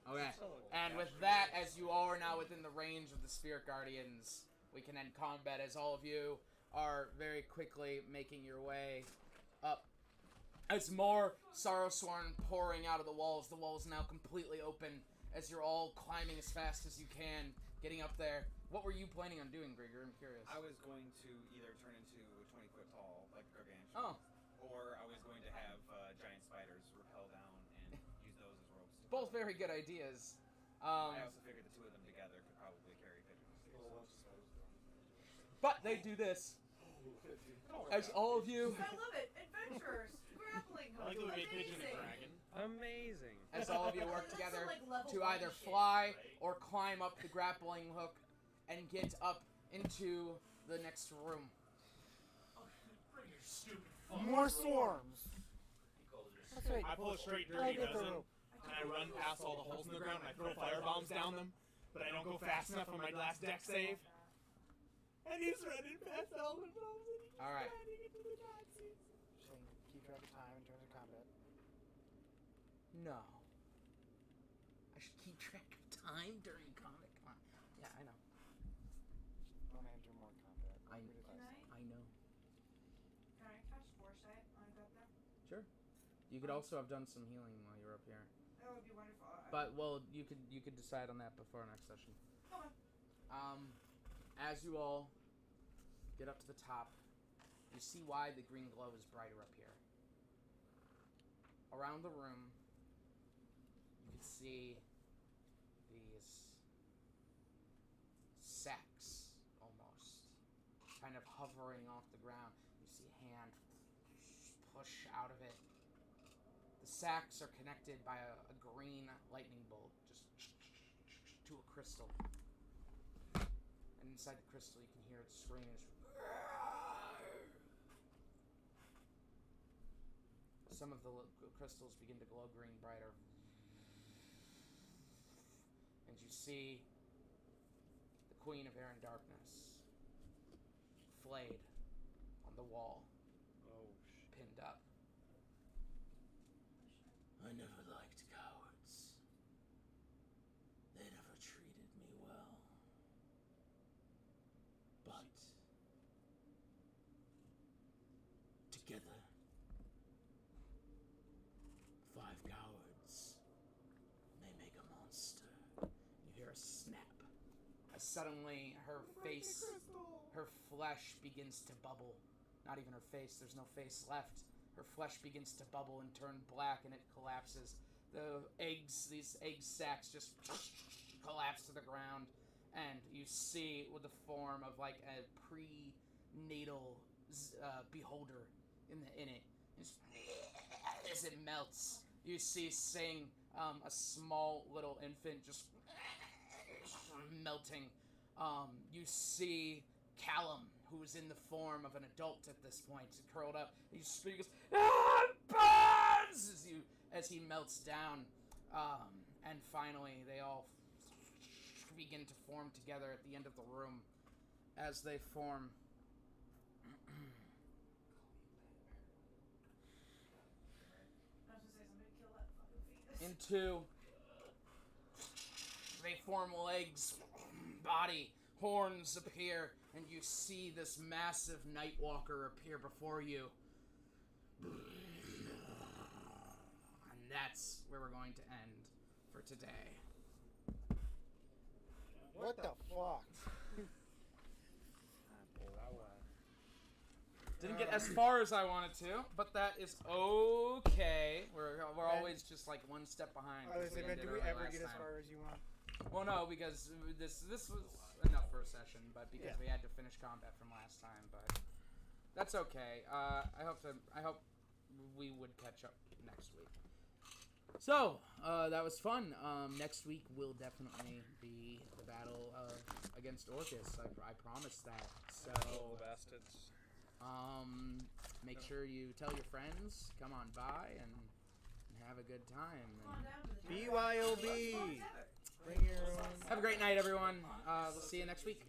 Okay, and with that, as you all are now within the range of the Spirit Guardians, we can end combat as all of you are very quickly making your way up. As more Sorrowsworn pouring out of the walls now completely open as you're all climbing as fast as you can, getting up there. What were you planning on doing, Grigor? I'm curious. I was going to either turn into a 20-foot tall, like gargantuan, or I was going to have giant spiders rappel down and use those as ropes. Both very good ideas. I also figured the two of them together could probably carry pigeons. But they do this. As all of you... I love it. Adventurers. Grappling hook. I like the way we pigeon a Amazing. dragon. Amazing. As all of you work together That's some, like, level to one either shit. fly or climb up the grappling hook and get up into the next room. Bring your stupid More swarms. That's right. I pull a straight I dirty get the dozen, rope. and I run past all the holes in the ground, and I throw firebombs down them, but I don't go fast enough on my last deck save. And he's running past all the bombs, and he's Alright. running into the Nazis. Saying keep track of time in terms of combat. No. I should keep track of time during combat. Come on. Yeah, I know. Don't enter more combat. I Can know. Can I cast foresight when I go up there? Sure. You could also have done some healing while you were up here. That would be wonderful. But well, you could decide on that before next session. Okay. As you all get up to the top, you see why the green glow is brighter up here. Around the room, you can see these sacks, almost, kind of hovering off the ground. You see a hand push out of it. The sacks are connected by a green lightning bolt, just to a crystal. And inside the crystal, you can hear it scream. Some of the crystals begin to glow green brighter. And you see the Queen of Air and Darkness flayed on the wall, pinned up. I never liked cowards. They never treated me well. But together, 5 cowards may make a monster. You hear a snap. As suddenly her face, her flesh begins to bubble. Not even her face, there's no face left. Her flesh begins to bubble and turn black, and it collapses. The eggs, these egg sacs just collapse to the ground, and you see with the form of like a prenatal beholder in it. As it melts, you see Sing, a small little infant, just melting. You see Callum, who is in the form of an adult at this point, curled up. He goes, "Ah, it burns!" as he melts down. And finally, they all begin to form together at the end of the room. As they form, I was gonna say somebody kill that fucking fetus. they form legs, body, horns appear, and you see this massive Nightwalker appear before you. And that's where we're going to end for today. What the fuck? Didn't get as far as I wanted to, but that is okay. We're always just like one step behind. I was saying, did we ever get as far as you want? Well, no, because this was enough for a session, but because we had to finish combat from last time, but that's okay. I hope we would catch up next week. So that was fun. Next week will definitely be the battle against Orcus. I promise that. So bastards. Make sure you tell your friends. Come on by and have a good time. BYOB. Bring your own. Have Have a great night, everyone. We'll see you next week.